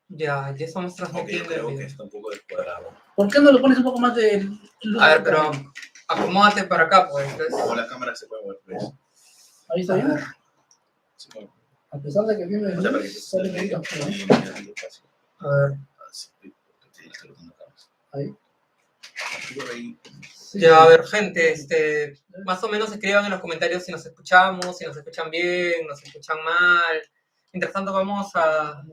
Ya estamos Aunque yo transmitiendo el creo que video. está un poco descuadrado. ¿Por qué no le pones un poco más de luz? A ver, pero acomódate para acá, pues. Como la cámara se puede mover, pues. Ahí está A bien. ver. Se puede. A pesar de que viene O sea, para que sale medio oscuro. A ver. Ahí. Sí, Ya, a sí. ver, gente, más o menos escriban en los comentarios si nos escuchamos, si nos escuchan bien, nos escuchan mal. Mientras tanto vamos a...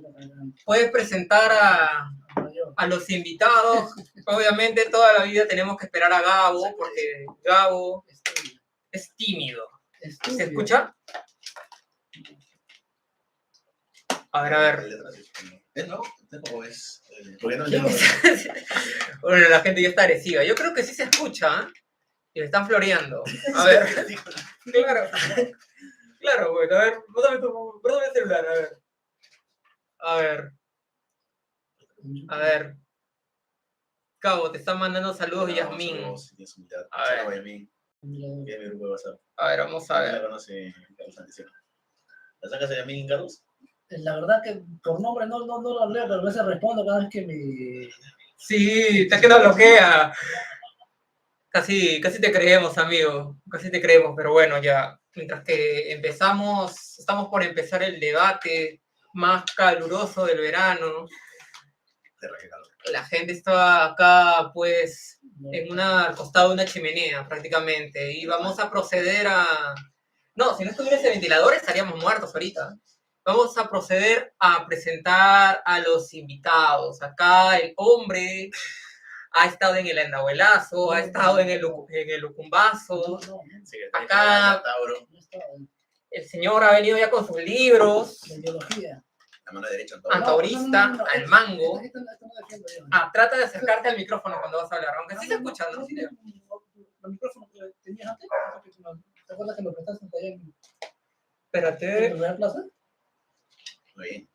Puedes presentar a los invitados. Obviamente toda la vida tenemos que esperar a Gabo, porque Gabo es tímido. ¿Se escucha? A ver. ¿Es no? ¿O es? Porque no, Bueno, la gente ya está agresiva. Yo creo que sí se escucha, ¿eh? Y le están floreando. A ver. Claro. Claro, bueno, a ver, bótame el celular, a ver. A ver. Cabo, te están mandando saludos, Yasmín. A ver. A ver, vamos a ver. ¿La sacas a Yasmín, Carlos? La verdad que por nombre no lo leo, pero a veces respondo cada vez que me... Sí, te queda bloquea. Casi te creemos, amigo. Casi te creemos, pero bueno, ya. Mientras que estamos por empezar el debate más caluroso del verano. La gente está acá, pues, al costado de una chimenea, prácticamente. Y vamos a proceder a... No, si no estuviera ese ventilador estaríamos muertos ahorita. Vamos a proceder a presentar a los invitados. Acá el hombre ha estado en el andahuelazo, ha estado en el ucumbazo. Acá el señor ha venido ya con sus libros. La ideología. La mano derecha, Antaurista, al mango. Trata de acercarte al micrófono cuando vas a hablar, aunque sí se escucha, ¿no? ¿El micrófono que tenías antes? ¿Te acuerdas que me prestaste allá en Espérate. la Real Plaza? Muy bien.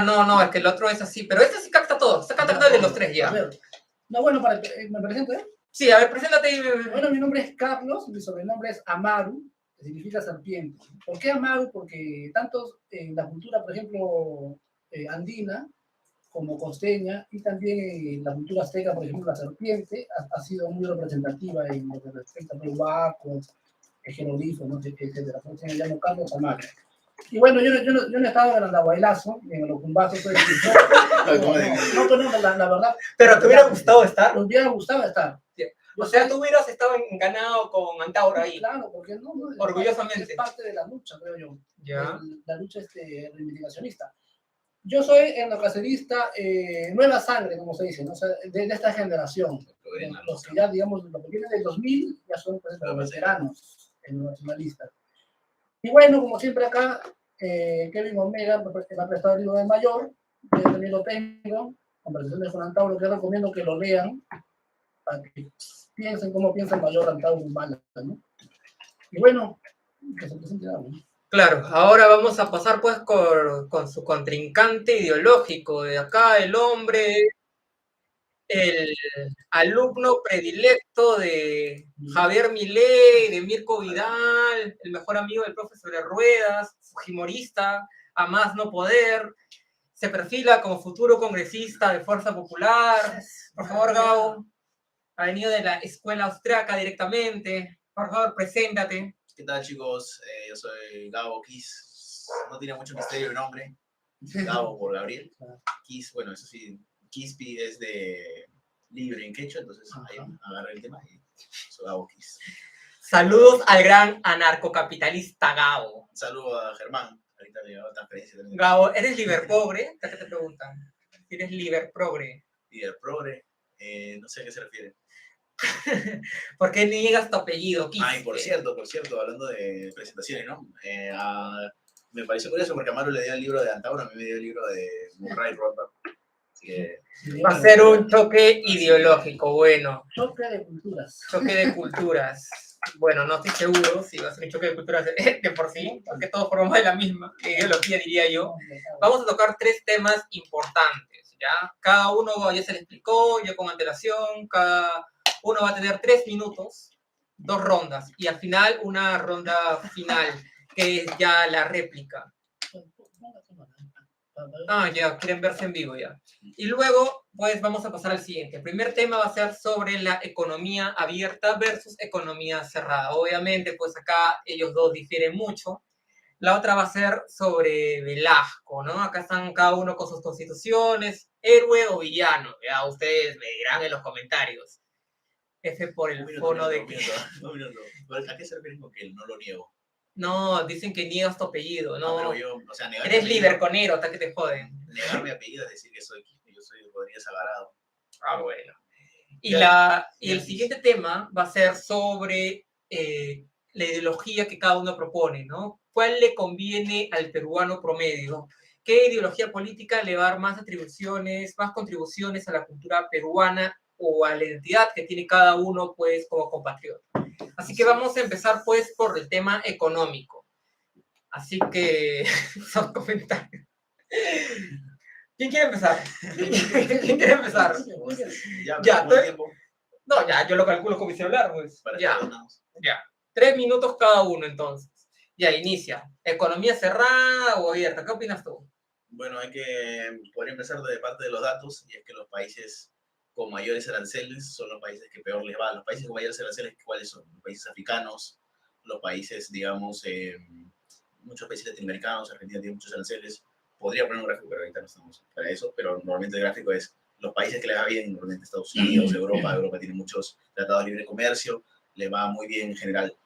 No, es que el otro es así, pero este sí capta todo, se capta de los tres ya. A ver. No, bueno, ¿me presento, eh? Sí, a ver, preséntate. Bueno, mi nombre es Carlos, mi sobrenombre es Amaru, que significa serpiente. ¿Por qué Amaru? Porque tanto en la cultura, por ejemplo, andina, como costeña, y también en la cultura azteca, por ejemplo, la serpiente ha sido muy representativa en lo que respecta a huacos, jeroglifos, ¿no? Etcétera. Por eso me llamo Carlos Amaru. Y bueno, yo no he estado en el andahuaylazo, ni en el ocumbazo, pues, la verdad. Pero te hubiera gustado estar. Me hubiera gustado estar. O sea, tú hubieras estado ganado con Antauro ahí. Claro, porque no. Orgullosamente. Es parte de la lucha, creo yo. Ya. La lucha reivindicacionista. Yo soy endocacerista nueva sangre, como se dice, ¿no? O sea, de esta generación. Los que ya, digamos, los que vienen del 2000 ya son pues, los veteranos nacionalistas. Y bueno, como siempre acá, Kevin Omega me ha prestado el libro de Mayor. Yo también lo tengo. Conversaciones con Antauro, que recomiendo que lo lean para que piensen cómo piensa el Mayor Antauro Humana, ¿no? Y bueno, que se presente algo, ¿no? Claro, ahora vamos a pasar pues con su contrincante ideológico. De acá el hombre, el alumno predilecto de Javier Milei, de Mirko Vidal, el mejor amigo del profe sobre ruedas, fujimorista, a más no poder. Se perfila como futuro congresista de Fuerza Popular. Por favor, Gabo, ha venido de la escuela austriaca directamente. Por favor, preséntate. ¿Qué tal, chicos? Yo soy Gabo Kiss. No tiene mucho misterio el nombre. Gabo por Gabriel. Kiss, bueno, eso sí, Kispi es de libre en quechua, entonces ahí agarré el tema y soy Gabo Kiss. Saludos al gran anarcocapitalista Gabo. Un saludo a Germán. Ahorita me llegó transferencia también. Gabo, ¿eres liberpobre? ¿Qué te preguntan? ¿Eres liberprogre? Liberprogre, no sé a qué se refiere. ¿Por qué niegas tu apellido, Kiss? Ay, por cierto, hablando de presentaciones, ¿no? Me pareció curioso porque Amaro le dio el libro de Antauro, a mí me dio el libro de Murray Rothbard. Así que... Va a ser un choque ideológico, bueno. Choque de culturas. Choque de culturas. Bueno, no estoy seguro si va a ser un choque de culturas de por sí, porque todos formamos de la misma ideología, diría yo. Vamos a tocar 3 temas importantes, ¿ya? Cada uno ya se le explicó, yo con antelación, cada uno va a tener 3 minutos, 2 rondas, y al final una ronda final, que es ya la réplica. Ya, quieren verse en vivo ya. Y luego, pues vamos a pasar al siguiente. El primer tema va a ser sobre la economía abierta versus economía cerrada. Obviamente, pues acá ellos dos difieren mucho. La otra va a ser sobre Velasco, ¿no? Acá están cada uno con sus constituciones, héroe o villano. Ya ustedes me dirán en los comentarios. F por el fono de que... ¿A qué se refiere con que no lo niego? No, dicen que niegas tu apellido, ¿no? Pero yo, o sea, negar Eres liberconero, hasta que te joden. Negar mi apellido es decir que soy yo soy Rodríguez Alvarado. Bueno. Y el siguiente tema va a ser sobre la ideología que cada uno propone, ¿no? ¿Cuál le conviene al peruano promedio? ¿Qué ideología política le va a dar más atribuciones, más contribuciones a la cultura peruana o a la identidad que tiene cada uno, pues, como compatriota? Así que vamos a empezar, pues, por el tema económico. Así que, son comentarios. ¿Quién quiere empezar? ¿Quién quiere empezar? Ya, no, ya, yo lo calculo como hice hablar, pues. Ya. 3 minutos cada uno, entonces. Ya, inicia. ¿Economía cerrada o abierta? ¿Qué opinas tú? Bueno, hay que poder empezar de parte de los datos, y es que los países con mayores aranceles son los países que peor les va. Los países con mayores aranceles, ¿cuáles son? Los países africanos, los países, digamos, muchos países latinoamericanos. Argentina tiene muchos aranceles. Podría poner un gráfico, pero ahorita no estamos para eso, pero normalmente el gráfico es los países que les va bien, normalmente Estados Unidos, Europa tiene muchos tratados de libre comercio, le va muy bien en general.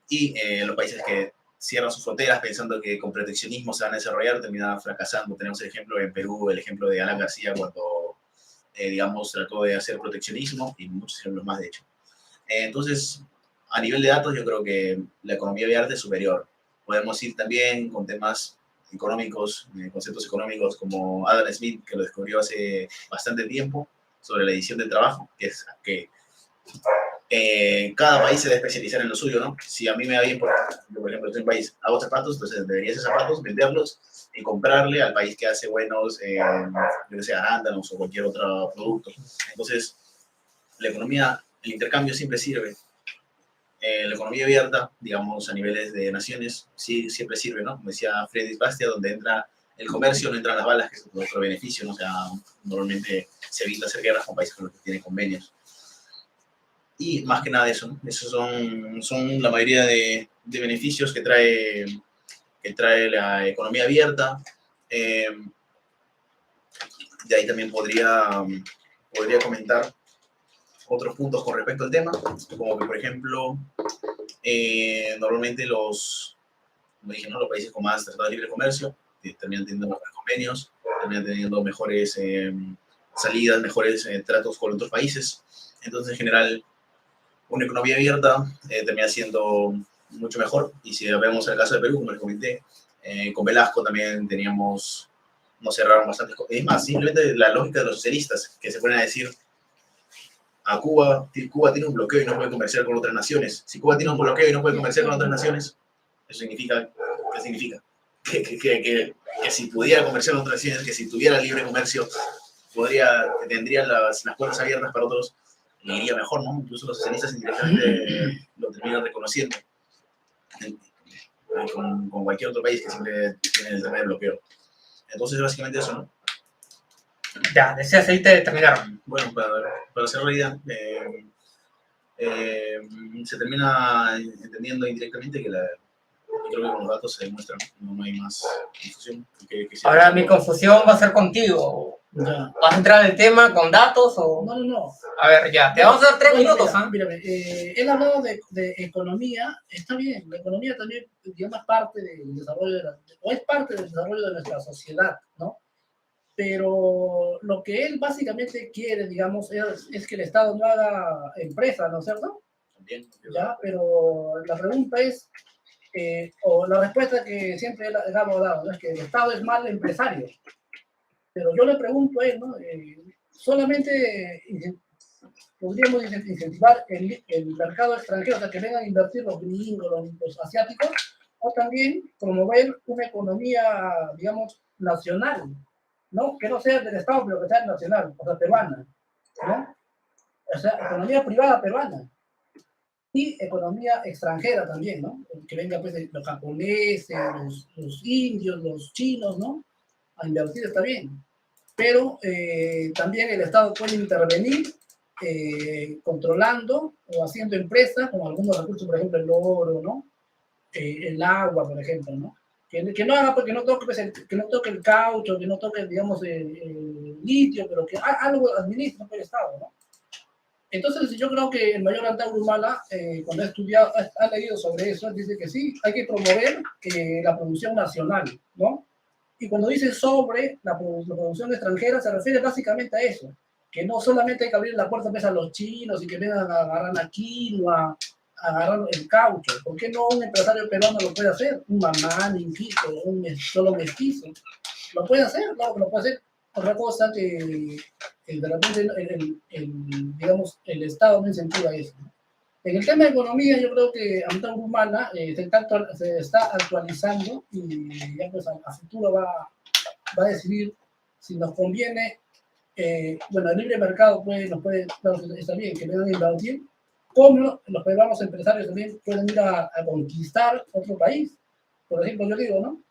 Y los países que cierran sus fronteras pensando que con proteccionismo se van a desarrollar, terminan fracasando. Tenemos el ejemplo en Perú, el ejemplo de Alan García cuando, digamos, trató de hacer proteccionismo, y muchos ejemplos más, de hecho. Entonces, a nivel de datos, yo creo que la economía abierta es superior. Podemos ir también con temas económicos, conceptos económicos como Adam Smith, que lo descubrió hace bastante tiempo, sobre la división del trabajo, que es que cada país se debe especializar en lo suyo, ¿no? Si a mí me va bien, yo, por ejemplo, estoy en un país, hago zapatos, entonces debería hacer zapatos, venderlos y comprarle al país que hace buenos, yo que sé, arándanos o cualquier otro producto. Entonces, la economía, el intercambio siempre sirve. La economía abierta, digamos, a niveles de naciones, sí, siempre sirve, ¿no? Como decía Friedrich Bastia, donde entra el comercio, no entran las balas, que es otro beneficio, ¿no? O sea, normalmente se evita hacer guerras con países con los que tienen convenios. Y más que nada eso, ¿no? Esos son la mayoría de beneficios que trae la economía abierta. De ahí también podría comentar otros puntos con respecto al tema, como que, por ejemplo, normalmente como dije, ¿no? Los países con más tratados de libre comercio terminan teniendo mejores convenios, terminan teniendo mejores salidas, mejores tratos con otros países. Entonces, en general, una economía abierta termina siendo mucho mejor. Y si vemos el caso de Perú, como les comenté, con Velasco también nos cerraron bastantes cosas. Es más, simplemente la lógica de los socialistas, que se ponen a decir, a Cuba tiene un bloqueo y no puede comerciar con otras naciones. Si Cuba tiene un bloqueo y no puede comerciar con otras naciones, ¿eso significa? ¿Qué significa? Que si pudiera comerciar con otras naciones, que si tuviera libre comercio, tendría las puertas abiertas para otros, le iría mejor, ¿no? Incluso los socialistas indirectamente lo terminan reconociendo con cualquier otro país que siempre tiene el tema del bloqueo. Entonces, básicamente eso, ¿no? Ya, deseas ahí te terminaron. Bueno, para hacer realidad, se termina entendiendo indirectamente que creo que con los datos se demuestra, no hay más confusión. Ahora mi confusión va a ser contigo. Ya. ¿Vas a entrar en el tema con datos o...? No. A ver, ya, te vamos a dar 3 minutos, ¿ah? Mírame, él ha hablado de economía, está bien, la economía también, digamos, es parte del desarrollo es parte del desarrollo de nuestra sociedad, ¿no? Pero lo que él básicamente quiere, digamos, es que el Estado no haga empresa, ¿no es cierto? También. Ya, pero la pregunta es, o la respuesta que siempre él ha dado, ¿no? Es que el Estado es mal empresario. Pero yo le pregunto a él, ¿no? Solamente podríamos incentivar el mercado extranjero, o sea, que vengan a invertir los gringos, los asiáticos, o también promover una economía, digamos, nacional, ¿no? Que no sea del Estado, pero que sea nacional, o sea, peruana, ¿no? O sea, economía privada peruana. Y economía extranjera también, ¿no? Que venga, pues, los japoneses, los indios, los chinos, ¿no? a invertir está bien, pero también el Estado puede intervenir controlando o haciendo empresas con algunos recursos, por ejemplo, el oro, ¿no? El agua, por ejemplo, ¿no? Que no haga, porque no toque, pues, que no toque el caucho, que no toque, digamos, el litio, pero que algo administre por el Estado, ¿no? Entonces, yo creo que el mayor Antauro Humala, cuando ha estudiado, ha leído sobre eso, dice que sí, hay que promover la producción nacional, ¿no? Y cuando dice sobre la producción extranjera, se refiere básicamente a eso, que no solamente hay que abrir la puerta pues, a los chinos y que vengan a agarrar la quinoa, a agarrar el caucho. ¿Por qué no un empresario peruano lo puede hacer? Un mamán, un quito, solo mestizo. Lo puede hacer, claro que lo puede hacer. Otra cosa que de repente digamos, el Estado no incentiva eso, ¿no? En el tema de economía, yo creo que Antauro Humala se está actualizando y ya pues a futuro va a decidir si nos conviene. Bueno, el libre mercado claro, está bien, que vengan a invertir, como los peruanos empresarios también pueden ir a conquistar otro país. Por ejemplo, yo digo, ¿no?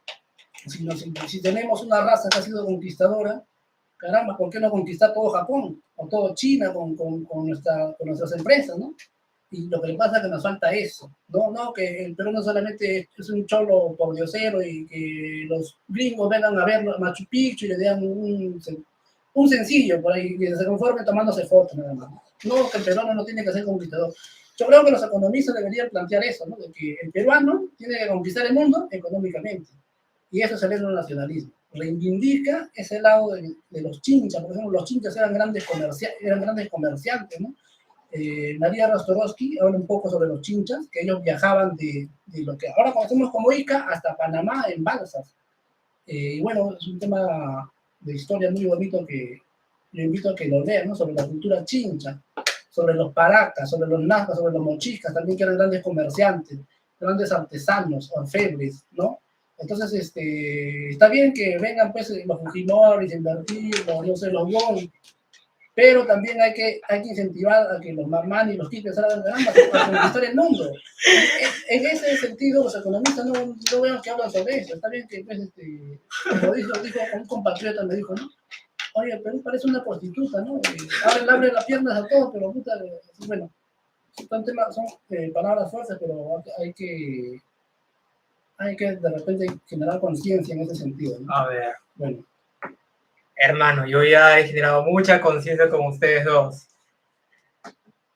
Si tenemos una raza que ha sido conquistadora, caramba, ¿por qué no conquistar todo Japón o todo China con nuestras empresas, ¿no? Y lo que le pasa es que nos falta eso, no que el Perú no solamente es un cholo por diosero y que los gringos vengan a ver Machu Picchu y le den un sencillo por ahí, y se conformen tomándose fotos nada más. No, que el peruano no tiene que ser conquistador. Yo creo que los economistas deberían plantear eso, ¿no? De que el peruano tiene que conquistar el mundo económicamente. Y eso es el nacionalismo. Reivindica ese lado de los chinchas. Por ejemplo, los chinchas eran grandes comerciantes, ¿no? María Rastorowski habla un poco sobre los chinchas, que ellos viajaban de lo que ahora conocemos como Ica hasta Panamá en balsas. Y bueno, es un tema de historia muy bonito que yo invito a que lo lean, ¿no? Sobre la cultura chincha, sobre los paracas, sobre los nazcas, sobre los mochicas, también que eran grandes comerciantes, grandes artesanos, orfebres, ¿no? Entonces, está bien que vengan pues los Fujimoris, invertir, no sé, los Wong, pero también hay que incentivar a que los mamán y los quites salgan de ambas para conquistar el mundo. En ese sentido, los economistas no veo que hablan sobre eso. Está bien que, pues, como dijo un compatriota, me dijo, ¿no? Oye, Perú parece una prostituta, ¿no? Abre las piernas a todos, pero puta, bueno, son palabras fuertes, pero hay que de repente generar conciencia en ese sentido, ¿no? A ver. Bueno. Hermano, yo ya he generado mucha conciencia con ustedes dos.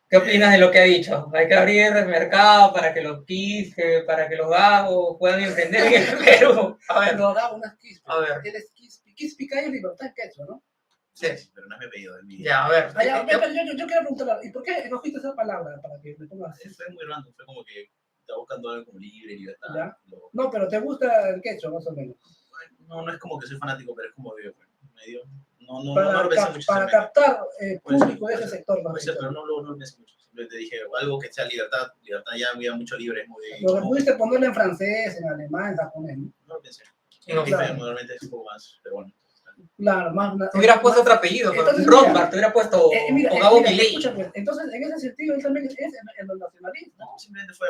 ¿Qué opinas de lo que ha dicho? Hay que abrir el mercado para que los quispe, para que los gagos puedan emprender en el Perú. A ver. Los gagos, unas quispe. A ver. Eres quispe. Quispe cae libertad en quechua, ¿no? Sí, pero no es mi apellido, es mi... Ya, a ver. Yo quiero preguntar, ¿y por qué escogiste esa palabra para que me pongas? Fue muy random, fue como que estaba buscando algo como libre, libertad. ¿Ya? No, pero ¿te gusta el quechua, más o menos? No es como que soy fanático, pero es como medio... No para lo pensé mucho. Para captar público de ese sector. Pero no lo pensé mucho. Simplemente dije, algo que sea libertad ya había mucho libre, es muy... Pero pudiste ponerlo en francés, en alemán, en japonés, ¿no? No lo pensé. No, claro. Normalmente es un poco más, pero bueno. Claro, más... Te hubieras puesto otro apellido, Rothbard, te hubieras puesto Gabo Milei. Escucha, pues, entonces, en ese sentido, él también es el nacionalista. No, simplemente fue...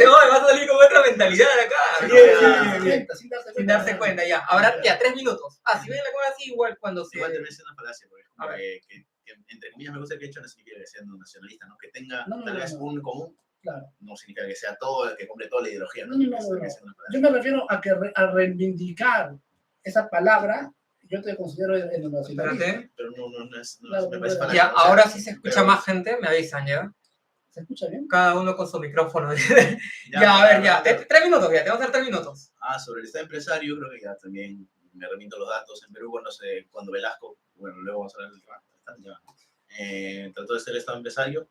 No, va a salir con otra mentalidad de acá. Sin darse cuenta, ya. Ahora, ya, 3 minutos. Si ven la cosa así, igual cuando se... Igual también es una falacia, porque es como que entre comillas me gusta el quechua, no significa que sea un nacionalista, ¿no? Que tenga tal vez un común. Claro. No significa que sea todo, que cumple toda la ideología. No. Yo me refiero a reivindicar esa palabra. Yo te considero el nacionalista. Pero no es... me parece falacia. Ya, ahora sí se escucha más gente, me avisan, ¿ya? ¿Se escucha bien? Cada uno con su micrófono. Ya, a ver, ya. 3 minutos, ya. Te vamos a dar 3 minutos. Sobre el estado empresario, creo que ya también me remito los datos. En Perú, cuando Velasco, bueno, luego vamos a hablar del tema, trató de ser el estado empresario,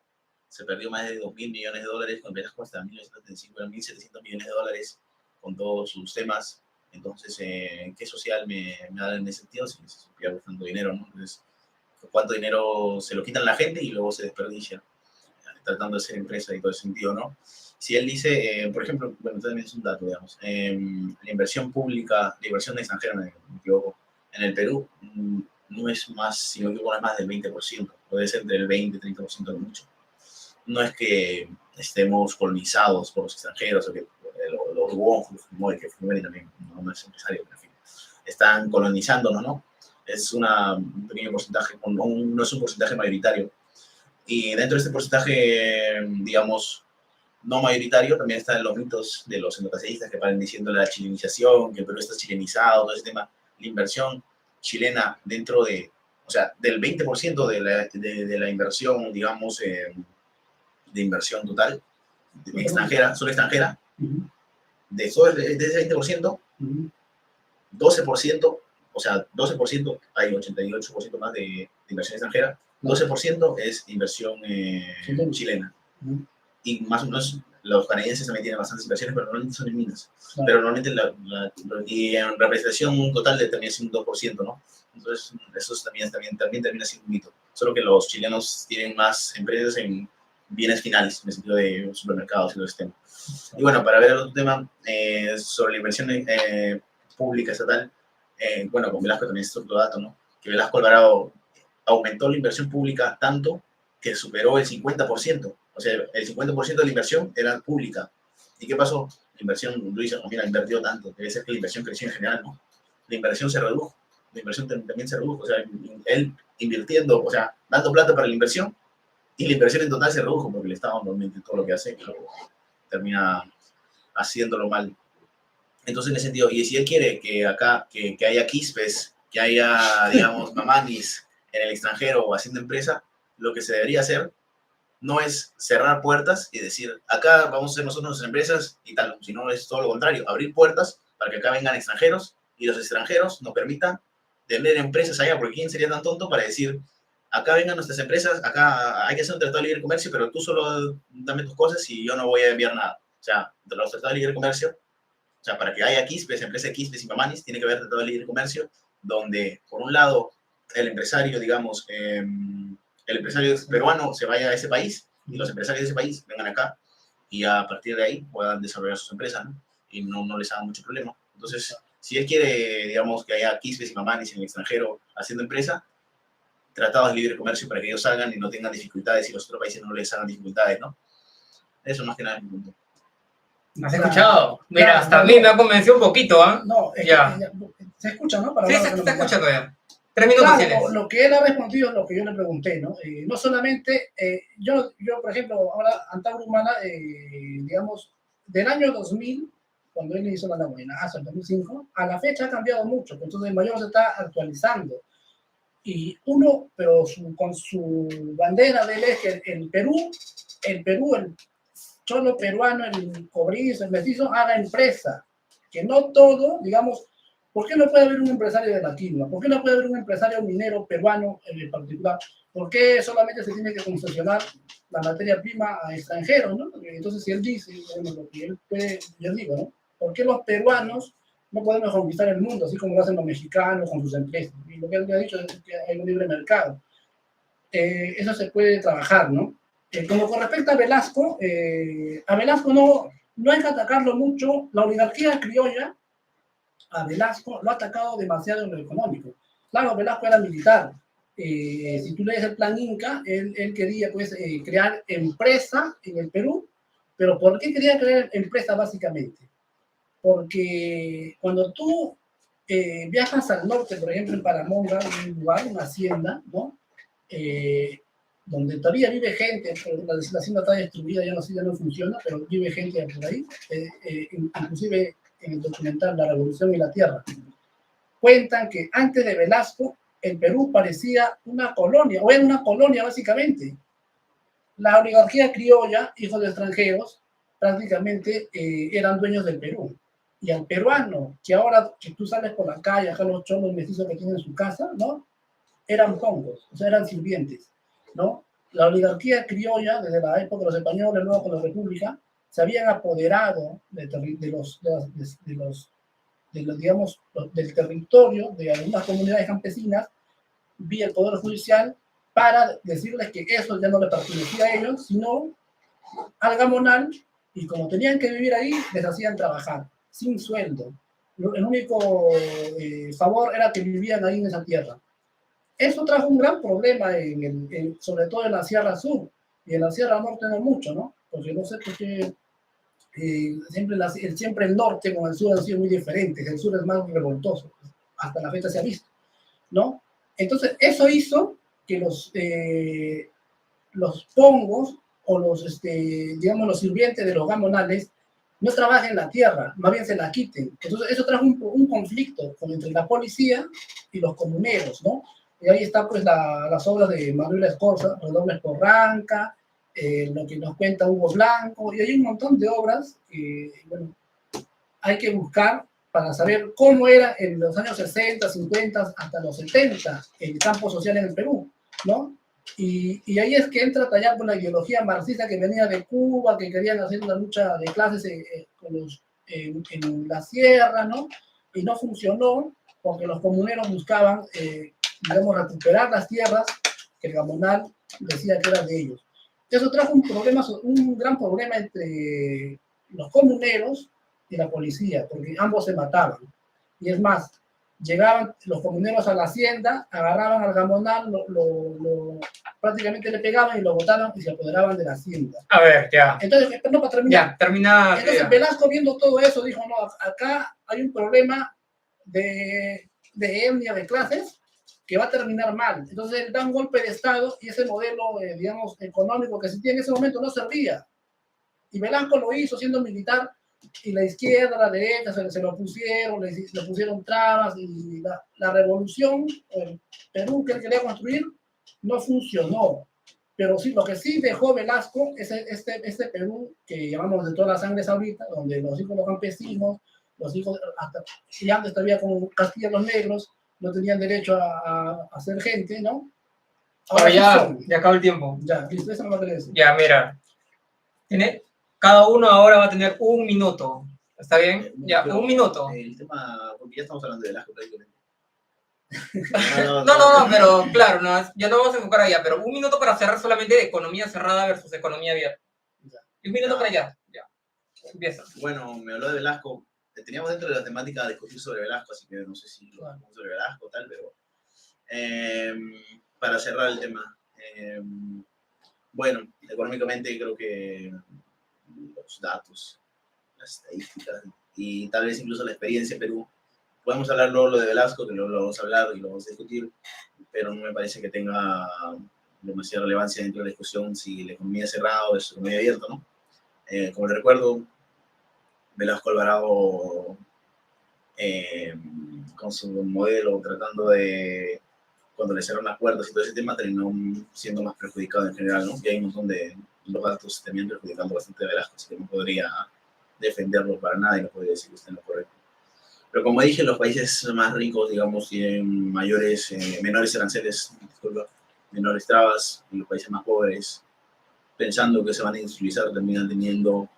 se perdió más de $2.000 millones con Velasco hasta 1975, eran $1.700 millones con todos sus temas. Entonces, ¿qué social me da en ese sentido? Si se supiera buscando dinero, ¿no? Entonces, ¿cuánto dinero se lo quitan a la gente y luego se desperdicia tratando de ser empresa y todo ese sentido, ¿no? Si él dice, por ejemplo, bueno, también es un dato, digamos, la inversión pública, la inversión extranjera, me equivoco, en el Perú no es más, si no me equivoco, no es más del 20%, puede ser del 20-30% de mucho. No es que estemos colonizados por los extranjeros o que los Wong, que Fumari también no es empresario, pero en fin. están colonizándonos, ¿no? Es un pequeño porcentaje, no es un porcentaje mayoritario. Y dentro de este porcentaje, digamos, no mayoritario, también están los mitos de los endocaseístas que paran diciendo la chilenización, que el Perú está chilenizado, todo ese tema. La inversión chilena dentro de, o sea, del 20% de la inversión, digamos, de inversión total, extranjera, solo extranjera, de ese 20%, 12%, o sea, 12%, hay 88% más de inversión extranjera, 12% es inversión chilena. Y más o menos los canadienses también tienen bastantes inversiones, pero normalmente son en minas. Pero normalmente y en representación total termina siendo un 2%, ¿no? Entonces, eso también termina siendo un mito. Solo que los chilenos tienen más empresas en bienes finales, en el sentido de supermercados y todo este tema. Y bueno, para ver el otro tema sobre la inversión pública estatal, bueno, con Velasco también es otro dato, ¿no? Que Velasco Alvarado aumentó la inversión pública tanto que superó el 50%. O sea, el 50% de la inversión era pública. ¿Y qué pasó? La inversión, Luis, mira, invirtió tanto, debe ser que la inversión creció en general, ¿no? La inversión se redujo, la inversión también se redujo, o sea, él invirtiendo, o sea, dando plata para la inversión, y la inversión en total se redujo, porque el Estado normalmente todo lo que hace, termina haciéndolo mal. Entonces, en ese sentido, y si él quiere que acá, que haya quispes, que haya, digamos, mamanis en el extranjero o haciendo empresa, lo que se debería hacer no es cerrar puertas y decir, acá vamos a hacer nosotros nuestras empresas y tal, sino es todo lo contrario, abrir puertas para que acá vengan extranjeros y los extranjeros nos permitan tener empresas allá, porque ¿quién sería tan tonto para decir, acá vengan nuestras empresas, acá hay que hacer un tratado de libre comercio, pero tú solo dame tus cosas y yo no voy a enviar nada? O sea, de los tratados de libre comercio, o sea, para que haya quispes, empresa de quispes y mamanis, tiene que haber tratado de libre comercio, donde, por un lado, el empresario, digamos, el empresario peruano se vaya a ese país y los empresarios de ese país vengan acá y a partir de ahí puedan desarrollar sus empresas, ¿no? Y no les haga mucho problema. Entonces, si él quiere, digamos, que haya quispes y mamanis en el extranjero haciendo empresa, tratados de libre comercio para que ellos salgan y no tengan dificultades y los otros países no les hagan dificultades, ¿no? Eso más que nada es mi punto. ¿Me has escuchado? Mira, hasta a mí me ha convencido un poquito, ¿ah? No, ya. Se escucha, ¿no? Sí, se está escuchando ya. 3 minutos claro, tienes. lo que él ha respondido es lo que yo le pregunté, ¿no? No solamente, yo, por ejemplo, ahora Antauro Humana, digamos, del año 2000, cuando él hizo la buena, hasta el 2005, a la fecha ha cambiado mucho, entonces el mayor se está actualizando. Y pero con su bandera de él es que el Perú, el cholo peruano, el cobrizo, el mestizo, haga empresa, que no todo, digamos. ¿Por qué no puede haber un empresario de la quinoa? ¿Por qué no puede haber un empresario minero peruano en particular? ¿Por qué solamente se tiene que concesionar la materia prima a extranjeros, ¿no? Entonces, si él dice, lo que él puede, yo digo, ¿no? ¿Por qué los peruanos no podemos conquistar el mundo, así como lo hacen los mexicanos con sus empresas? Y lo que él ha dicho es que hay un libre mercado. Eso se puede trabajar, ¿no? Como con respecto a Velasco no hay que atacarlo mucho. La oligarquía criolla a Velasco lo ha atacado demasiado en lo económico. Claro, Velasco era militar. Si tú lees el plan Inca, él quería pues, crear empresa en el Perú. ¿Pero por qué quería crear empresa básicamente? Porque cuando tú viajas al norte, por ejemplo en Paramonga, en un lugar, una hacienda, ¿no? Donde todavía vive gente, la hacienda está destruida, ya no funciona, pero vive gente por ahí, inclusive en el documental La Revolución y la Tierra, cuentan que antes de Velasco el Perú parecía una colonia, o era una colonia básicamente. La oligarquía criolla, hijos de extranjeros, prácticamente eran dueños del Perú. Y al peruano, que ahora que tú sales por la calle, acá los cholos mestizos que tienen en su casa, ¿no? Eran congos, o sea, eran sirvientes, ¿no? La oligarquía criolla, desde la época de los españoles, luego con la República, se habían apoderado digamos, del territorio de algunas comunidades campesinas vía el Poder Judicial para decirles que eso ya no le pertenecía a ellos, sino al gamonal, y como tenían que vivir ahí, les hacían trabajar sin sueldo. El único favor era que vivían ahí en esa tierra. Eso trajo un gran problema, sobre todo en la Sierra Sur, y en la Sierra Norte no mucho, ¿no? Porque no sé por qué siempre el norte con el sur han sido muy diferentes, el sur es más revoltoso. hasta la fecha se ha visto, ¿no? Entonces, eso hizo que los pongos o digamos, los sirvientes de los gamonales no trabajen la tierra, más bien se la quiten. Entonces, eso trajo un conflicto entre la policía y los comuneros, ¿no? Y ahí está, pues, las obras de Manuel Escorza, Redobles por Ranca, lo que nos cuenta Hugo Blanco, y hay un montón de obras que, bueno, hay que buscar para saber cómo era en los años 60, 50, hasta los 70, el campo social en el Perú, ¿no? Y ahí es que entra a tallar con la ideología marxista que venía de Cuba, que querían hacer una lucha de clases en la sierra, ¿no? Y no funcionó porque los comuneros buscaban, digamos, recuperar las tierras que el gamonal decía que eran de ellos. Eso trajo un gran problema entre los comuneros y la policía, porque ambos se mataban. Y es más, llegaban los comuneros a la hacienda, agarraban al gamonal, prácticamente le pegaban y lo botaban y se apoderaban de la hacienda. A ver, ya. Entonces, no, para terminar. Ya, termina. Entonces, Ya. Velasco, viendo todo eso, dijo, no, acá hay un problema de etnia, de clases, que va a terminar mal. Entonces, él da un golpe de Estado y ese modelo, digamos, económico que se tiene en ese momento no servía. Y Velasco lo hizo siendo militar, y la izquierda, la derecha se lo pusieron, le pusieron trabas, y la revolución, el Perú que él quería construir, no funcionó. Pero sí, lo que sí dejó Velasco es este Perú que llamamos de todas las sangres ahorita, donde los hijos de los campesinos, los hijos, y antes todavía con Castilla los negros, no tenían derecho a ser gente, ¿no? Ahora ya acabó el tiempo. Ya, listo, eso no lo quería decir. Ya, mira. Cada uno ahora va a tener 1 minuto. ¿Está bien? Ya, 1 minuto. El tema, porque ya estamos hablando de Velasco prácticamente. No, pero claro, ya no vamos a enfocar allá, pero 1 minuto para cerrar solamente de economía cerrada versus economía abierta. Y 1 minuto para allá. Ya. Empieza. Bueno, me habló de Velasco. Teníamos dentro de la temática discutir sobre Velasco, así que no sé si lo hablamos sobre Velasco o tal, pero para cerrar el tema. Bueno, económicamente creo que los datos, las estadísticas y tal vez incluso la experiencia en Perú, podemos hablar luego lo de Velasco, que luego lo vamos a hablar y lo vamos a discutir, pero no me parece que tenga demasiada relevancia dentro de la discusión si la economía es cerrada o es economía abierta, ¿no? Como le recuerdo, Velasco Alvarado, con su modelo, tratando de, cuando le cerraron las puertas y todo ese tema, terminó siendo más perjudicado en general, ¿no? Y hay un montón de los datos terminan perjudicando bastante a Velasco, así que no podría defenderlo para nada y no podría decir que usted no es correcto. Pero como dije, los países más ricos, digamos, tienen menores aranceles, menores trabas, y los países más pobres, pensando que se van a industrializar, terminan teniendo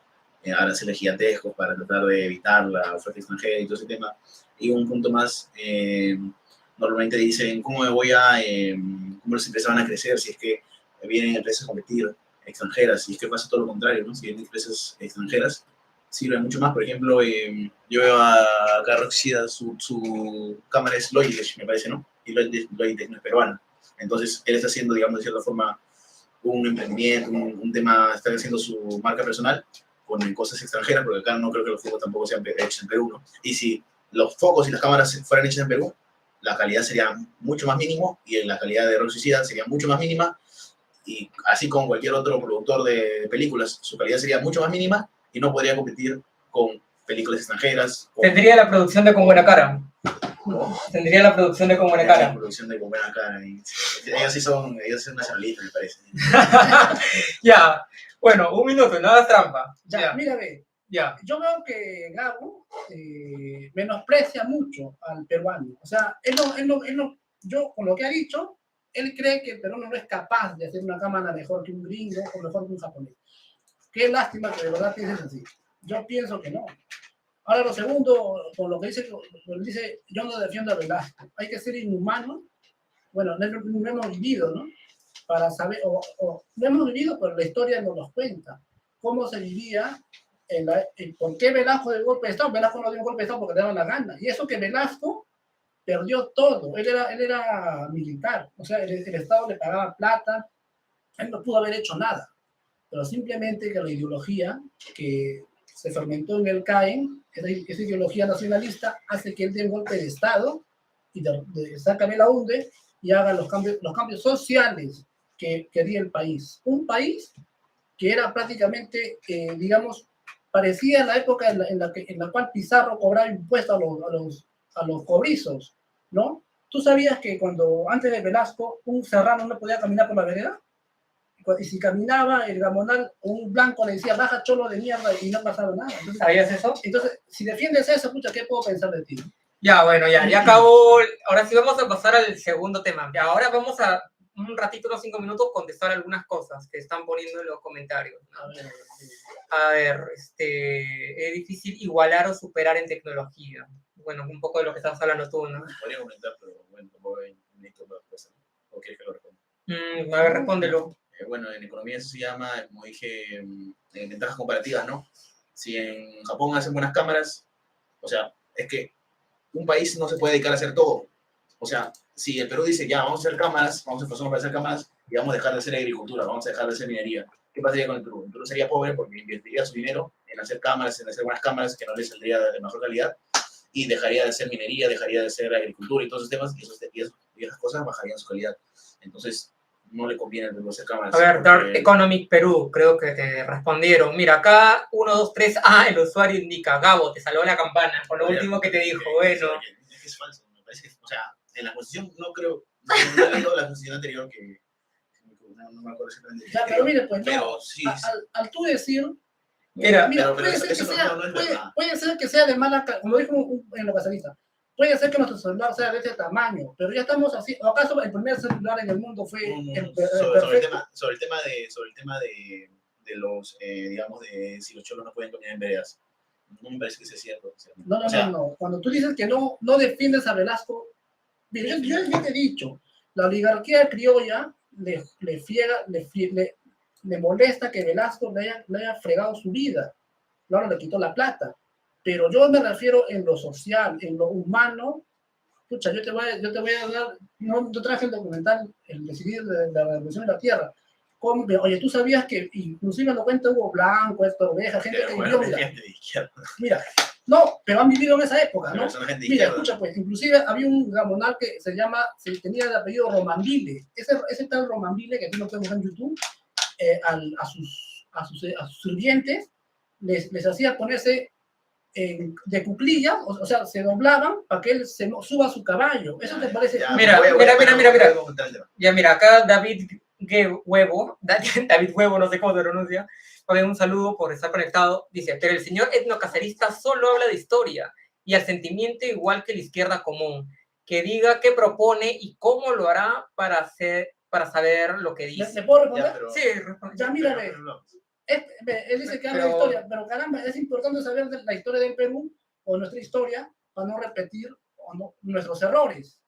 aranceles gigantescos para tratar de evitar la oferta extranjera y todo ese tema. Y un punto más, normalmente dicen, ¿cómo las empresas van a crecer si es que vienen empresas a competir extranjeras? Y es que pasa todo lo contrario, ¿no? Si vienen empresas extranjeras, sirve mucho más. Por ejemplo, yo veo a Carlos Xida, su cámara es Logitech, me parece, ¿no? Y Logitech no es peruana. Entonces, él está haciendo, digamos, de cierta forma, un emprendimiento, un tema, está haciendo su marca personal con cosas extranjeras, porque acá no creo que los focos tampoco sean hechos en Perú, ¿no? Y si los focos y las cámaras fueran hechas en Perú, la calidad sería mucho más mínimo y la calidad de Roxicida sería mucho más mínima, y así como cualquier otro productor de películas, su calidad sería mucho más mínima y no podría competir con películas extranjeras. Tendría la producción de Con Buena Cara. Tendría la producción de Con Buena Cara. La producción de Con Buena Cara. Ellos sí son nacionalistas, me parece. Ya, bueno, 1 minuto, no hagas trampa. Ya, mira, ve. Ya. Yo veo que Gabo menosprecia mucho al peruano. O sea, yo con lo que ha dicho, él cree que el peruano no es capaz de hacer una cámara mejor que un gringo o mejor que un japonés. Qué lástima que de verdad pienses así. Yo pienso que no. Ahora, lo segundo, con lo que dice, yo no defiendo a Velasco. Hay que ser inhumano. Bueno, no hemos vivido, ¿no? Para saber, no hemos vivido, pero la historia nos los cuenta. Cómo se vivía, por qué Velasco dio golpe de Estado. Velasco no dio un golpe de Estado porque le daban la gana. Y eso que Velasco perdió todo. Él era militar. O sea, el Estado le pagaba plata. Él no pudo haber hecho nada. Pero simplemente que la ideología que se fermentó en el CAEN, esa ideología nacionalista, hace que él dé un golpe de Estado y saca Belaunde y haga los cambios sociales que quería el país. Un país que era prácticamente, digamos, parecía la época en la cual Pizarro cobraba impuestos a los cobrizos, ¿no? ¿Tú sabías que antes de Velasco, un serrano no podía caminar por la vereda? Y si caminaba, el gamonal, un blanco le decía, baja cholo de mierda, y no pasaba nada. Entonces, ¿sabías eso? Entonces, si defiendes eso, pucha, ¿qué puedo pensar de ti? Ya, bueno, ya acabó. Ahora sí vamos a pasar al segundo tema. Ya, ahora vamos a un ratito, unos 5 minutos, contestar algunas cosas que están poniendo en los comentarios, ¿no? A ver, es difícil igualar o superar en tecnología. Bueno, un poco de lo que estabas hablando tú, ¿no? Podría comentar, pero bueno, tampoco necesito más cosas. ¿O quieres que lo responda? A ver, respóndelo. Bueno, en economía eso se llama, como dije, ventajas comparativas, ¿no? Si en Japón hacen buenas cámaras, o sea, es que un país no se puede dedicar a hacer todo. O sea, si el Perú dice, ya, vamos a hacer cámaras, vamos a esforzarnos para hacer cámaras y vamos a dejar de hacer agricultura, vamos a dejar de hacer minería, ¿qué pasaría con el Perú? El Perú sería pobre porque invertiría su dinero en hacer cámaras, en hacer buenas cámaras que no les saldría de mejor calidad y dejaría de hacer minería, dejaría de hacer agricultura y todos esos temas y esas cosas bajarían su calidad. Entonces, no le conviene al Perú hacer cámaras. A ver, Dark Economic Perú, creo que te respondieron. Mira, acá 1, 2, 3, el usuario indica, Gabo, te salvó la campana, por lo último que te dijo, bueno. Es que es falso, me parece que, o sea, en la constitución no creo, no he leído la constitución anterior que no me acuerdo exactamente. Ya, pero mire, pues pero, no, sí, al tú decir, mira, puede ser que sea de mala, como dijo en la pasadita, puede ser que nuestro celular sea de este tamaño, pero ya estamos así. ¿O acaso el primer celular en el mundo fue sobre el tema de los, digamos, de si los cholos no pueden caminar en veredas? No me parece que sea cierto. No. Cuando tú dices que no defiendes a Velasco, mira, yo ya te he dicho, la oligarquía criolla le molesta que Velasco le haya fregado su vida. Claro, le quitó la plata. Pero yo me refiero en lo social, en lo humano. Escucha, yo te voy a dar, no traje el documental, el decidir de la Revolución de la Tierra. Oye, ¿tú sabías que inclusive en la cuenta Hugo Blanco, Héctor Oveja, gente que vivió, mira, no, pero han vivido en esa época, ¿no? Mira, escucha, pues, inclusive había un gamonal que tenía el apellido Romanville. Ese tal Romanville que tú no puedes buscar en YouTube, a sus sirvientes les hacía ponerse de cuclillas, o sea, se doblaban para que él suba a su caballo. ¿Eso te parece? Mira. Ya, mira, acá David Huevo, no sé cómo se pronuncia, un saludo por estar conectado. Dice, pero el señor etnocacerista solo habla de historia y al sentimiento igual que la izquierda común. Que diga qué propone y cómo lo hará para saber lo que dice. ¿Le puedo responder? Sí, ya mírame. Él dice que habla de historia, pero caramba, es importante saber la historia del Perú o nuestra historia para no repetir nuestros errores.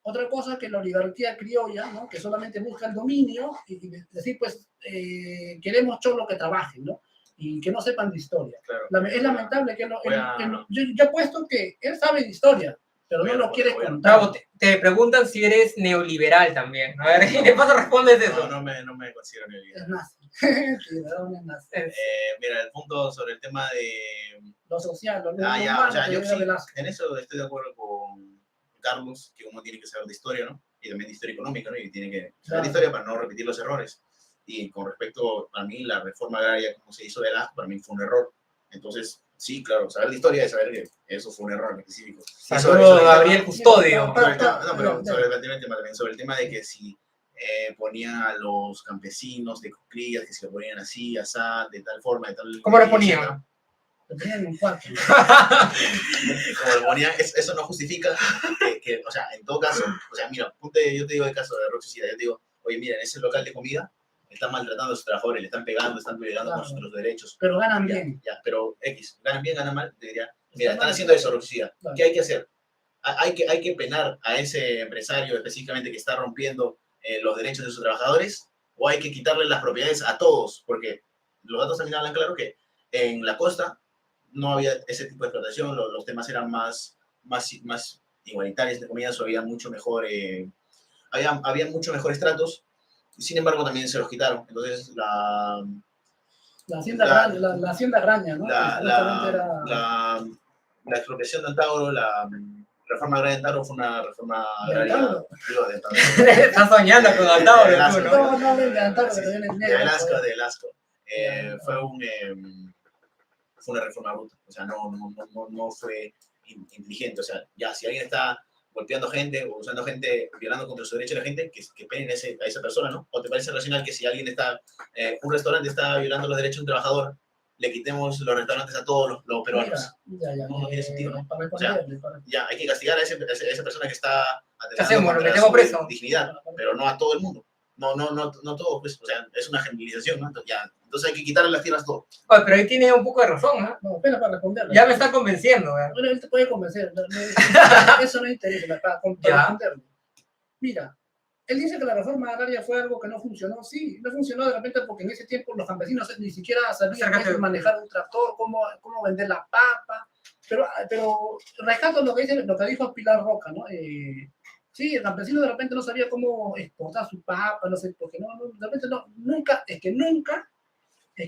Otra cosa que la oligarquía criolla, ¿no? Que solamente busca el dominio y decir, pues, queremos cholo que trabajen, ¿no? Y que no sepan de historia. Claro, es lamentable que yo apuesto que él sabe de historia, pero no lo quiere contar. Bravo, te preguntan si eres neoliberal también. A ver, ¿qué pasa? Respondes eso. No me considero neoliberal. Es nazi. Mira, el punto sobre el tema de lo social, lo humano, o sea, yo sí, en eso estoy de acuerdo con Carlos, que uno tiene que saber de historia, ¿no? Y también de historia económica, ¿no? Y tiene que saber de historia para no repetir los errores. Y con respecto a mí, la reforma agraria, como se hizo de Velasco, para mí fue un error. Entonces, sí, claro, saber de historia es saber que eso fue un error específico. Saludos, Gabriel Custodio. Sobre el tema de que si ponían a los campesinos de cuclillas, que se lo ponían así, asá, de tal forma, de tal... ¿Cómo lo ponían? Lo ponían en cuatro. Como lo ponían, eso no justifica que, o sea, en todo caso, o sea, mira, yo te digo el caso de Roxicida, yo te digo, oye, mira, en ese local de comida están maltratando a sus trabajadores, le están pegando, están violando con sus derechos. Pero ganan bien. Ya, pero ganan bien, ganan mal, te diría, mira, están haciendo eso, Roxicida. ¿Qué hay que hacer? Hay que penar a ese empresario específicamente que está rompiendo los derechos de sus trabajadores, o hay que quitarle las propiedades a todos, porque los datos también hablan claro que en la costa no había ese tipo de explotación, los temas eran más igualitarios, entre comillas, o había mucho mejor, había mucho mejores tratos, sin embargo también se los quitaron. Entonces la hacienda Graña, ¿no? La expropiación de Antauro, reforma agraria de Tauro fue una reforma ¿De agraria, Tauro? digo, de Tauro. Estás soñando con Antauro, De tú, Velasco. ¿no? No, de Antauro, Sí, que viene en de negro. Velasco, de Velasco. Ya, Fue una reforma bruta, o sea, no fue inteligente, o sea, ya, si alguien está golpeando gente o usando gente, violando contra su derecho de la gente, que penen a esa persona, ¿no? ¿O te parece racional que si alguien está, un restaurante está violando los derechos de un trabajador, le quitemos los restaurantes a todos los peruanos? Mira, ya, No tiene sentido, ¿no? Para O sea, responderle, ya, hay que castigar a esa persona que está ¿Qué hacemos? ¿Lo contra metemos su preso? dignidad, pero no a todo el mundo. No todo, pues, o sea, es una generalización, ¿no? Entonces hay que quitarle las tierras a todo. Oye, pero ahí tiene un poco de razón, ¿ah? No, espera para responderle. Ya me está convenciendo, ¿eh? Bueno, él te puede convencer. Eso no interesa, para responderle. Mira, él dice que la reforma agraria fue algo que no funcionó. Sí, no funcionó de repente porque en ese tiempo los campesinos ni siquiera sabían manejar un tractor, cómo vender la papa. Pero rescato lo que dijo Pilar Roca, ¿no? Sí, el campesino de repente no sabía cómo exportar su papa, no sé, porque de repente nunca, es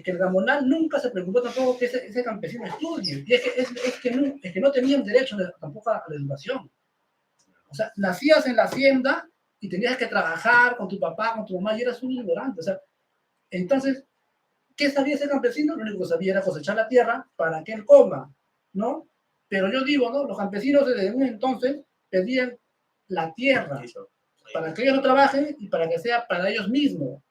que el Gamonal nunca se preocupó tampoco que ese campesino estudie. Y es que no tenían derecho tampoco a la educación. O sea, nacías en la hacienda y tenías que trabajar con tu papá, con tu mamá, y eras un ignorante. O sea, entonces, ¿qué sabía ese campesino? Lo único que sabía era cosechar la tierra para que él coma, ¿no? Pero yo digo, ¿no? Los campesinos desde un entonces pedían la tierra para que ellos no trabajen y para que sea para ellos mismos.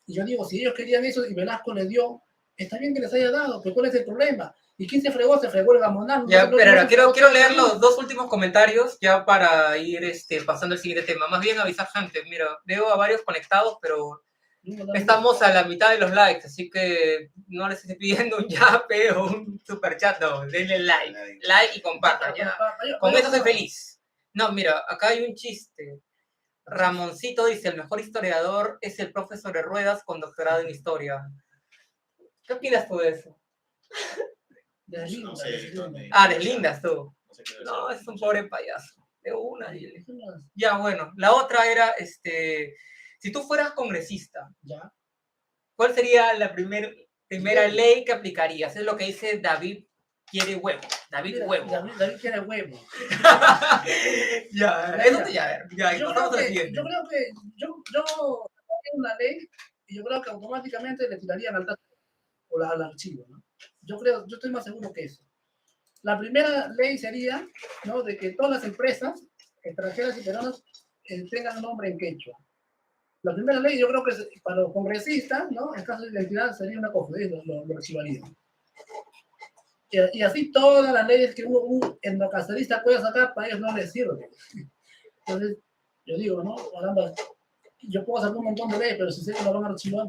Y yo digo, si ellos querían eso y Velasco les dio, está bien que les haya dado, pero ¿cuál es el problema? ¿Y quién se fregó? Se fregó el Gamonal. Ya, pero ahora quiero leer los dos últimos comentarios ya para ir pasando al siguiente tema. Más bien avisar gente, mira, veo a varios conectados, pero estamos a la mitad de los likes, así que no les estoy pidiendo un yape o un superchat, no, denle like y compartan, ya. Con eso soy feliz. No, mira, acá hay un chiste. Ramoncito dice, el mejor historiador es el profesor de Ruedas con doctorado en historia. ¿Qué opinas tú de eso? No sé. Deslindas tú. No, es un pobre payaso. De una. Ya, bueno. La otra era, si tú fueras congresista, ¿ya? ¿Cuál sería la primera ley que aplicarías? Es lo que dice David quiere huevo. David huevo. David quiere huevo. Ya, yo creo que yo haría una ley y yo creo que automáticamente le tirarían al o al archivo, ¿no? Yo estoy más seguro que eso. La primera ley sería, ¿no?, de que todas las empresas extranjeras y peruanas tengan un nombre en quechua. La primera ley, yo creo que para los congresistas, ¿no?, en caso de identidad sería una cosa, lo archivarían. Y así todas las leyes que un endocacerista puede sacar, para ellos no les sirve. Entonces, yo digo, ¿no?, caramba, yo puedo sacar un montón de leyes, pero si sé que lo van a archivar,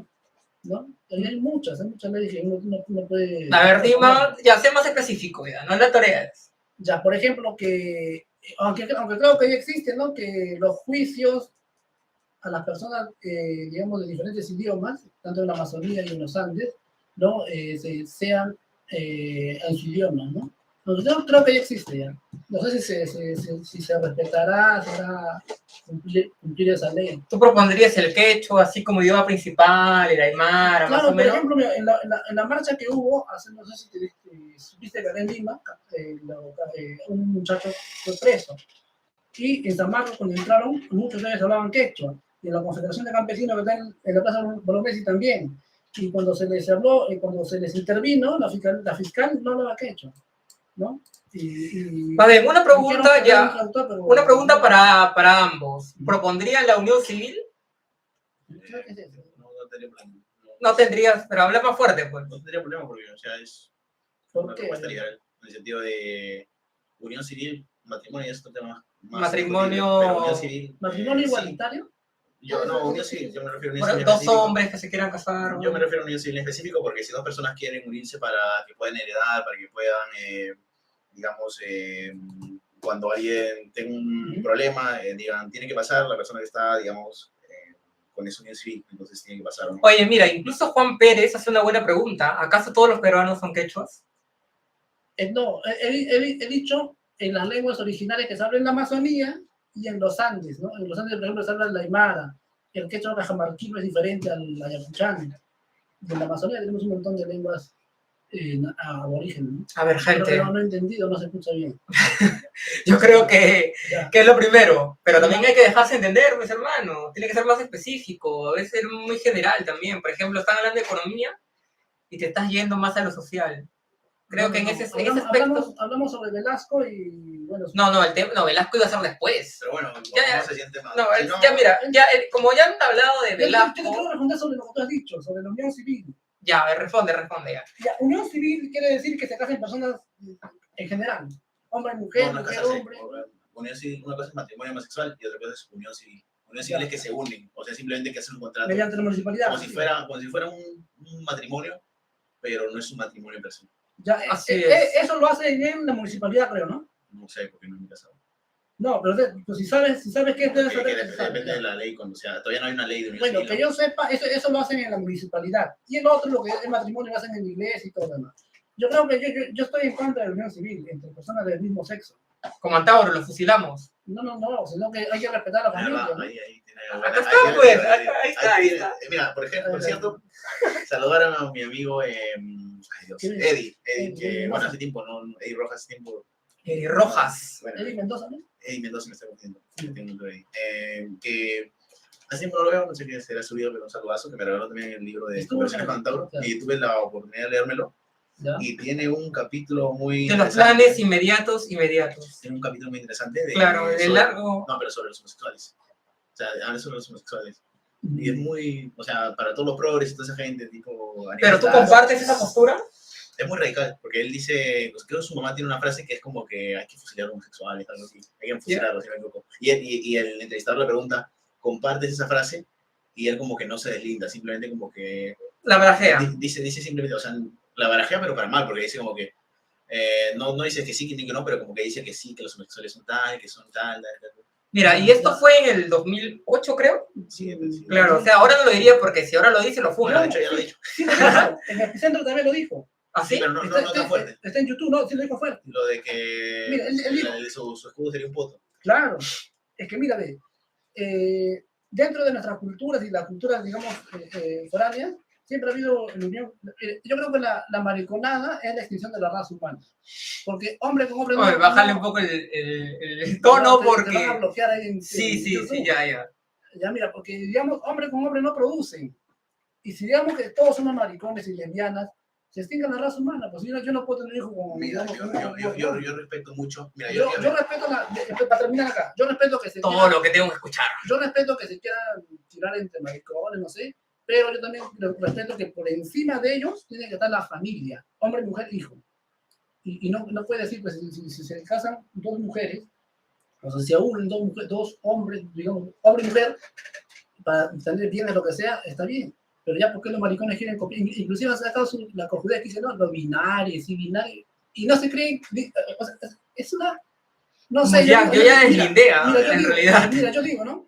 ¿no? Y hay muchas leyes que uno puede... A ver, Dima, ya, sé más específico, ya, no la toreas. Ya, por ejemplo, que, aunque creo que ya existe, ¿no?, que los juicios a las personas, digamos, de diferentes idiomas, tanto en la Amazonía y en los Andes, ¿no?, sean en su idioma, ¿no? Entonces, yo creo que ya existe ya. No sé si se respetará, será cumplir esa ley. ¿Tú propondrías el quechua así como idioma principal, el aymara, claro, más o menos? Por ejemplo, en la marcha que hubo, no sé si supiste que acá en Lima, un muchacho fue preso. Y en San Marcos, cuando entraron, muchos de ellos hablaban quechua. Y en la Confederación de Campesinos que está en la Plaza Bolognesi también. Y cuando se les habló, cuando se les intervino, la fiscal no hablaba quechua, ¿no? A ver, una pregunta ya, una pregunta para ambos. ¿Propondrían la unión civil? No tendrías, pero habla más fuerte, pues. No tendría problema porque, o sea, es una propuesta legal, en el sentido de unión civil, matrimonio es otro tema más. ¿Matrimonio igualitario? Yo no, unión civil, yo me refiero a unión civil. Dos hombres que se quieran casar. Yo me refiero a unión civil en específico porque si dos personas quieren unirse para que puedan heredar, para que puedan, digamos, cuando alguien tenga un problema, digan, tiene que pasar la persona que está, digamos, con esa unión civil, entonces tiene que pasar. ¿No? Oye, mira, incluso Juan Pérez hace una buena pregunta. ¿Acaso todos los peruanos son quechuas? No, he dicho en las lenguas originales que se hablan en la Amazonía y en los Andes, ¿no? En los Andes, por ejemplo, se habla el aymara, el quechua cajamarquino es diferente al ayacuchano. Y en la Amazonía tenemos un montón de lenguas aborigen, ¿no? A ver, gente, Pero no he entendido, no se escucha bien. yo creo que Ya. es lo primero, pero también hay que dejarse entender, mis hermanos. Tiene que ser más específico, debe ser muy general también. Por ejemplo, están hablando de economía y te estás yendo más a lo social. Creo que en ese aspecto... Hablamos sobre Velasco y bueno. No, Velasco iba a ser después. Pero bueno, Ya, no se siente mal. No, Si no, ya mira, como ya han hablado de Yo Velasco... te quiero responder sobre lo que tú has dicho, sobre la unión civil. Ya, a ver, responde ya. Ya, unión civil quiere decir que se casan personas en general. Hombre, mujer, no, mujer, casarse. hombre. Unión civil, una cosa es matrimonio homosexual y otra cosa es unión civil. Unión civil es que se unen, o sea, simplemente que hacen un contrato. Mediante la municipalidad. Como si fuera un matrimonio, pero no es un matrimonio en persona. Ya, Así es. eso lo hacen en la municipalidad, creo, ¿no? No sé, porque no me he casado. No, pero pues si sabes qué debes saber. Depende de la ley, cuando sea, todavía no hay una ley de unión Bueno, civil. que yo sepa, eso lo hacen en la municipalidad. Y el otro, lo que es matrimonio, lo hacen en la iglesia y todo lo demás. Yo creo que yo estoy en contra de la unión civil entre personas del mismo sexo. Como Antauro, lo fusilamos. No, sino que hay que respetar a la familia. ¿no? Ahí tiene Acá está, pues, ahí está. Mira, por ejemplo, por cierto, saludaron a mi amigo Eddie, que bueno, hace tiempo, ¿no? Eddie Rojas, hace tiempo. Eddie Rojas. Bueno, Eddie Mendoza, ¿no? Eddie Mendoza me está confundiendo. Que hace tiempo no lo veo, no sé qué será subido, pero un saludazo, que me regaló también el libro de Conversaciones con Antauro, y tuve la oportunidad de leérmelo. ¿Ya? Y tiene un capítulo muy... De los planes inmediatos. Tiene un capítulo muy interesante. Claro, el largo... No, pero sobre los homosexuales. O sea, habla sobre los homosexuales. Y es muy... O sea, para todos los progres y toda esa gente, tipo... ¿Pero tú compartes esa postura? Es muy radical, porque él dice... Pues creo que su mamá tiene una frase que es como que hay que fusilar a los homosexuales, algo así. Hay que fusilarlos, si no me equivoco. Y el entrevistador le pregunta, ¿compartes esa frase? Y él como que no se deslinda, simplemente como que... La barajea. Dice simplemente, o sea... La barajea, pero para mal, porque dice como que no dice que sí, ni que no, pero como que dice que sí, que los homosexuales son tal, que son tal. Mira, y esto fue en el 2008, creo. Sí, claro, o sea, ahora no lo diría porque si ahora lo dice, lo funa. De hecho, ya lo he dicho. Sí, en el centro también lo dijo. ¿Ah, sí? Pero no tan fuerte. Está en YouTube, no, sí lo dijo fuerte. Lo de que mira, él dijo, su escudo sería un poto. Claro, es que mira, dentro de nuestras culturas y las culturas, digamos, foráneas, siempre ha habido la unión. Yo creo que la mariconada es la extinción de la raza humana. Porque hombre con hombre... Oye, bájale un poco el tono porque... Te van a bloquear ahí en sí, ya. Ya, mira, porque, digamos, hombre con hombre no producen. Y si digamos que todos somos maricones y lesbianas, se extingue la raza humana. Pues yo no puedo tener hijos con... Mira, yo respeto mucho... Mira, yo respeto, para terminar acá, yo respeto que se... Todo lo que tengo que escuchar. Yo respeto que se quieran tirar entre maricones, no sé. Pero yo también respeto que por encima de ellos tiene que estar la familia, hombre, mujer, hijo. Y no puede decir, pues, si se casan dos mujeres, o sea, si aún dos hombres, digamos, hombre y mujer, para tener bienes, lo que sea, está bien. Pero ya, ¿por qué los maricones quieren copiar? Inclusive ha sacado la cojudez que dice, no, los binarios y binarios. Y no se creen, o sea, es una... No sé, yo ya deslindé, en realidad. Mira, yo digo, ¿no?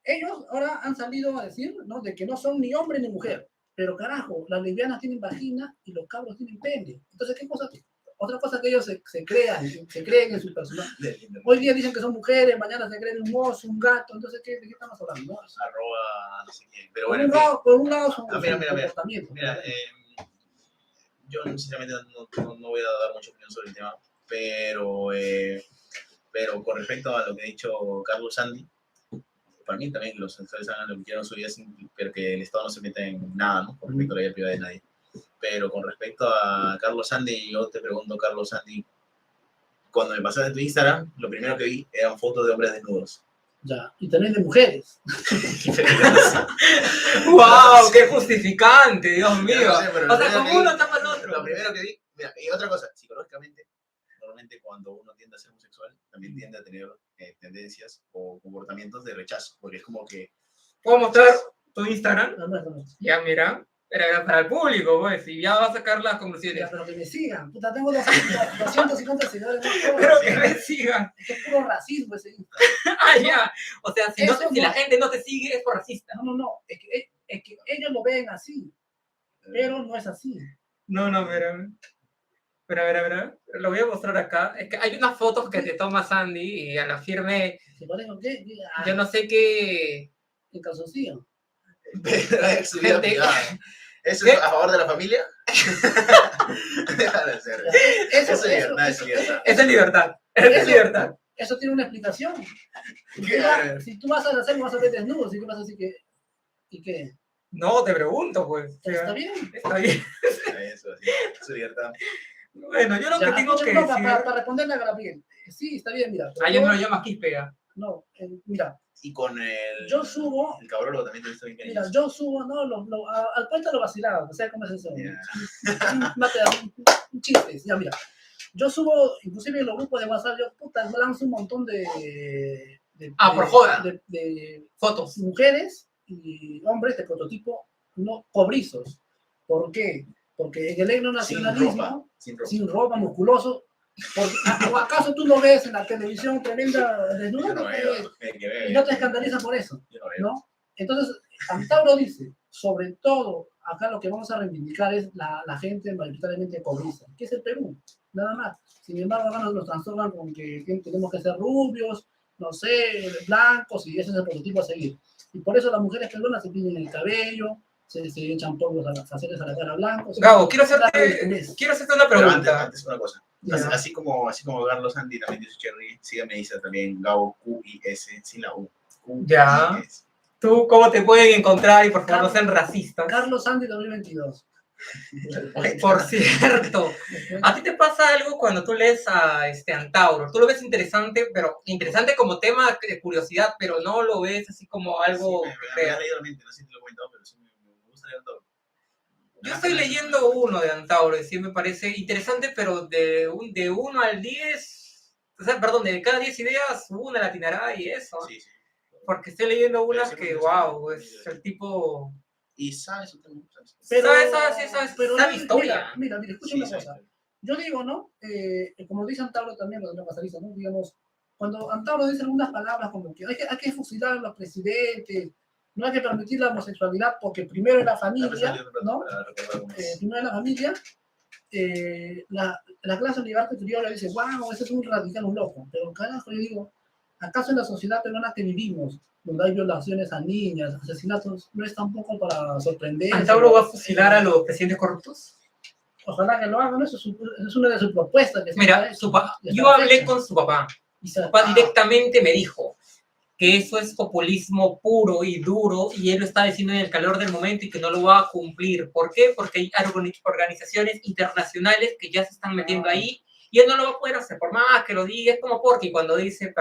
Ellos ahora han salido a decir, ¿no?, de que no son ni hombre ni mujer. Pero carajo, las lesbianas tienen vagina y los cabros tienen pene. Entonces, ¿qué cosa? Otra cosa que ellos se creen en su personaje. Hoy día dicen que son mujeres, mañana se creen un oso, un gato. Entonces, ¿de qué estamos hablando? ¿No? Arroba, no sé quién. Pero bueno, por un lado son comportamientos. Mira, yo sinceramente no voy a dar mucha opinión sobre el tema, pero con respecto a lo que ha dicho Carlos Sandy, para mí también los sexuales hagan lo que quieran en su vida, pero que el Estado no se meta en nada, ¿no? Con respecto a la vida privada de nadie. Pero con respecto a Carlos Sandy, yo te pregunto, Carlos Sandy, cuando me pasaste tu Instagram, lo primero que vi eran fotos de hombres desnudos. Ya, y también de mujeres. ¡Wow! ¡Qué justificante, Dios mío! No sé, o sea, como uno tapa al otro. Lo primero que vi, mira, y otra cosa, psicológicamente, normalmente cuando uno tiende a ser homosexual, también tiende a tener tendencias o comportamientos de rechazo, porque es como que... ¿Puedo mostrar tu Instagram? No. Ya, mira. Era para el público, pues, y ya va a sacar las conclusiones. Ya, pero que me sigan. Puta, tengo 250 seguidores. No, pero que me sigan. Es puro racismo ese Instagram. Ya. O sea, si la gente no te sigue, es por racista. No. Es que ellos lo ven así, pero no es así. No, mira. Espera. Lo voy a mostrar acá. Es que hay unas fotos que te toma Sandy y a la firme... Yo no sé qué... En calzoncillo. Gente, ¿Eso ¿Qué? es a favor de la familia? Déjalo hacer. Eso es libertad, es libertad. Esa es libertad. Esa es libertad. Eso tiene una explicación. ¿Qué? Si tú vas a hacer, vas a ver desnudo, si tú vas a decir que... ¿Y qué? No, te pregunto, pues. ¿Está bien? Está bien. Eso, sí, es libertad. Bueno, yo lo Ya, que tengo que no, decir... para responderle a Gabriel. Sí, está bien, mira. Ayer me lo llamas Quispe. No, mira, Y con el... yo subo... El cabrón también te está bien Mira, cariñoso. yo subo, ¿no? Al cuento lo vacilaba, o sea, ¿cómo es eso? Un chiste, ya mira. Yo subo, inclusive en los grupos de WhatsApp, yo puta, lanzo un montón Por joda. de Fotos. mujeres y hombres de prototipo no cobrizos. ¿Por qué? Porque en el etnonacionalismo, sin ropa, musculoso, ¿o acaso tú lo ves en la televisión tremenda desnuda? Yo no veo, Y no te escandaliza por eso, yo no veo. ¿no? Entonces, Antauro dice, sobre todo, acá lo que vamos a reivindicar es la gente mayoritariamente cobriza, que es el Perú, nada más. Sin embargo, ahora nos trastornan con que tenemos que ser rubios, no sé, blancos, y ese es el prototipo a seguir. Y por eso las mujeres peruanas se tiñen el cabello, se echan polvos a las facetas a la cara blancos. Gabo, quiero hacerte una Pero pregunta. antes una cosa. Ya. Así como Carlos Andy también dice Cherry, síganme dice también Gabo QIS sin la U. Ya. QIS. ¿Tú cómo te pueden encontrar? Y por favor, no sean racistas. Carlos Sandy 2022. Por cierto, ¿a ti te pasa algo cuando tú lees a Antauro? Tú lo ves interesante, pero interesante como tema de curiosidad, pero no lo ves así como algo... Sí, me había leído la mente, no sé si te lo he comentado, pero sí me gusta leer todo. Yo estoy leyendo uno de Antauro y sí me parece interesante, pero de 1 al 10, o sea, perdón, de cada 10 ideas, una la atinará y eso. Sí, sí. Porque estoy leyendo unas Sí, que, sí, wow, sí. es el tipo... Y sabes, Pero, sabe historia. Mira, escucha una cosa. Yo digo, ¿no? Como dice Antauro también, los demás analistas, ¿no? Digamos, cuando Antauro dice algunas palabras como que hay que fusilar a los presidentes, no hay que permitir la homosexualidad porque primero es la familia, ¿no? Primero es la familia, la clase oligarca criolla dice, wow, ese es un radical, un loco. Pero carajo, yo digo, ¿acaso en la sociedad peruana que vivimos, donde hay violaciones a niñas, asesinatos, no es tampoco para sorprender? ¿Antauro va a fusilar a los presidentes corruptos? Ojalá que lo hagan, eso es una de sus propuestas. Que mira, yo hablé con su papá, y su papá directamente me dijo que eso es populismo puro y duro, y él lo está diciendo en el calor del momento y que no lo va a cumplir. ¿Por qué? Porque hay organizaciones internacionales que ya se están metiendo ahí, y él no lo va a poder hacer, por más que lo diga. Es como Porky cuando dice,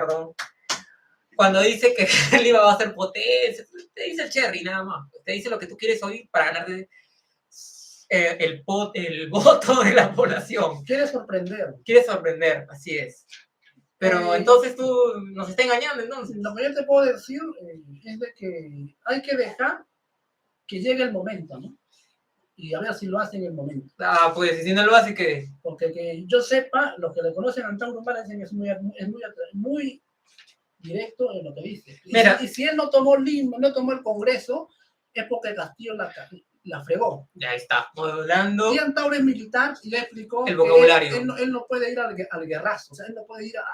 cuando dice que él iba a hacer potencia, te dice el Cherry nada más, te dice lo que tú quieres oír para ganar el voto de la población. Quiere sorprender. Quiere sorprender, así es. Pero entonces tú nos estás engañando, entonces. Lo que yo te puedo decir es de que hay que dejar que llegue el momento, ¿no? Y a ver si lo hace en el momento. Pues si no lo hace, ¿qué? Porque que yo sepa, los que le conocen a Antauro Humala dicen que es muy directo en lo que dice. Mira, y si él no tomó el Congreso, es porque Castillo la fregó. Ya está, modulando. Y Antauro es militar y le explicó el vocabulario. Que él no puede ir al guerrazo, o sea, él no puede ir a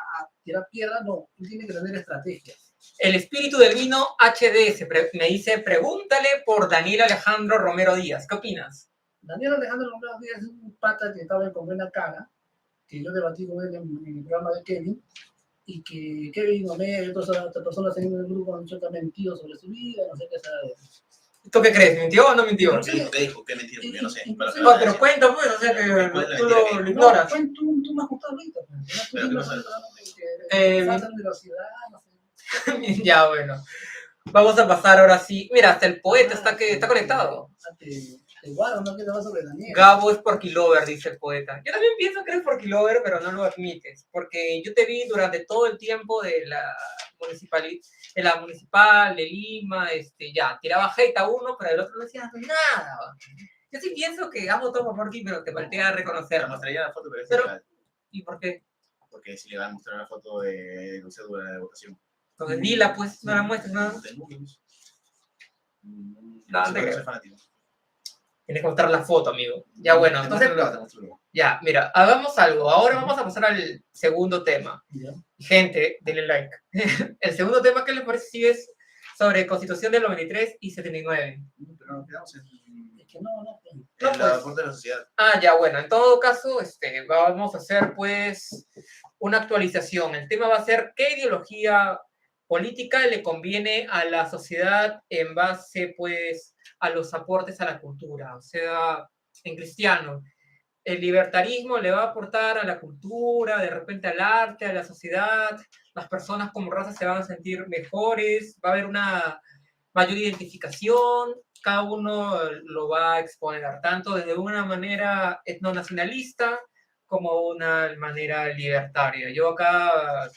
tirar piedras, no, él tiene que tener estrategias. El espíritu del vino HDS me dice, pregúntale por Daniel Alejandro Romero Díaz. ¿Qué opinas? Daniel Alejandro Romero Díaz es un pata que estaba con buena cara, que yo debatí con él en el programa de Kevin, y que Kevin Omega y otras personas en el grupo han hecho que han mentido sobre su vida, no sé qué sabe. ¿Tú qué crees? ¿Mintió o no mintió? ¿Qué dijo? ¿Qué mentiras? Yo no sé. No, pero cuenta, pues, o sea que tú lo ignoras. No, tú me has contado ahorita. Pero que no sabes. Falta la universidad, no sé. Ya, bueno. Vamos a pasar ahora sí. Mira, hasta el poeta está conectado. Igual, no quiero hablar sobre Daniel. Gabo es porquilover, dice el poeta. Yo también pienso que eres porquilover, pero no lo admites. Porque yo te vi durante todo el tiempo de la municipal de Lima, ya, tiraba hate a uno, pero el otro no decía nada. Yo sí pienso que Gabo toma por ti, pero te faltea reconocerlo. Te mostraría la foto, pero ¿y por qué? Porque si le van a mostrar una foto de cédula de votación. Entonces dila, pues, no la muestres, ¿no? No te creo. Tienes que mostrar la foto, amigo. Ya, bueno, entonces... Ya, mira, hagamos algo. Ahora vamos a pasar al segundo tema. Gente, denle like. El segundo tema, ¿qué les parece sobre Constitución del 93 y 79. Pero nos quedamos en Es que no, No, la pues. aporte de la sociedad. Ya, bueno, en todo caso, vamos a hacer, pues, una actualización. El tema va a ser qué ideología política le conviene a la sociedad en base, pues, a los aportes a la cultura. O sea, en cristiano, el libertarismo le va a aportar a la cultura, de repente al arte, a la sociedad. Las personas como raza se van a sentir mejores, va a haber una mayor identificación, cada uno lo va a exponer, tanto desde una manera etnonacionalista como una manera libertaria. Yo acá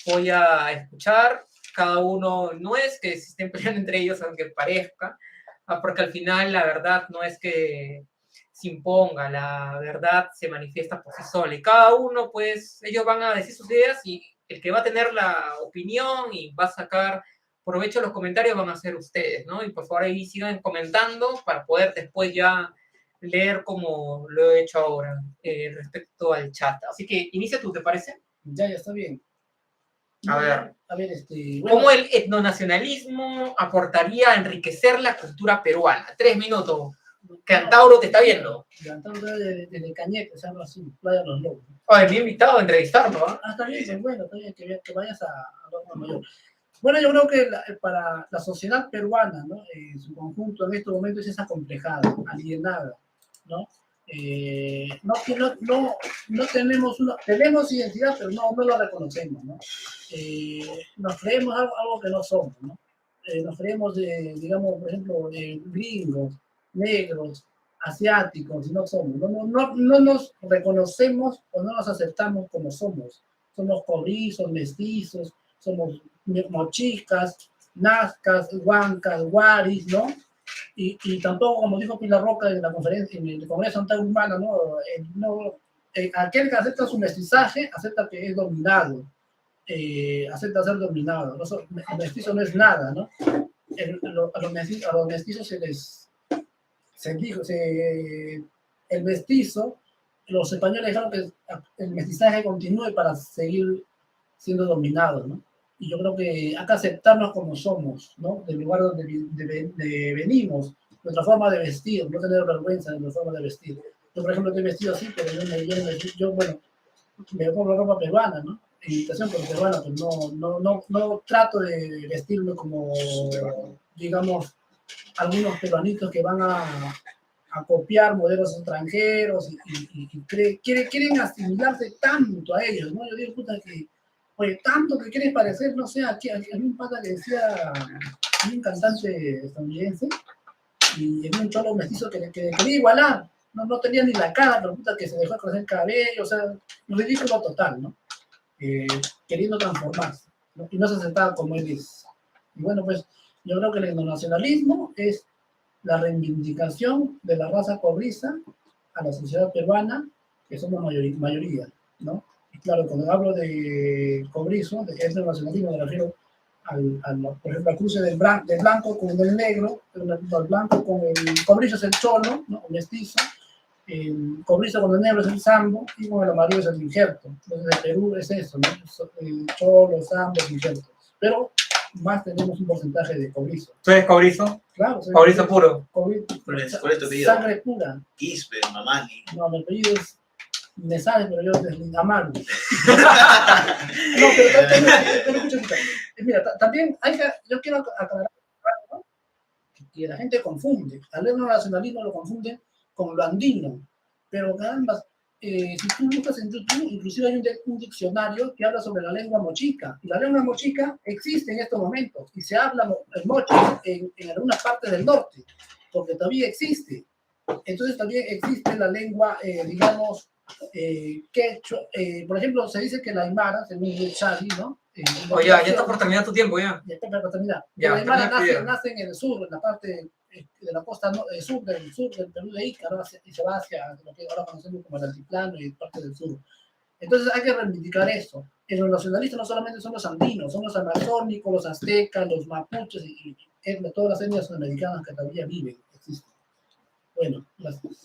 voy a escuchar, cada uno no es que se estén peleando entre ellos, aunque parezca, porque al final la verdad no es que se imponga, la verdad se manifiesta por sí sola y cada uno, pues, ellos van a decir sus ideas y el que va a tener la opinión y va a sacar provecho de los comentarios van a ser ustedes, ¿no? Y por favor ahí sigan comentando para poder después ya leer como lo he hecho ahora respecto al chat. Así que inicia tú, ¿te parece? Ya está bien. A ver. A ver, ¿Cómo bueno, el etnonacionalismo aportaría a enriquecer la cultura peruana? 3 minutos. Que Antauro te está viendo. Antauro desde Cañete, se llama así, Playa de los Lobos. Oye, me he invitado a entrevistarlo, ¿eh? Está bien, pues bueno, está bien que vayas a Loma Mayor. Bueno, yo creo que para la sociedad peruana, ¿no? En su conjunto en estos momentos es acomplejada, alienada, ¿no? No tenemos identidad, pero no lo reconocemos, ¿no? Nos creemos algo que no somos, ¿no? Nos creemos, digamos, por ejemplo, gringos, negros, asiáticos, y no somos. No nos reconocemos o no nos aceptamos como somos. Somos cobrizos, mestizos, somos mochicas, nazcas, huancas, guaris, ¿no? Y tampoco, como dijo Pilar Roca en la conferencia, en el Congreso Santa Humana, aquel que acepta su mestizaje, acepta que es dominado, acepta ser dominado. El mestizo no es nada, ¿no? A los mestizos el mestizo, los españoles dejaron que el mestizaje continúe para seguir siendo dominados, ¿no? Y yo creo que hay que aceptarnos como somos, ¿no? Del lugar donde venimos, nuestra forma de vestir, no tener vergüenza de nuestra forma de vestir. Yo, por ejemplo, estoy vestido así, pero bueno, me pongo ropa peruana, ¿no? Imitación por peruana, pues no trato de vestirme como, digamos, algunos peruanitos que van a copiar modelos extranjeros y quieren asimilarse tanto a ellos, ¿no? Yo digo, puta, que oye, tanto que quieres parecer, no sé, aquí había un pata que decía, un cantante estadounidense, y había un cholo mestizo que quería igualar, no tenía ni la cara, pero puta que se dejó crecer el cabello, o sea, un ridículo total, ¿no? Queriendo transformarse, ¿no? Y no se aceptaba como él es. Y bueno, pues, yo creo que el etnonacionalismo es la reivindicación de la raza cobriza a la sociedad peruana, que somos mayoría, ¿no? Y claro, cuando hablo de cobrizo, de etnonacionalismo, me refiero por ejemplo, al cruce del blanco con el negro, el blanco con el cobrizo es el cholo, ¿no? El mestizo, el cobrizo con el negro es el sambo y con el amarillo es el injerto. Entonces, en Perú es eso, ¿no? El cholo, el sambo, el injerto. Pero más tenemos un porcentaje de cobrizo. ¿Tú eres cobrizo? Claro, soy cobrizo puro. ¿Cuál es tu apellido? Sangre pura. Quispe, Mamani. No, mi apellido es me sale, pero yo es Amaru. No, pero escucha. Mira, también yo quiero aclarar, ¿no? Que la gente confunde. Al etnonacionalismo lo confunde con lo andino. Pero caramba, si tú buscas en YouTube, inclusive hay un diccionario que habla sobre la lengua mochica. Y la lengua mochica existe en estos momentos. Y se habla el moche en algunas partes del norte, porque todavía existe. Entonces también existe la lengua, digamos, quechua. Por ejemplo, se dice que la aymara, según el Chari, ¿no? Oye, ya está por terminar tu tiempo, ya. Ya está por terminar. Ya, la aymara nace en el sur, en la parte de la costa sur del Perú de Ica, ¿no? Y se va hacia lo que ahora conocemos como el altiplano y parte del sur. Entonces hay que reivindicar eso. En los nacionalistas no solamente son los andinos, son los amazónicos, los aztecas, los mapuches y todas las etnias sudamericanas que todavía viven, existen. Bueno, gracias.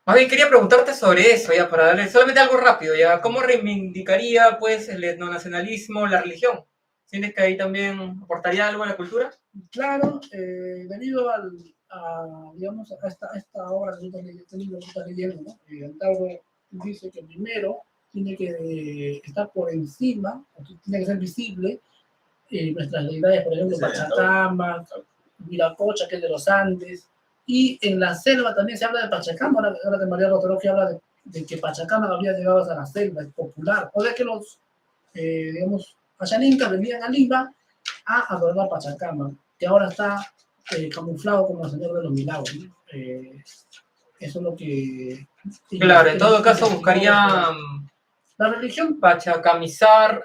Más bien quería preguntarte sobre eso, ya, para darle solamente algo rápido, ya. ¿Cómo reivindicaría, pues, el etnonacionalismo la religión? ¿Sientes que ahí también aportaría algo a la cultura? Claro, debido digamos, a esta obra que este libro que está leyendo, ¿no? Antauro dice que primero tiene que estar por encima, tiene que ser visible, nuestras deidades, por ejemplo, Sí, Pachacama, Viracocha, que es de los Andes, y en la selva también se habla de Pachacama, ahora que María Rotoroque habla de que Pachacama había llegado hasta la selva, es popular, o de que los, digamos, Pachanintas venían a Lima a adorar a Pachacama, que ahora está camuflado como el Señor de los Milagros, ¿no? Eso es lo que... Claro, en todo caso buscaría La religión, pachacamizar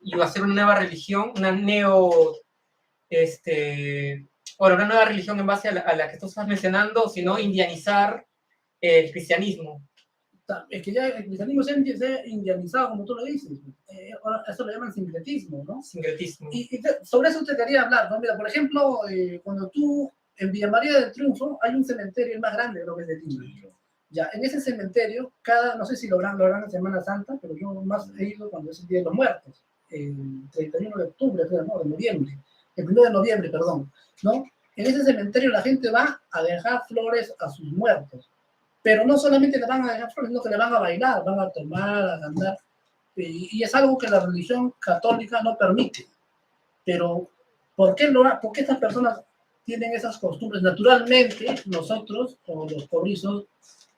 y hacer una nueva religión, bueno, una nueva religión en base a la que tú estás mencionando, sino indianizar el cristianismo. es que ya el cristianismo se ha indianizado, como tú lo dices. Ahora eso lo llaman sincretismo, ¿no? Sincretismo. Y sobre eso te quería hablar, ¿no? Mira, por ejemplo, cuando tú, en Villa María del Triunfo, hay un cementerio, el más grande, creo que es de Lima. Ya, en ese cementerio, no sé si lo harán en Semana Santa, pero yo más he ido cuando es el Día de los Muertos, el 31 de octubre, no, de noviembre, el 1 de noviembre, perdón, ¿no? En ese cementerio la gente va a dejar flores a sus muertos, pero no solamente le van a dejar flores, sino que le van a bailar, van a tomar, a cantar, y es algo que la religión católica no permite. Pero, ¿por qué estas personas tienen esas costumbres? Naturalmente, nosotros, o los cobrizos,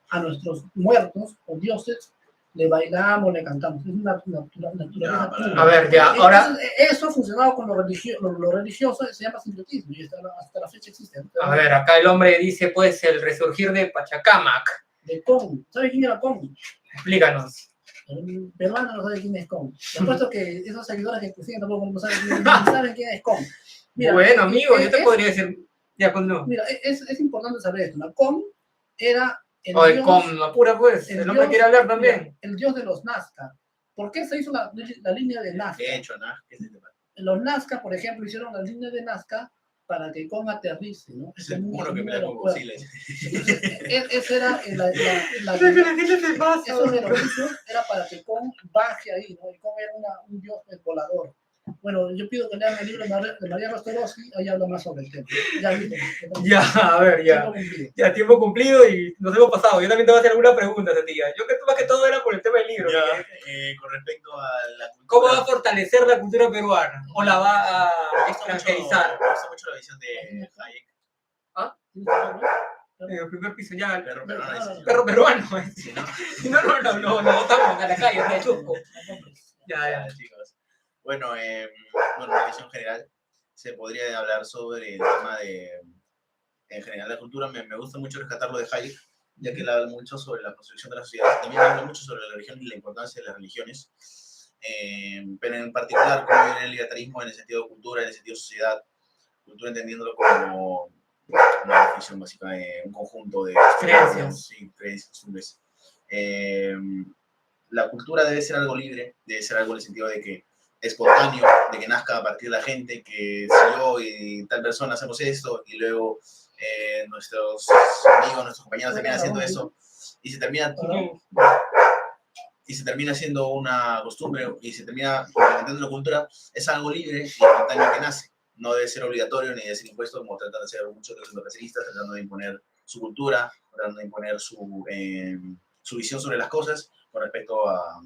a nuestros muertos o dioses, le bailamos, le cantamos. Es una naturaleza pura. A ver, ya, ahora... Eso ha funcionado con lo religioso, se llama sincretismo, y hasta la fecha existe. A ver, acá el hombre dice, pues, el resurgir de Pachacamac. De Kong. ¿Sabes quién era Kong? Explícanos. El peruano no sabe quién es Kong. Te apuesto que esos seguidores que siguen tampoco no saben quién es Kong. Mira, bueno, amigo, yo te podría decir... Ya, no. Mira, es importante saber esto. ¿No? Kong era... Con apura, pues, el hombre quiere hablar también. Mira, el dios de los Nazca. ¿Por qué se hizo la línea de Nazca? De hecho, ¿qué es el tema? Los Nazca, por ejemplo, hicieron la línea de Nazca para que Kong aterrice, ¿no? Es el uno que me da con posibles. Esa era esos jeroglíficos era para que Kong baje ahí, ¿no? Y Kong era un dios volador. Bueno, yo pido que lean el libro de María Rostoroski, ahí habla más sobre el tema. Ya, a ver, ya. Ya, tiempo cumplido y nos hemos pasado. Yo también te voy a hacer alguna pregunta, tía. Yo creo que más que todo era por el tema del libro. Ya, con respecto a la cultura... ¿Cómo va a fortalecer la cultura peruana? ¿O la va a extranjerizar? Me gusta mucho la visión de Hayek. ¿Ah? En el primer piso ya. El perro peruano. Perro peruano. No, botamos a la calle, a Chusco. Ya, chicos. Bueno, una visión general, se podría hablar sobre el tema en general, la cultura. Me gusta mucho rescatar lo de Hayek, ya que él habla mucho sobre la construcción de la sociedad. También habla mucho sobre la religión y la importancia de las religiones. Pero en particular, cómo viene el libertarismo en el sentido de cultura, en el sentido de sociedad. Cultura entendiéndolo como una definición básica de un conjunto de creencias. Sí, creencias, costumbres. La cultura debe ser algo libre, debe ser algo en el sentido de que espontáneo, de que nazca a partir de la gente, que si yo y tal persona hacemos esto y luego nuestros amigos, nuestros compañeros terminan haciendo eso y se termina siendo una costumbre y se termina implementando la cultura, es algo libre y espontáneo que nace. No debe ser obligatorio ni debe ser impuesto, como tratan de hacer muchos de los democracistas, tratando de imponer su cultura, tratando de imponer su visión sobre las cosas con respecto a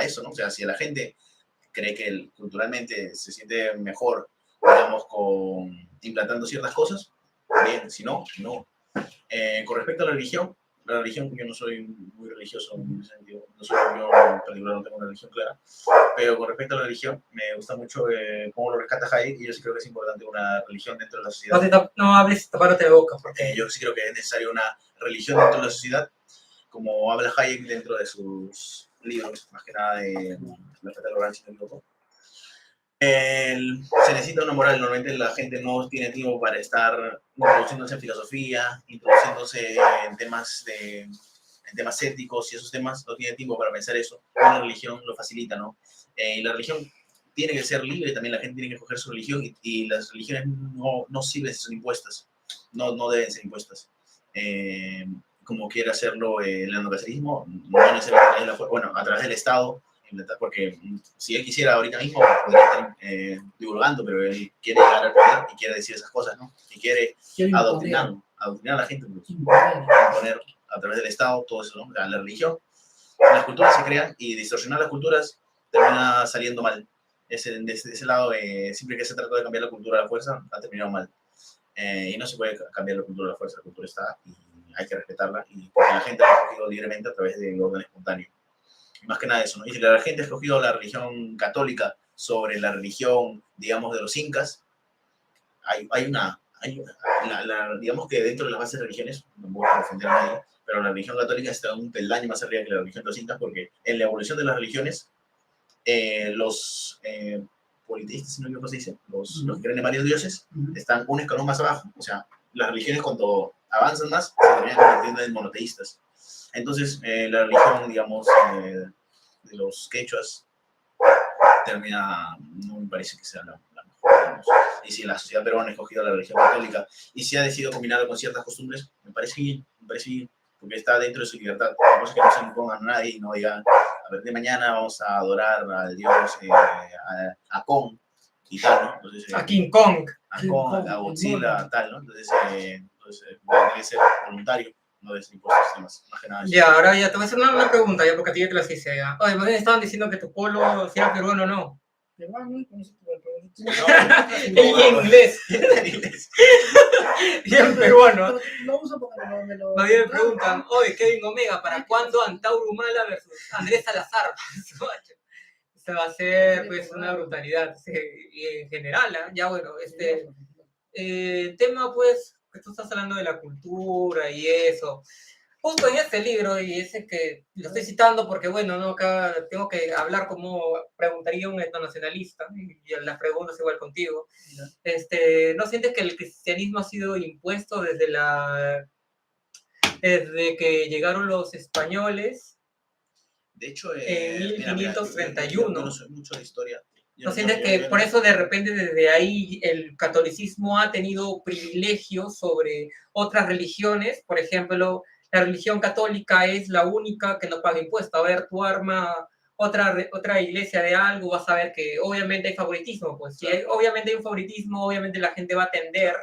eso, ¿no? O sea, si la gente cree que culturalmente se siente mejor, digamos, implantando ciertas cosas, bien, si no, no. Con respecto a la religión, yo no soy muy religioso en ese sentido, yo en particular no tengo una religión clara, pero con respecto a la religión, me gusta mucho cómo lo rescata Hayek, y yo sí creo que es importante una religión dentro de la sociedad. No hables, tapándote la boca. Porque yo sí creo que es necesaria una religión dentro de la sociedad, como habla Hayek dentro de sus libros, más que nada de La Feta de Lorán, si no me equivoco. Se necesita una moral. Normalmente la gente no tiene tiempo para estar introduciéndose en filosofía, introduciéndose en temas éticos, y esos temas no tiene tiempo para pensar eso. La religión lo facilita, ¿no? Y la religión tiene que ser libre, también la gente tiene que escoger su religión, y las religiones no sirven si son impuestas, no deben ser impuestas. como quiere hacerlo el endocacerismo, no necesariamente a través del Estado, porque si él quisiera ahorita mismo podría estar divulgando, pero él quiere llegar al poder y quiere decir esas cosas, ¿no? Y quiere adoctrinar a la gente, pues, imponer a través del Estado todo eso, ¿no? La religión, las culturas se crean y distorsionar las culturas termina saliendo mal. De ese lado, siempre que se trata de cambiar la cultura a la fuerza, ha terminado mal. Y no se puede cambiar la cultura a la fuerza, la cultura está y hay que respetarla, y porque la gente la ha escogido libremente a través del orden espontáneo. Y más que nada eso, ¿no? Y si la gente ha escogido la religión católica sobre la religión, digamos, de los incas, digamos que dentro de las bases de religiones, no voy a ofender a nadie, pero la religión católica está un peldaño más arriba que la religión de los incas, porque en la evolución de las religiones, los politeístas, si no me equivoco se dice, los que creen en varios dioses, están un escalón más abajo. O sea, las religiones cuando avanzan más se terminan convirtiendo en monoteístas. Entonces, la religión, digamos, de los quechuas termina, no me parece que sea la mejor, digamos. Y si la sociedad peruana ha escogido la religión católica y si ha decidido combinarlo con ciertas costumbres, me parece bien, porque está dentro de su libertad. La cosa es que no se impongan a nadie y no digan, a ver, de mañana vamos a adorar al dios a Kong y tal, ¿no? Entonces, a King Kong. A Godzilla, tal, ¿no? Entonces debe ser voluntario, no debe ser impuesto, más que nada. Ya, ahora ya te voy a hacer una pregunta, ya, porque a ti ya te las hice, ya. Oye, me estaban diciendo que tu polo, si era peruano o no. Peruano, En inglés. Y en peruano. Lo uso porque me lo me preguntan, oye, Kevin Omega, ¿para cuándo Antauro Humala versus Andrés Salazar? Se va a hacer, pues, una brutalidad. Y en general, ¿eh? Ya, bueno, tema, pues, que tú estás hablando de la cultura y eso. Justo en este libro, y ese que lo estoy citando porque, bueno, no, acá tengo que hablar como preguntaría un etnonacionalista, y las preguntas igual contigo. ¿No sientes que el cristianismo ha sido impuesto desde que llegaron los españoles? De hecho, en 1531. Yo no soy mucho de historia. ¿No sientes que por eso de repente desde ahí el catolicismo ha tenido privilegios sobre otras religiones? Por ejemplo, la religión católica es la única que no paga impuestos. A ver, tú arma otra iglesia de algo, vas a ver que obviamente hay favoritismo. Pues si obviamente hay un favoritismo, obviamente la gente va a tender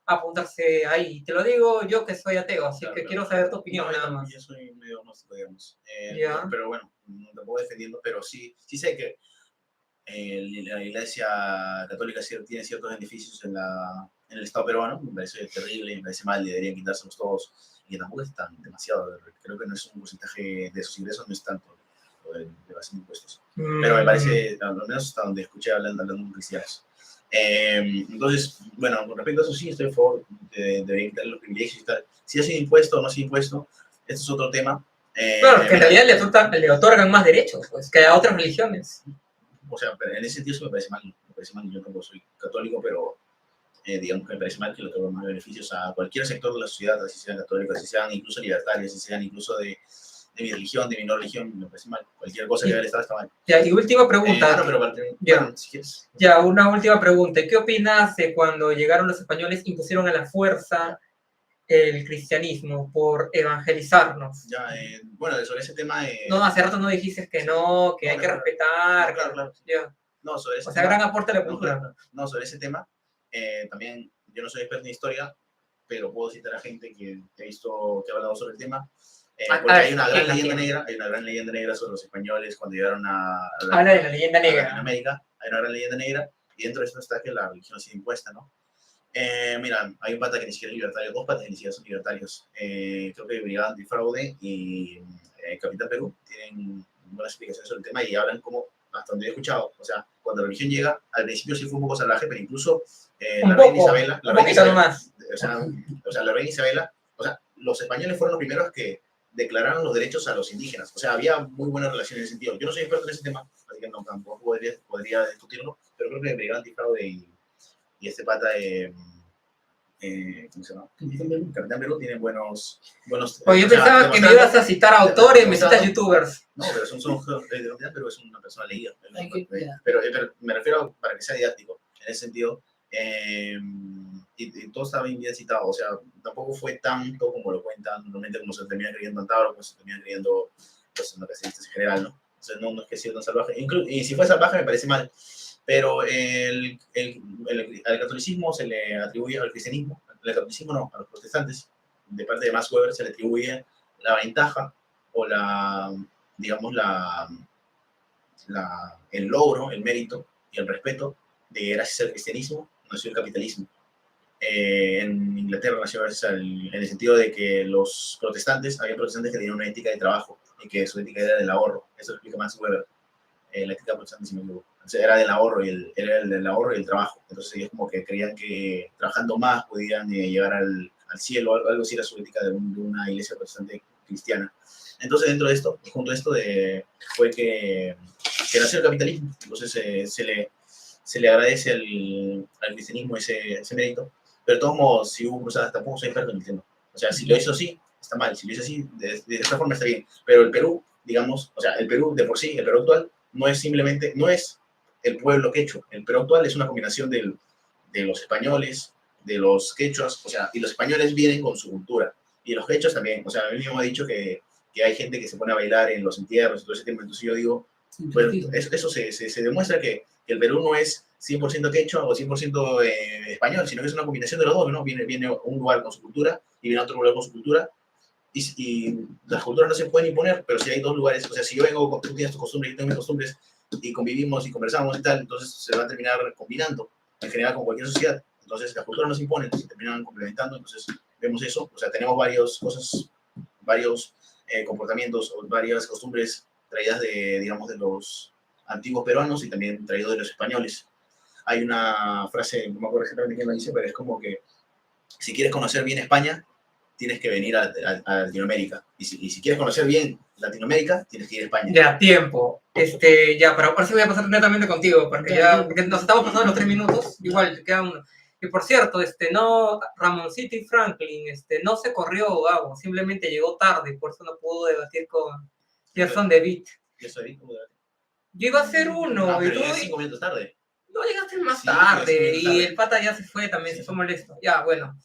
a apuntarse ahí. Te lo digo yo que soy ateo, así que quiero saber tu opinión nada más. Yo soy medio agnóstico, digamos. Yeah. Pero bueno, no te puedo defendiendo, pero sí sé que la Iglesia Católica tiene ciertos beneficios en el Estado peruano. Me parece terrible, me parece mal, deberían quitárselos todos. Y tampoco es tan demasiado. Creo que no es un porcentaje de esos ingresos, no es tanto de base de impuestos. Pero me parece, al menos hasta donde escuché hablando con cristianos. Entonces, bueno, con respecto a eso sí estoy a favor de quitar los privilegios y tal. Si ha sido impuesto o no ha sido impuesto, esto es otro tema. Claro, que en realidad le otorgan más derechos pues, que a otras religiones. O sea, pero en ese sentido eso me parece mal. Yo tampoco soy católico, pero digamos que me parece mal que le otorguen más beneficios a cualquier sector de la sociedad, así sean católicos, así sean incluso libertarios, así sean incluso de mi religión, de mi no religión, me parece mal. Cualquier cosa que haga el Estado está mal. Ya, y última pregunta. No, pero bueno, si quieres. Ya, una última pregunta. ¿Qué opinas de cuando llegaron los españoles e impusieron a la fuerza el cristianismo por evangelizarnos? Ya, bueno, sobre ese tema... no, hace rato no dijiste que no, que hay que respetar. Claro. Ya. No, sobre ese tema, gran aporte a la cultura. No, sobre ese tema, también yo no soy experto en historia, pero puedo citar a gente que he visto que ha hablado sobre el tema. Porque hay una gran leyenda negra sobre los españoles cuando llegaron Habla de la leyenda negra. Latinoamérica. Hay una gran leyenda negra y dentro de esto está que la religión ha sido impuesta, ¿no? Mira, hay un pata que ni siquiera es libertario, dos patas que ni siquiera son libertarios. Creo que Brigada Antifraude y Capitán Perú tienen buenas explicaciones sobre el tema y hablan como, hasta donde he escuchado, o sea, cuando la religión llega, al principio sí fue un poco salvaje, pero incluso la reina Isabela, o sea, la reina Isabela, o sea, los españoles fueron los primeros que declararon los derechos a los indígenas. O sea, había muy buenas relaciones en ese sentido. Yo no soy experto en ese tema, así que no, tampoco podría discutirlo, pero creo que Brigada Antifraude y este pata, ¿cómo se llama? Capitán Perú tiene buenos... Oye, yo pensaba que me ibas a citar autores, me citas youtubers. No, pero Capitán Perú es una persona leída. Pero me refiero para que sea didáctico. En ese sentido, Y todo estaba bien citado, o sea, tampoco fue tanto como lo cuentan normalmente, como se termina creyendo en Tauro, como se termina creyendo pues, en lo que se dice en general, ¿no? O sea, no es que sea tan salvaje, y si fue salvaje me parece mal, pero al catolicismo se le atribuye, al cristianismo, al catolicismo no, a los protestantes, de parte de Max Weber se le atribuye la ventaja o digamos, el logro, el mérito y el respeto de gracias al cristianismo nació el capitalismo. En Inglaterra nació gracias en el sentido de que los protestantes, había protestantes que tenían una ética de trabajo y que su ética era del ahorro. Eso lo explica Max Weber. La ética protestante, si me equivoco. Entonces, era del ahorro era el del ahorro y el trabajo. Entonces ellos como que creían que trabajando más podían llegar al cielo, algo así era su ética de una iglesia protestante cristiana. Entonces dentro de esto, junto a esto fue que nació el capitalismo. Entonces se le agradece al cristianismo ese mérito. Pero de todos modos, si hubo cruzadas, tampoco soy experto en el tema. O sea, si lo hizo así, está mal. Si lo hizo así, de esta forma está bien. Pero el Perú, digamos, o sea, el Perú de por sí, el Perú actual, no es el pueblo quechua. El Perú actual es una combinación de los españoles, de los quechuas, o sea, y los españoles vienen con su cultura. Y los quechuas también. O sea, él mismo ha dicho que hay gente que se pone a bailar en los entierros y todo ese tema. Entonces yo digo, bueno, eso se demuestra que el Perú no es 100% quechua o 100% español, sino que es una combinación de los dos, ¿no? Viene un lugar con su cultura y viene otro lugar con su cultura, y las culturas no se pueden imponer, pero si hay dos lugares, o sea, si yo vengo, tú tienes tus costumbres, yo tengo mis costumbres, y convivimos y conversamos y tal, entonces se va a terminar combinando, en general con cualquier sociedad. Entonces las culturas no se imponen, se terminan complementando, entonces vemos eso, o sea, tenemos varias cosas, varios comportamientos o varias costumbres traídas digamos, de los antiguos peruanos y también traídos de los españoles. Hay una frase, no me acuerdo exactamente quién lo dice, pero es como que si quieres conocer bien España, tienes que venir a Latinoamérica. Y si quieres conocer bien Latinoamérica, tienes que ir a España. Ya, tiempo. Ya, pero ahora sí voy a pasar netamente contigo, porque porque nos estamos pasando los 3 minutos, igual, queda uno. Y por cierto, no, Ramoncito y Franklin, no se corrió, Gabo, simplemente llegó tarde, por eso no pudo debatir con Gerson DeWitt. Yo soy como Yo iba a hacer uno, pero y tú... llegué 5 minutos tarde. No, llegaste más Sí, tarde, y el pata ya se fue también, Sí. se fue molesto. Ya, bueno.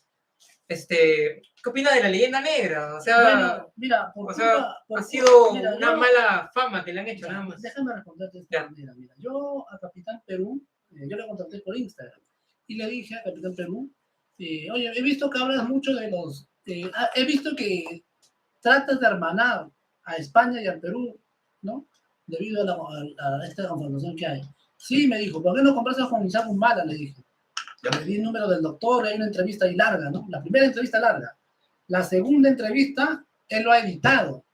¿Qué opina de la leyenda negra? O sea, bueno, mira, ha sido mira, una mala fama que le han hecho, ya, nada más. déjame responderte de esta manera. Mira, yo a Capitán Perú, yo le contacté por Instagram y le dije a Capitán Perú, oye, he visto que hablas mucho de he visto que tratas de hermanar a España y al Perú, ¿no? Debido a esta confrontación que hay. Sí, me dijo, ¿por qué no conversas con Isaac Humala? Le dije. Le di el número del doctor, hay una entrevista ahí larga, ¿no? La primera entrevista larga. La segunda entrevista, él lo ha editado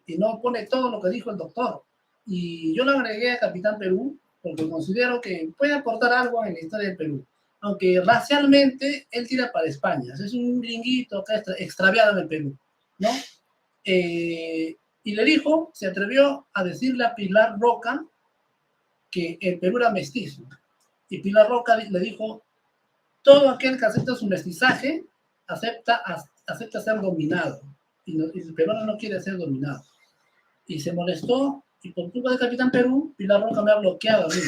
y no pone todo lo que dijo el doctor. Y yo lo agregué a Capitán Perú porque considero que puede aportar algo en la historia del Perú. Aunque racialmente él tira para España. Es un gringuito que está extraviado en el Perú, ¿no? Y le dijo, se atrevió a decirle a Pilar Roca que el Perú era mestizo. Y Pilar Roca le dijo, todo aquel que acepta su mestizaje acepta ser dominado. Y el peruano no quiere ser dominado. Y se molestó, y por culpa de Capitán Perú, Pilar Roca me ha bloqueado a mí.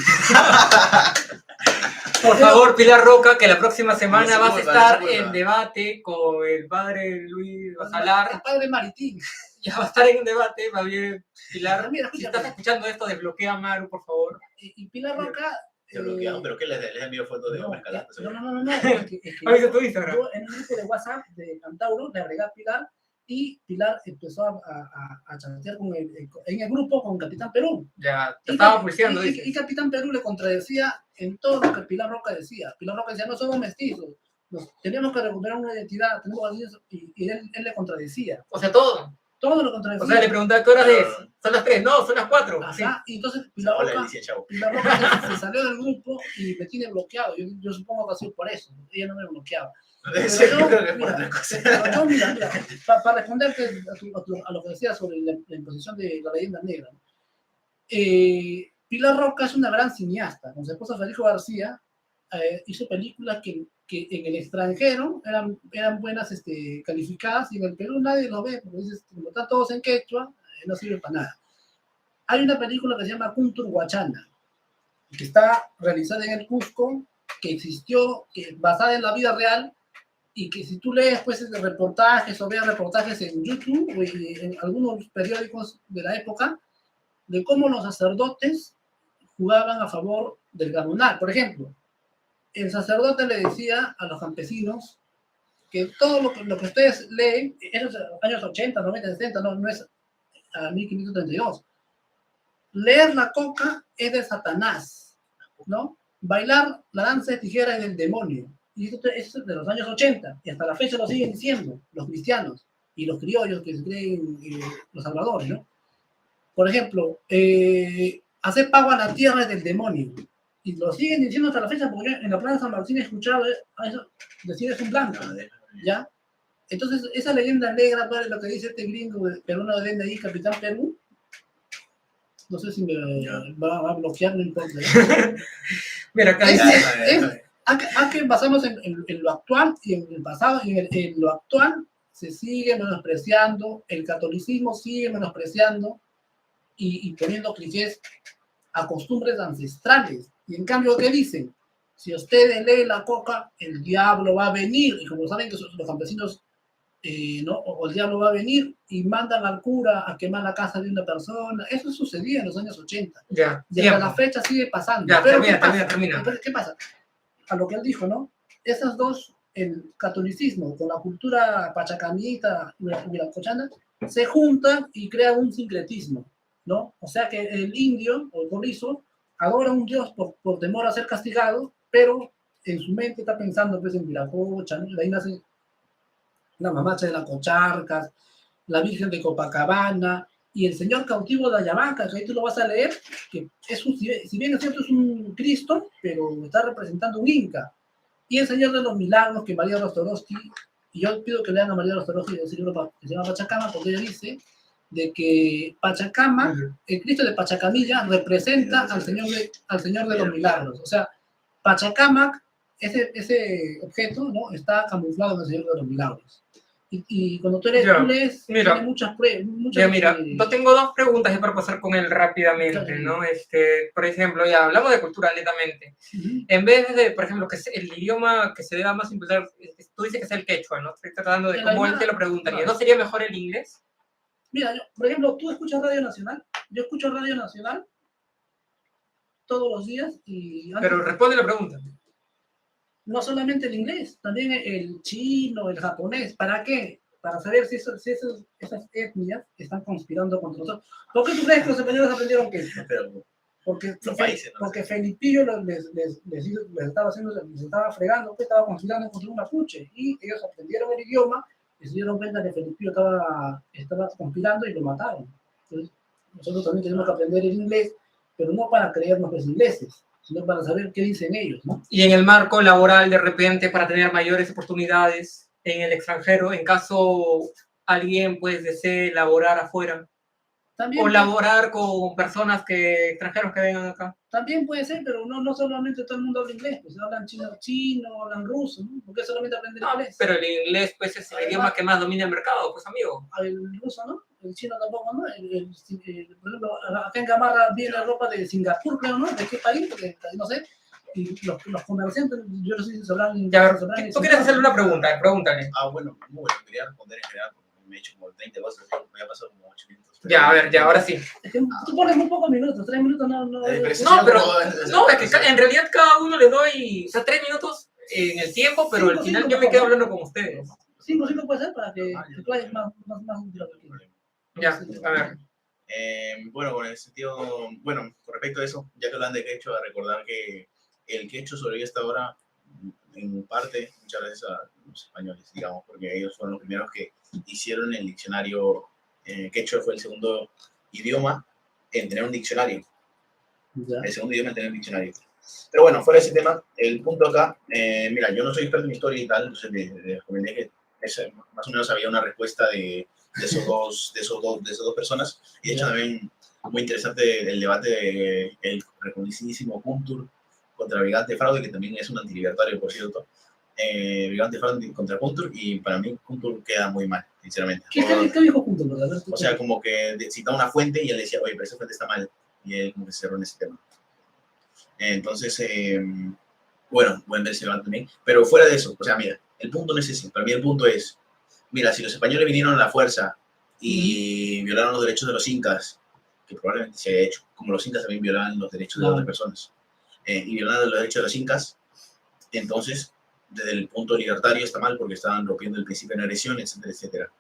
Por favor, Pilar Roca, que la próxima semana vas a estar en debate con el padre Luis Basalar. El padre Maritín. Ya va a estar en un debate, va bien, Pilar. Mira, si estás escuchando esto, desbloquea a Maru, por favor. Y Pilar Roca... ¿Se bloquearon? ¿Pero qué les envió fotos de Omar Calata? No. Es que tu Instagram. Yo en un grupo de WhatsApp de Cantauro le agregué a Pilar y Pilar empezó a chatear en el grupo con Capitán Perú. Ya, te estaba pulseando. Y Capitán Perú le contradecía en todo lo que Pilar Roca decía. Pilar Roca decía, no somos mestizos, tenemos que recuperar una identidad, y él le contradecía. O sea, todo. Todo lo contradecía. O sea, le preguntaba qué horas es. Son las 3, no, son las 4. Ajá, sí. Y entonces Pilar Roca se salió del grupo y me tiene bloqueado. Yo supongo que ha sido por eso. Ella no me bloqueaba. Pero mira, para responderte a lo que decía sobre la imposición de la leyenda negra, ¿no? Pilar Roca es una gran cineasta. Con su esposa Federico García hizo películas que en el extranjero eran buenas calificadas, y en el Perú nadie lo ve, porque dices, como están todos en quechua, no sirve para nada. Hay una película que se llama Kuntur Huachana, que está realizada en el Cusco, que existió, que basada en la vida real, y que si tú lees pues reportajes o veas reportajes en YouTube o en algunos periódicos de la época, de cómo los sacerdotes jugaban a favor del gamonal. Por ejemplo, el sacerdote le decía a los campesinos que todo lo que ustedes leen, esos años 80, 90, 70, no es a 1532. Leer la coca es de Satanás, ¿no? Bailar la danza de tijera es del demonio. Y esto es de los años 80, y hasta la fecha lo siguen diciendo los cristianos y los criollos que se creen los salvadores, ¿no? Por ejemplo, hacer pago a la tierra es del demonio. Y lo siguen diciendo hasta la fecha, porque en la Plaza San Martín he escuchado a eso, decir es un blanco, ¿ya? Entonces, esa leyenda negra, pues, lo que dice este gringo peruano de ahí, Capitán Perú, no sé si me va a bloquear, no importa. Mira, acá Hay que basarnos en lo actual y en el pasado, y en lo actual se sigue menospreciando, el catolicismo sigue menospreciando y poniendo clichés a costumbres ancestrales. Y en cambio, ¿qué dicen? Si ustedes leen la coca, el diablo va a venir. Y como saben que los campesinos, ¿no? O el diablo va a venir y mandan al cura a quemar la casa de una persona. Eso sucedía en los años 80. Ya, y hasta la fecha sigue pasando. Ya, Pero termina. Entonces, ¿qué pasa? A lo que él dijo, ¿no? Esas dos, el catolicismo con la cultura pachacamita y viracochana, se juntan y crean un sincretismo, ¿no? O sea que el indio o el corizo adora a un dios por temor a ser castigado, pero en su mente está pensando pues en Viracocha, ¿no? De ahí nace la mamacha de las Cocharcas, la Virgen de Copacabana y el Señor cautivo de Ayabaca, que ahí tú lo vas a leer, que es si bien es cierto es un Cristo, pero está representando un Inca. Y el Señor de los Milagros, que María Rostorowski, y yo pido que lean a María Rostorowski el libro que se llama Pachacama, porque ella dice de que Pachacama, el Cristo de Pachacamilla, representa al Señor de los Milagros. O sea, Pachacamac, ese objeto, ¿no? Está camuflado en el Señor de los Milagros. Y cuando tú lees tiene muchas pruebas. Mira, yo tengo dos preguntas para pasar con él rápidamente, ¿no? Por ejemplo, ya hablamos de cultura netamente. En vez de, por ejemplo, que el idioma que se deba más impulsar, tú dices que es el quechua, ¿no? Estoy tratando de cómo él te lo preguntaría. ¿No sería mejor el inglés? Mira, por ejemplo, tú escuchas Radio Nacional. Yo escucho Radio Nacional todos los días y... Pero responde la pregunta. No solamente el inglés, también el chino, el japonés. ¿Para qué? Para saber si esas etnias están conspirando contra nosotros. ¿Por qué tú crees que los españoles aprendieron quechua? Porque Felipillo les estaba fregando, que estaba conspirando contra un mapuche. Y ellos aprendieron el idioma y se dieron cuenta que Felipillo estaba conspirando y lo mataron. Entonces, nosotros también tenemos que aprender el inglés, pero no para creernos los ingleses, sino para saber qué dicen ellos, ¿no? Y en el marco laboral, de repente, para tener mayores oportunidades en el extranjero, en caso alguien pues desee laborar afuera, también o laborar con personas extranjeros que vengan acá. También puede ser, pero no solamente todo el mundo habla inglés, pues hablan chino, hablan ruso, ¿no? ¿Por qué solamente aprenden inglés? Pero el inglés pues es el idioma que más domina el mercado, pues amigo. El ruso, ¿no? El chino tampoco, ¿no? Por ejemplo, acá en Gamarra viene ropa de Singapur, creo, ¿no? ¿De qué país? Porque, no sé. Y los comerciantes, yo no sé si se hablan inglés. Tú quieres hacerle una pregunta, pregúntale. Bueno, quería responder en general, porque me he hecho como 30 cosas, me ha pasado como 8 minutos. Ya, a ver, ahora sí. Es que tú pones muy pocos minutos, 3 minutos no, es que en realidad cada uno le doy, o sea, 3 minutos en el tiempo, pero al final yo me quedo hablando con ustedes. 5 puede ser para que tú hayas más ya, a ver. Bueno, con el sentido, bueno, con respecto a eso, ya que hablan de quechua, recordar que el quechua sobrevive hasta ahora, en parte, muchas gracias a los españoles, digamos, porque ellos fueron los primeros que hicieron el diccionario. Quechua fue el segundo idioma en tener un diccionario. El segundo idioma en tener un diccionario. Pero bueno, fuera de ese tema, el punto acá, mira, yo no soy experto en historia y tal, entonces les comenté que más o menos había una respuesta de esas dos personas. Y de hecho también muy interesante el debate del reconocidísimo Kuntur contra Brigante Fraude, que también es un antilibertario, por cierto. Brigante Fraude contra Kuntur, y para mí Kuntur queda muy mal, sinceramente. ¿Qué dijo Kuntur? O sea, como que citaba una fuente y él decía, oye, pero esa fuente está mal, y él como que se cerró en ese tema. Entonces, Bueno, buen desigual también. Pero fuera de eso, o sea, mira, el punto no es ese. Para mí el punto es, mira, si los españoles vinieron a la fuerza y violaron los derechos de los incas, que probablemente se haya hecho, como los incas también violaban los derechos de otras personas, y violando los derechos de los incas, entonces, desde el punto libertario está mal porque estaban rompiendo el principio de no agresión, etcétera, etcétera.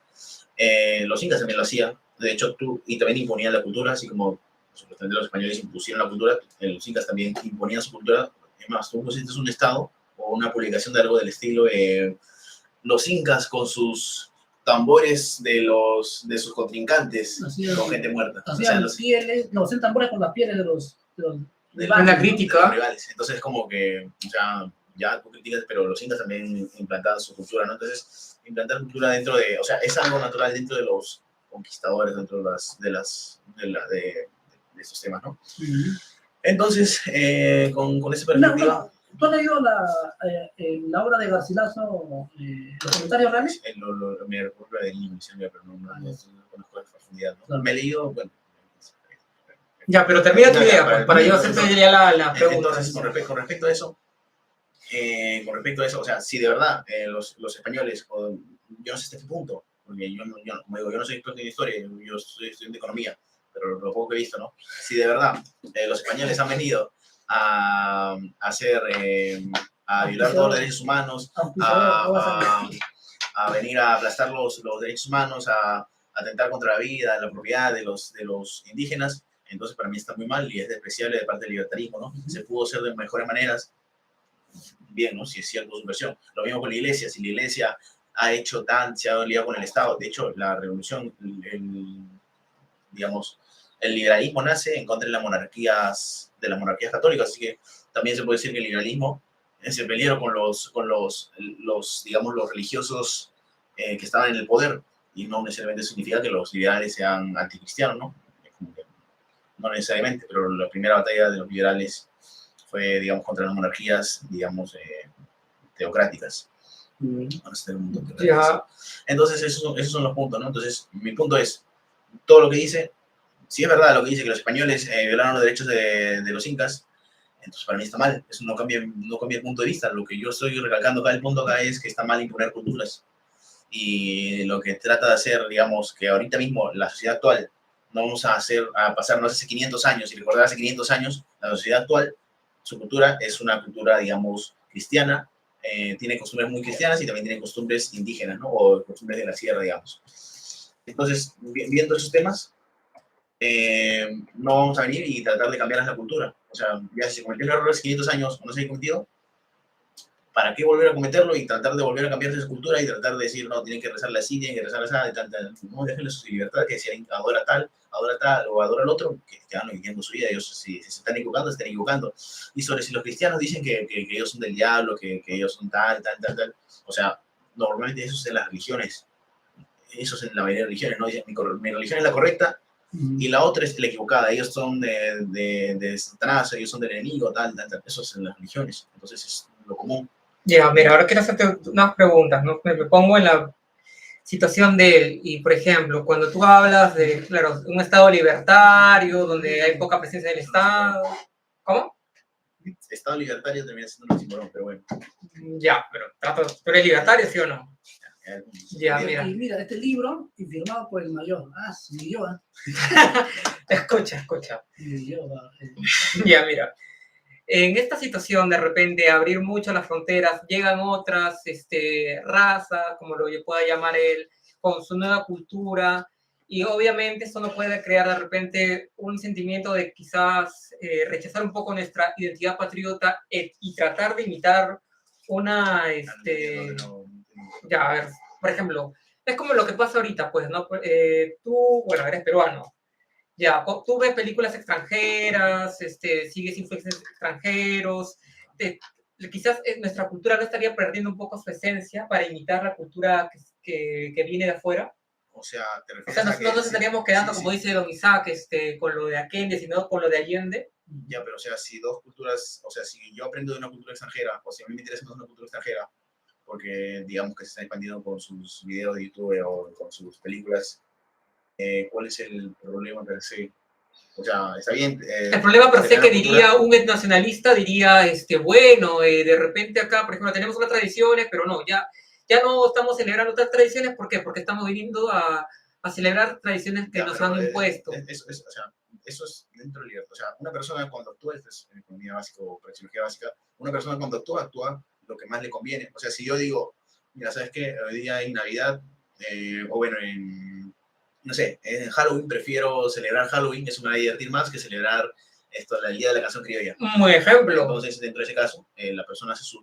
Los incas también lo hacían, de hecho, y también imponían la cultura, así como supuestamente los españoles impusieron la cultura, los incas también imponían su cultura. Es más, tú pusiste un estado o una publicación de algo del estilo, los incas con sus tambores de sus contrincantes, con gente muerta. Hacían pieles, no, hacían tambores con las pieles de los la crítica. De los rivales. Entonces, como que, o sea, ya tú criticas, pero los incas también implantaban su cultura, ¿no? Entonces, implantar cultura dentro de, o sea, es algo natural dentro de los conquistadores, dentro de esos temas, ¿no? Entonces, con esa perspectiva... ¿Tú has leído la obra de Garcilaso, Los Comentarios Reales? Me recuerdo de niño, pero no conozco de profundidad, ¿no? Claro. Me he leído, bueno... Ya, pero termina tu idea, para yo hacerte ya la pregunta. Entonces, con respecto a eso, o sea, si de verdad los españoles, yo no sé hasta qué punto, porque como digo, yo no soy experto en historia, yo soy estudiante de economía, pero lo poco que he visto, ¿no? Si de verdad los españoles han venido a violar todos los derechos humanos, a venir a aplastar los derechos humanos, a atentar contra la vida, la propiedad de los indígenas, entonces para mí está muy mal y es despreciable de parte del libertarismo, ¿no? Se pudo hacer de mejores maneras, bien, ¿no? Si es cierto su versión. Lo mismo con la iglesia, si la iglesia se ha liado con el Estado, de hecho, la revolución, digamos, el liberalismo nace en contra de las monarquías católicas, así que también se puede decir que el liberalismo se peleó con los digamos, los religiosos que estaban en el poder, y no necesariamente significa que los liberales sean anticristianos, ¿no? No necesariamente, pero la primera batalla de los liberales fue, digamos, contra las monarquías, digamos, teocráticas. Entonces, esos son los puntos, ¿no? Entonces, mi punto es, todo lo que dice, si es verdad lo que dice que los españoles violaron los derechos de los incas, entonces para mí está mal. Eso no cambia el punto de vista. Lo que yo estoy recalcando acá, el punto acá es que está mal imponer culturas. Y lo que trata de hacer, digamos, que ahorita mismo la sociedad actual, no vamos a pasarnos hace 500 años y recordar hace 500 años, la sociedad actual, su cultura es una cultura, digamos, cristiana, tiene costumbres muy cristianas y también tiene costumbres indígenas, ¿no? O costumbres de la sierra, digamos. Entonces, viendo esos temas, no vamos a venir y tratar de cambiar la cultura. O sea, ya si se cometió el error hace 500 años o no se ha cometido, ¿para qué volver a cometerlo y tratar de volver a cambiar esa cultura y tratar de decir, no, tienen que rezarle así, tienen que rezarle así? No, déjenle su libertad, que si adora tal o adora al otro, que van viviendo su vida. Ellos, si se están equivocando, se están equivocando. Y sobre si los cristianos dicen que ellos son del diablo, que ellos son tal. O sea, normalmente eso es en las religiones. Eso es en la mayoría de religiones, ¿no? Dicen, mi religión es la correcta y la otra es la equivocada. Ellos son de Satanás, ellos son del enemigo, tal. Eso es en las religiones. Entonces es lo común. Ya, mira, ahora quiero hacerte unas preguntas, ¿no? Me pongo en la situación de él y, por ejemplo, cuando tú hablas de, claro, un Estado libertario, donde hay poca presencia del Estado, ¿cómo? Estado libertario termina siendo un simbolón, pero bueno. Ya, pero ¿tú eres libertario, sí o no? Ya, mira. Y mira, este libro, firmado por el mayor. Silloa. Escucha. Silloa. Ya, mira. En esta situación, de repente, abrir mucho las fronteras, llegan otras razas, como lo pueda llamar él, con su nueva cultura, y obviamente esto no puede crear de repente un sentimiento de quizás rechazar un poco nuestra identidad patriota y tratar de imitar una, ya, a ver, por ejemplo, es como lo que pasa ahorita, pues, ¿no? Tú, bueno, eres peruano. Ya, tú ves películas extranjeras, sigues influencias extranjeros, quizás nuestra cultura no estaría perdiendo un poco su esencia para imitar la cultura que viene de afuera. O sea, nosotros nos estaríamos quedando, como dice don Isaac, con lo de Allende, sino con lo de Allende. Ya, pero o sea, si dos culturas, o sea, si yo aprendo de una cultura extranjera, o si a mí me interesa más una cultura extranjera, porque digamos que se está expandiendo con sus videos de YouTube o con sus películas, ¿cuál es el problema per se? O sea, está bien. El problema per se tener que la cultura. diría un etnacionalista, diría, bueno, de repente acá, por ejemplo, tenemos unas tradiciones, pero no, ya no estamos celebrando otras tradiciones, ¿por qué? Porque estamos viniendo a celebrar tradiciones que Ya, nos pero, han impuesto. o sea, eso es dentro del libertad. O sea, una persona cuando actúa, esto es en economía básica o praxeología básica, una persona cuando actúa lo que más le conviene. O sea, si yo digo, mira, ¿sabes qué? Hoy día en Navidad, o bueno, no sé, en Halloween prefiero celebrar Halloween, eso me va a divertir más que celebrar el Día de la Canción Criolla. Un buen ejemplo. Entonces, dentro de ese caso, la persona hace su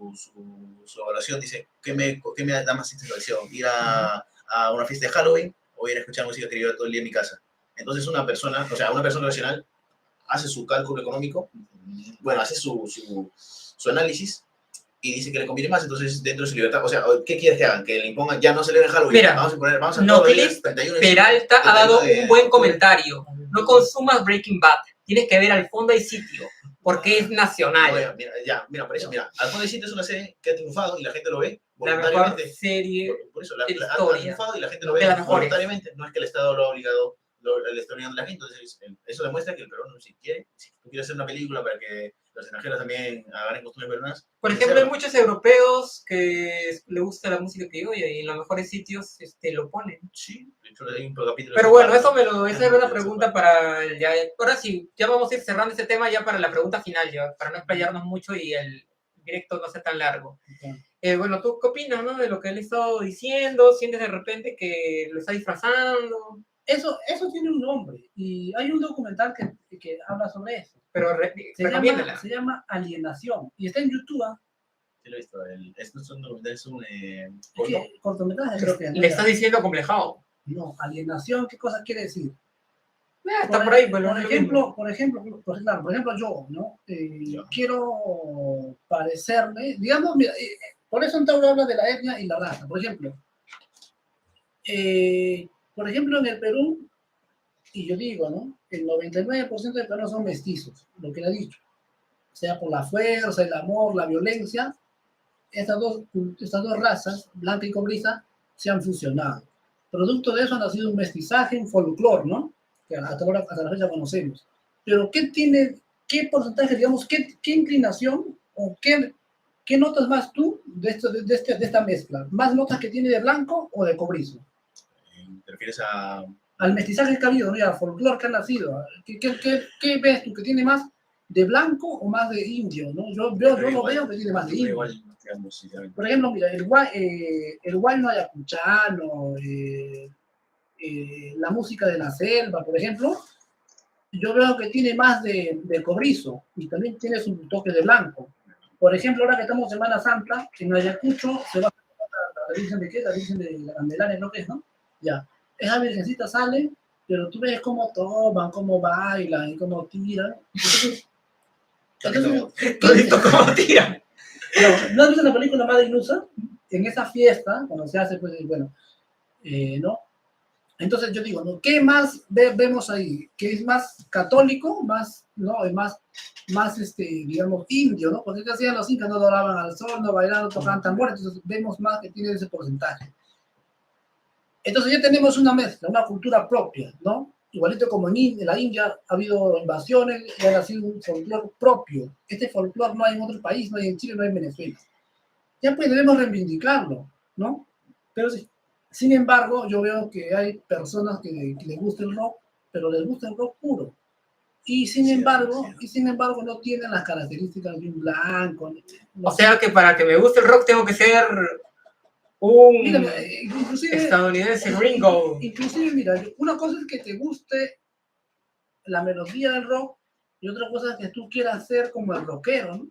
evaluación, dice, ¿qué me da más satisfacción? ¿Ir a una fiesta de Halloween o ir a escuchar música criolla todo el día en mi casa? Entonces, una persona racional hace su cálculo económico, bueno, hace su análisis y dice que le conviene más, entonces dentro de su libertad, o sea, ¿qué quieres que hagan? Que le impongan, ya no celebren Halloween, Mira, vamos a Nokelis 31 Peralta ha dado un buen octubre. comentario. No consumas Breaking Bad, tienes que ver Al fondo hay sitio, porque es nacional. Mira, por eso, mira, Al fondo hay sitio es una serie que ha triunfado y la gente lo ve La mejor voluntariamente. serie Por eso, de ha historia. triunfado y la gente lo De ve las mejores. voluntariamente. No es que el Estado lo ha obligado, le está obligando a la gente. Entonces, eso demuestra que el peruano, si tú quieres hacer una película para que los extranjeros también agarren costumbres peruanas. Por ejemplo, hay muchos europeos que le gusta la música criolla y en los mejores sitios lo ponen. Sí, de hecho hay un capítulo. Pero bueno, esa era una pregunta para ya. Ahora sí, ya vamos a ir cerrando este tema ya para la pregunta final, ya, para no explayarnos mucho y el directo no sea tan largo. Bueno, ¿tú qué opinas, no, de lo que él ha estado diciendo? ¿Sientes de repente que lo está disfrazando? Eso tiene un nombre y hay un documental que habla sobre eso. Pero se llama Alienación y está en YouTube. Sí, lo he visto. Esto es un cortometraje, creo que. Le estás diciendo complejado. No, alienación, ¿qué cosa quiere decir? Está por ahí, por ejemplo, yo, ¿no? Quiero parecerme, digamos, mira, por eso en Tauro habla de la etnia y la raza. Por ejemplo, en el Perú, y yo digo, ¿no? El 99% de peruanos son mestizos, lo que él ha dicho. Sea por la fuerza, el amor, la violencia, estas dos razas, blanca y cobriza, se han fusionado. Producto de eso ha nacido un mestizaje, un folclore, ¿no? Que hasta la fecha conocemos. Pero ¿qué porcentaje, digamos, qué inclinación o qué notas más tú de esta mezcla? ¿Más notas que tiene de blanco o de cobrizo? ¿Te refieres al mestizaje que ha habido, ¿no? Al folclore que ha nacido? ¿Qué ves tú que tiene más de blanco o más de indio, ¿no? Yo lo veo que tiene más de indio. Por ejemplo, mira, el huayno ayacuchano, la música de la selva, por ejemplo, yo veo que tiene más de cobrizo y también tiene su toque de blanco. Por ejemplo, ahora que estamos en Semana Santa, en Ayacucho se va a la Virgen de qué, la Virgen de la Candelaria, ¿no? ¿Qué es, no? Ya. Esa virgencita sale, pero tú ves cómo toman, cómo bailan y cómo tiran. Entonces, ¿Cómo tiran? ¿No has visto la película Madre Ilusa? En esa fiesta, cuando se hace, pues, bueno, ¿no? Entonces yo digo, ¿no? ¿Qué más vemos ahí? ¿Qué es más católico? Más, ¿no? Más digamos, indio, ¿no? Porque ¿qué hacían los incas? No adoraban al sol, no bailaban, tocaban tambores, entonces vemos más que tiene ese porcentaje. Entonces ya tenemos una mezcla, una cultura propia, ¿no? Igualito como en la India ha habido invasiones y ha nacido un folclore propio. Este folclore no hay en otro país, no hay en Chile, no hay en Venezuela. Ya pues debemos reivindicarlo, ¿no? Pero sí, sin embargo, yo veo que hay personas que les gusta el rock, pero les gusta el rock puro. Y sin embargo, no tienen las características de un blanco. O sea que para que me guste el rock tengo que ser un estadounidense gringo. Inclusive, mira, una cosa es que te guste la melodía del rock y otra cosa es que tú quieras ser como el rockero, ¿no?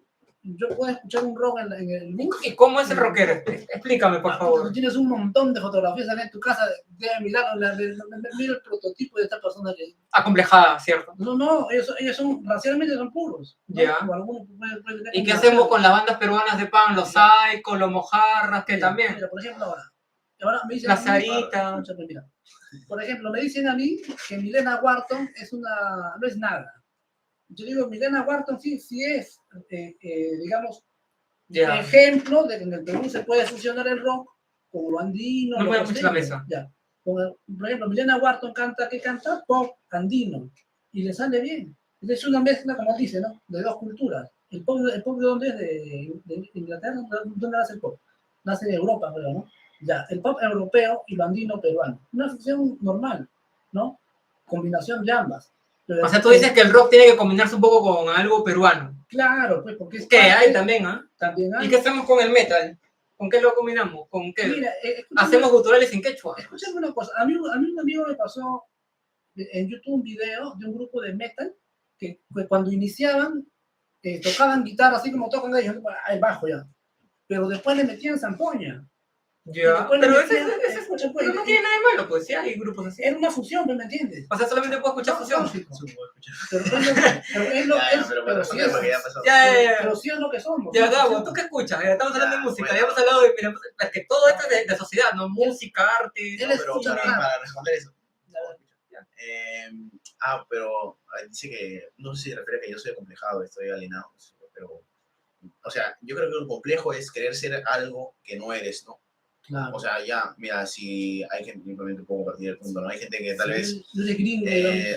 Yo puedo escuchar un rock en el bus. ¿Y cómo es el rockero? Explícame, por favor. Tienes un montón de fotografías en tu casa, debe mirar, mira el prototipo de esta persona que... Acomplejada, ¿cierto? No, ellos son, racialmente son puros, ¿no? Ya. ¿Y qué hacemos con las bandas peruanas de pan? Los Psycho, los Mojarras, que también. Mira, por ejemplo, ahora me dicen... La Sarita. Por ejemplo, me dicen a mí que Milena Wharton no es nada. Yo digo, Milena Wharton sí es, digamos, ejemplo de que en el Perú se puede fusionar el rock con lo andino. No mucho la mesa. Ya. Por ejemplo, Milena Wharton ¿qué canta? Pop andino. y le sale bien. Es una mezcla, como dice, ¿no? De dos culturas. ¿El pop de dónde es? De Inglaterra. ¿Dónde nace el pop? Nace de Europa, creo, ¿no? Ya, el pop europeo y lo andino peruano. Una fusión normal, ¿no? Combinación de ambas. Pero O sea, tú dices que el rock tiene que combinarse un poco con algo peruano. claro, pues, porque es Que parte, hay también, ¿ah? también hay. ¿Y qué hacemos con el metal? ¿Con qué lo combinamos? ¿Con qué? Mira, Hacemos guturales en quechua. escúchame una cosa. A mí un amigo me pasó en YouTube un video de un grupo de metal que cuando iniciaban tocaban guitarra así como tocan ellos, el bajo ya. Pero después le metían zampoña. Ya, pero ese escucha, pues, pero no tiene nada de malo, pues sí hay grupos así. era una fusión, ¿me entiendes? O sea, solamente puedo escuchar fusión. Lógico. Pero sí es lo que somos. Ya, ¿no? Gabo, ¿tú qué escuchas? Ya estamos hablando de música, ya hemos hablado de, mira, es que todo esto es de sociedad, ¿no? Música, arte. Él No, pero escucha para responder eso. Ya. Pero dice que, no sé si se refiere a que yo soy acomplejado, estoy alienado, pero, o sea, yo creo que un complejo es querer ser algo que no eres, ¿no? Claro. O sea, ya, mira, si hay gente, simplemente puedo compartir el punto, ¿no? Hay gente que tal vez,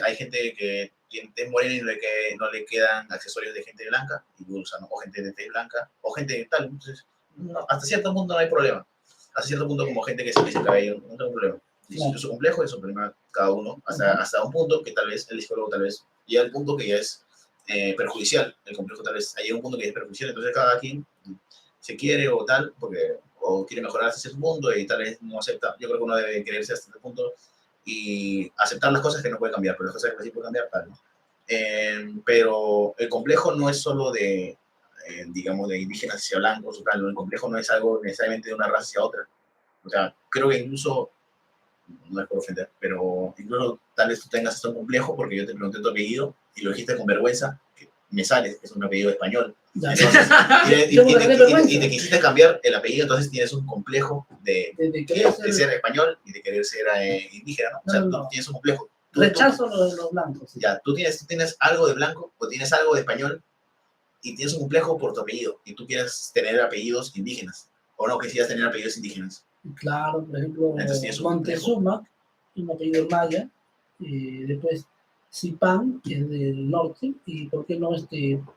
hay gente que es morena y no le quedan accesorios de gente blanca y usa, ¿no? O gente de tez blanca, o gente tal, entonces, no, hasta cierto punto no hay problema. Hasta cierto punto como gente que se dice el cabello, no tengo problema. Claro. Yo soy complejo, es un problema cada uno, hasta un punto que tal vez el psicólogo tal vez llega al punto que ya es perjudicial, el complejo tal vez llega a un punto que ya es perjudicial, entonces cada quien se quiere o tal, o quiere mejorar hasta cierto punto y tal vez no acepta. Yo creo que uno debe quererse hasta cierto punto y aceptar las cosas que no puede cambiar, pero las cosas que sí puede cambiar, tal, ¿no? Pero el complejo no es solo de, digamos, de indígenas hacia blancos o tal, el complejo no es algo necesariamente de una raza hacia otra. O sea, creo que incluso, no es por ofender, pero incluso tal vez tú tengas hasta un complejo porque yo te pregunté tu apellido y lo dijiste con vergüenza, que me sale, que es un apellido español. Entonces, y te quisiste cambiar el apellido, entonces tienes un complejo de ser español y de querer ser indígena, ¿no? O sea, tú tienes un complejo. Rechazo los blancos. Sí. Ya, tú tienes algo de blanco o tienes algo de español y tienes un complejo por tu apellido y tú quieres tener apellidos indígenas o no quisieras tener apellidos indígenas. Claro, por ejemplo, Montezuma, un apellido maya, después Zipán, que es del norte, y por qué no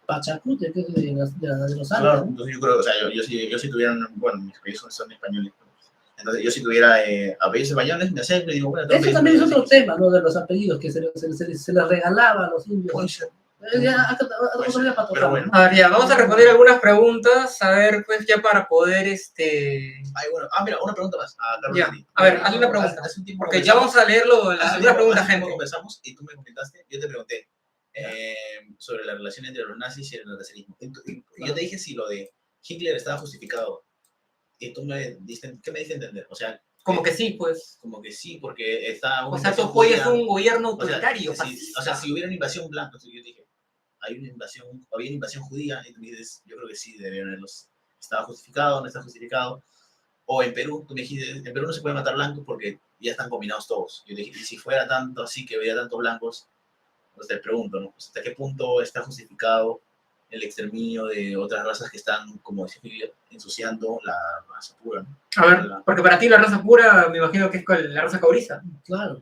Pachacute, que es de los Andes. Claro, entonces yo creo, o sea, yo si tuviera, bueno, mis apellidos son españoles, entonces yo si tuviera apellidos españoles, me acerco y digo, bueno, eso también es otro tema, ¿no? De los apellidos, que se les regalaba a los indios. Pero bueno. A ver, ya, vamos a responder algunas preguntas, a ver, pues ya para poder, Ay, bueno, mira, una pregunta más. Ya, a ver, hazle una pregunta, porque ya vamos a leerlo, algunas preguntas, gente. Conversamos y tú me comentaste, yo te pregunté sobre la relación entre los nazis y el nazismo. Y yo te dije si lo de Hitler estaba justificado. Y tú me diste, ¿qué me diste a entender? O sea, como que sí, pues. Como que sí, porque está... O sea, tu apoyo es un gobierno autoritario. O sea, si hubiera una invasión blanca, yo dije, había una invasión judía, y tú me dices, yo creo que sí, deberían haberlos. ¿Estaba justificado? ¿No está justificado? O en Perú, tú me dijiste, en Perú no se puede matar blancos porque ya están combinados todos. Yo dije, y si fuera tanto así que hubiera tantos blancos, pues te pregunto, ¿no? ¿Hasta qué punto está justificado el exterminio de otras razas que están, como decía, ensuciando la raza pura, ¿no? A ver, porque para ti la raza pura, me imagino que es con la raza cauriza. Claro.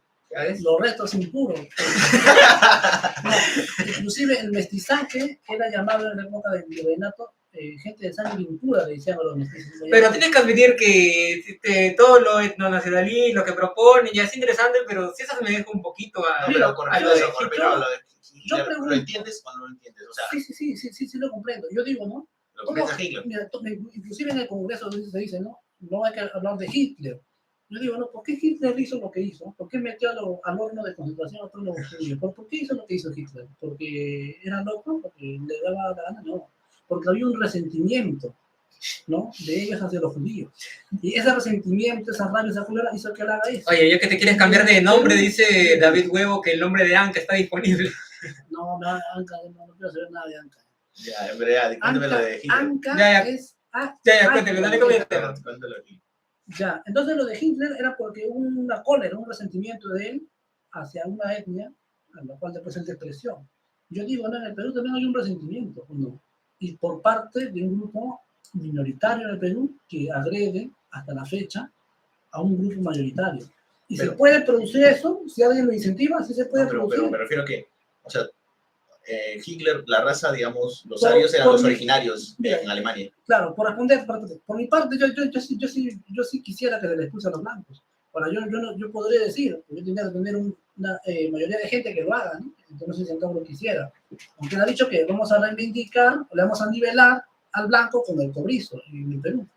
Los restos impuros. No, inclusive el mestizaje era llamado en la época del virreinato gente de sangre impura, le decían a los mestizos. Pero tienes que admitir que todo lo etnonacionalismo, lo que proponen, ya es interesante, pero sí eso se me deja un poquito a lo de Hitler. ¿Lo entiendes o no lo entiendes? O sea, sí, lo comprendo. Yo digo, ¿no? Lo comprendes a Hitler. Mira, inclusive en el Congreso se dice, ¿no? No hay que hablar de Hitler. Yo digo, ¿no? ¿Por qué Hitler hizo lo que hizo? ¿Por qué metió al horno de concentración a todos los judíos? ¿Por qué hizo lo que hizo Hitler? ¿Porque era loco? ¿Porque le daba la gana? No. Porque había un resentimiento, ¿no? De ellos hacia los judíos. Y ese resentimiento, esa rabia, esa cólera hizo que él haga eso. Oye, ya que te quieres cambiar de nombre, dice David Huevo que el nombre de Anka está disponible. No, Anka, no quiero saber nada de Anka. Ya, en verdad, cuéntame lo de Hitler. Anka es... Ya, cuéntame, dale con el tema. Cuéntalo aquí. Ya, entonces lo de Hitler era porque hubo una cólera, un resentimiento de él hacia una etnia, a la cual después él despreció. Yo digo, no, en el Perú también hay un resentimiento, ¿no? Y por parte de un grupo minoritario en el Perú que agrede hasta la fecha a un grupo mayoritario. Y se puede producir eso, si alguien lo incentiva, sí se puede producir. Pero me refiero a que, O sea, Hitler, la raza, digamos, los arios eran los originarios en Alemania. Claro, por responder, por mi parte, yo sí quisiera que se les expulse a los blancos. Ahora, yo podría decir, yo tendría que tener una mayoría de gente que lo haga, ¿no? Entonces, no sé si Antonio lo quisiera. Aunque él ha dicho que vamos a reivindicar, le vamos a nivelar al blanco con el cobrizo en el Perú.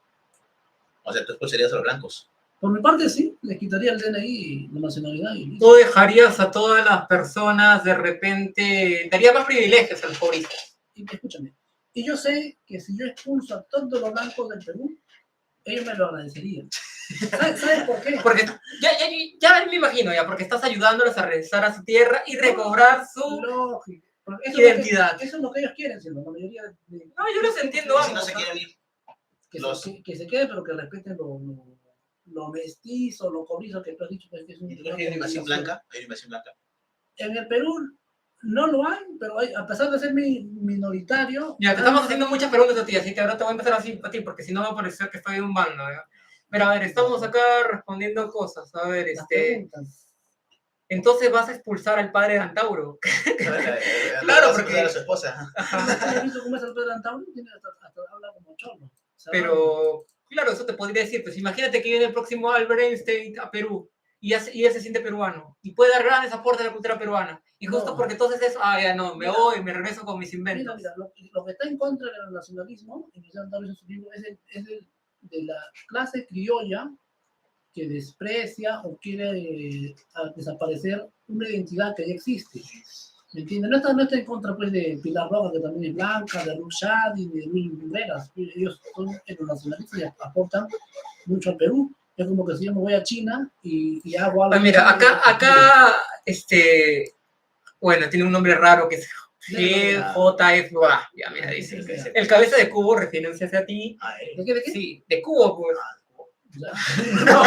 O sea, tú expulsarías a los blancos. Por mi parte, sí, les quitaría el DNI y la nacionalidad. Y ¿Tú dejarías a todas las personas de repente, daría más privilegios a los pobristas? Y escúchame, y yo sé que si yo expulso a todos los blancos del Perú, ellos me lo agradecerían. ¿Sabes por qué? Porque ya me imagino, ya, porque estás ayudándolos a regresar a su tierra y recobrar su lógico. identidad. Eso es lo que ellos quieren, ¿sí? La mayoría de, No, yo los entiendo Si no ambos. se quieren ir. que se quede, pero que respeten lo mestizo, lo cobrizo que tú has dicho. Que es ¿Y tú crees que hay invasión blanca? ¿Hay invasión blanca? En el Perú no lo hay, pero a pesar de ser minoritario... Ya, te estamos haciendo muchas preguntas a ti, así que ahora te voy a empezar así a ti, porque si no va a parecer que estoy en un bando, ¿ya? Pero a ver, estamos acá respondiendo cosas. A ver, entonces vas a expulsar al padre de Antauro. Claro, porque era su esposa. ¿Has visto cómo es el padre de Antauro? Hasta habla como cholo. Pero, claro, eso te podría decir, pues imagínate que viene el próximo Albert Einstein a Perú y él se siente peruano y puede dar grandes aportes a la cultura peruana. Y justo porque entonces eso, ya no, me voy, me regreso con mis inventos. Mira, lo que está en contra del nacionalismo, en su libro, es de la clase criolla que desprecia o quiere desaparecer una identidad que ya existe. ¿Me entiendes? No está en contra pues, de Pilar Roja, que también es blanca, de Ruth Shadi, ni de Luis Lumbreras. Ellos son nacionalistas y aportan mucho al Perú. Es como que si yo me voy a China y hago algo... Pues mira, acá, bueno, tiene un nombre raro que es GJF, ya mira, dice. El cabeza de cubo, refiriéndose a ti. ¿De qué? Sí, de cubo, pues. No,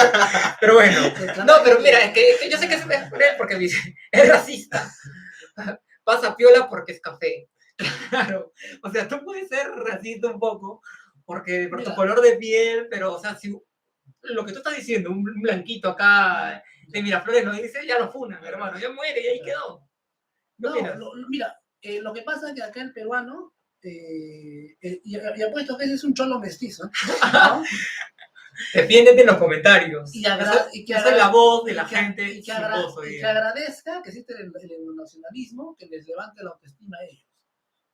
pero bueno. No, pero mira, es que yo sé que es por él porque dice, es racista. Pasa piola porque es café. Claro. O sea, tú puedes ser racista un poco porque por tu color de piel, pero, o sea, si lo que tú estás diciendo, un blanquito acá de Miraflores lo dice, ya lo funan, hermano, ya muere y ahí quedó. Mira, lo que pasa es que acá el peruano, y apuesto que ese es un cholo mestizo, ¿no? Defiéndete en los comentarios. Y que es la voz de la gente. Y que agradezca que existe el nacionalismo, que les levante la autoestima a ellos.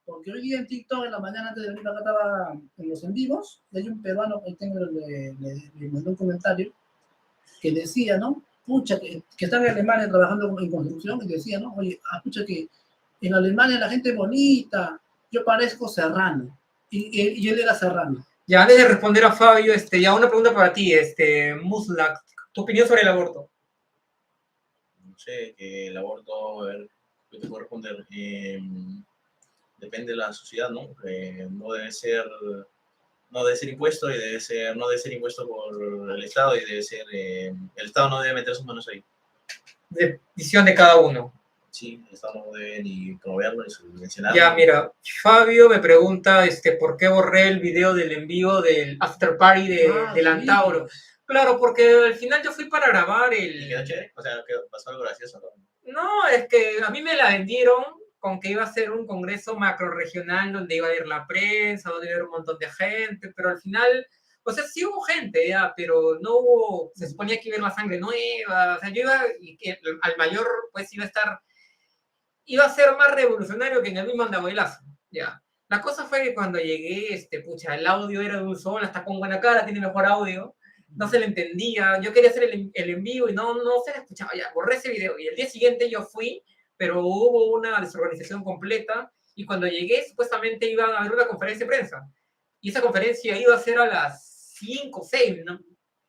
Porque hoy día en TikTok, en la mañana antes de venir acá, estaba en los en vivos, y hay un peruano, ahí tengo, le mandó un comentario, que decía, ¿no? Pucha, que está en Alemania trabajando en construcción, y decía, ¿no? Oye, pucha, que en Alemania la gente es bonita, yo parezco serrano, y él era serrano. Ya, antes de responder a Fabio, ya una pregunta para ti, Muslak, ¿tu opinión sobre el aborto? No sé, que el aborto, a ver, ¿qué te puedo responder? Depende de la sociedad, ¿no? No debe ser impuesto y no debe ser impuesto por el Estado y debe ser, el Estado no debe meter sus manos ahí. Decisión de cada uno. Sí, el Estado no debe ni promoverlo ni subvencionarlo. Ya, mira, Fabio me pregunta, ¿por qué borré el video del envío del after party del Antauro? Claro, porque al final yo fui para grabar ¿Y quedó chévere? O sea, ¿pasó algo gracioso? No, es que a mí me la vendieron con que iba a ser un congreso macro-regional donde iba a ir la prensa, donde iba a ir un montón de gente, pero al final, o sea, sí hubo gente ya, pero no hubo, se suponía que iba a ir la sangre nueva, o sea, yo iba, y que al mayor, pues iba a ser más revolucionario que en el mismo Andahuaylazo, ya. La cosa fue que cuando llegué, pucha, el audio era de un sol, hasta con buena cara, tiene mejor audio, no se le entendía, yo quería hacer el en vivo y no se le escuchaba, ya, borré ese video, y el día siguiente yo fui, pero hubo una desorganización completa, y cuando llegué, supuestamente iba a haber una conferencia de prensa, y esa conferencia iba a ser a las 5 o 6, no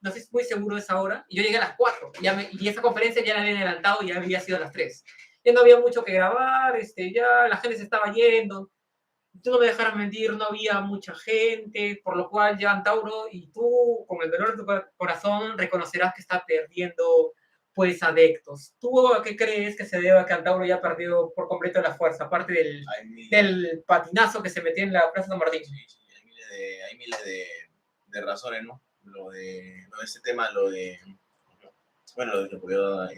estoy muy seguro de esa hora, y yo llegué a las 4, y esa conferencia ya la habían adelantado y ya había sido a las 3. Ya no había mucho que grabar, ya la gente se estaba yendo, tú no me dejaras mentir, no había mucha gente, por lo cual ya Antauro y tú, con el dolor de tu corazón, reconocerás que está perdiendo, pues, adeptos. ¿Tú a qué crees que se deba que Antauro ya perdió por completo la fuerza, aparte del patinazo que se metió en la Plaza San Martín? Sí, hay miles de razones, ¿no? Lo de este tema, bueno, lo de que apoyó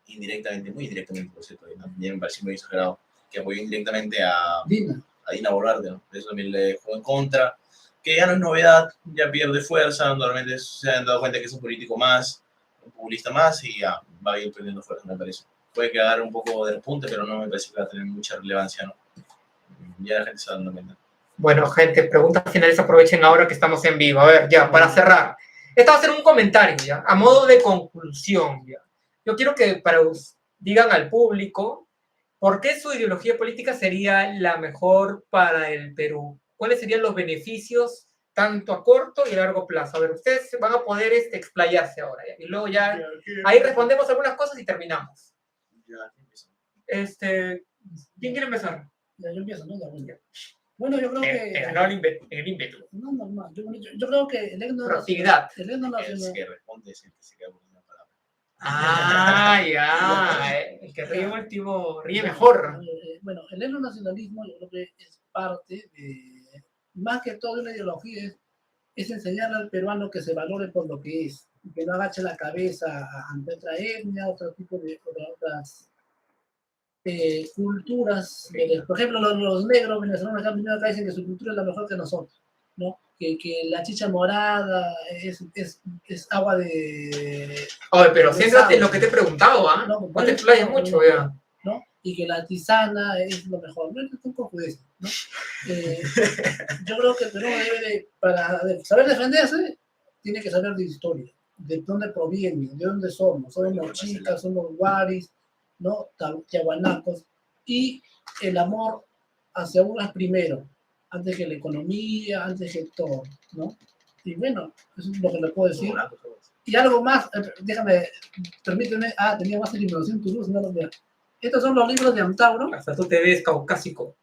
indirectamente, muy indirectamente, por cierto, también me parece muy exagerado. que apoyó indirectamente a Dina. Dina Boluarte, ¿no? Eso también le jugó en contra, que ya no es novedad, ya pierde fuerza, normalmente se han dado cuenta que es un político más, un populista más, y ya va a ir perdiendo fuerza, me parece. Puede quedar un poco de repunte, pero no me parece que va a tener mucha relevancia, ¿no? Ya la gente se va dando cuenta. Bueno, gente, preguntas finales aprovechen ahora que estamos en vivo. A ver, ya, para cerrar. Esto va a ser un comentario, ya, a modo de conclusión, ya. Yo quiero que digan al público por qué su ideología política sería la mejor para el Perú. ¿Cuáles serían los beneficios tanto a corto y a largo plazo? A ver, ustedes van a poder explayarse ahora, ya. Y luego ya, ahí respondemos algunas cosas y terminamos. ¿Quién quiere empezar? Ya, yo empiezo, ¿no? Bueno, yo creo que... Te ganó el ímpetu. No, normal. Yo creo que el himno Proactividad. El himno El nacional... que responde es el que se queda por una palabra. Ah, ya. El que ríe último ríe mejor. Bueno, el etnonacionalismo yo creo que es parte de, más que todo una ideología, es enseñar al peruano que se valore por lo que es, y que no agache la cabeza ante otra etnia, otro tipo de otras culturas. Por ejemplo, los negros venezolanos acá dicen que su cultura es la mejor que nosotros, ¿no? Que la chicha morada es agua de... Oye, pero siéntate en lo que te he preguntado, ¿ah? No, te explayes mucho, ya. ¿no? Y que la tisana es lo mejor. No es un conjudencia, ¿no? Yo creo que el Perú para saber defenderse, tiene que saber de historia, de dónde proviene, de dónde somos. Somos chicas, somos guaris, ¿no? Tiahuanacos. Y el amor hacia uno es primero, antes que la economía, antes que todo, ¿no? Y bueno, eso es lo que le puedo decir. Y algo más, permíteme, tenía más eliminación tu luz, no lo veo. Estos son los libros de Antauro. Hasta tú te ves caucásico.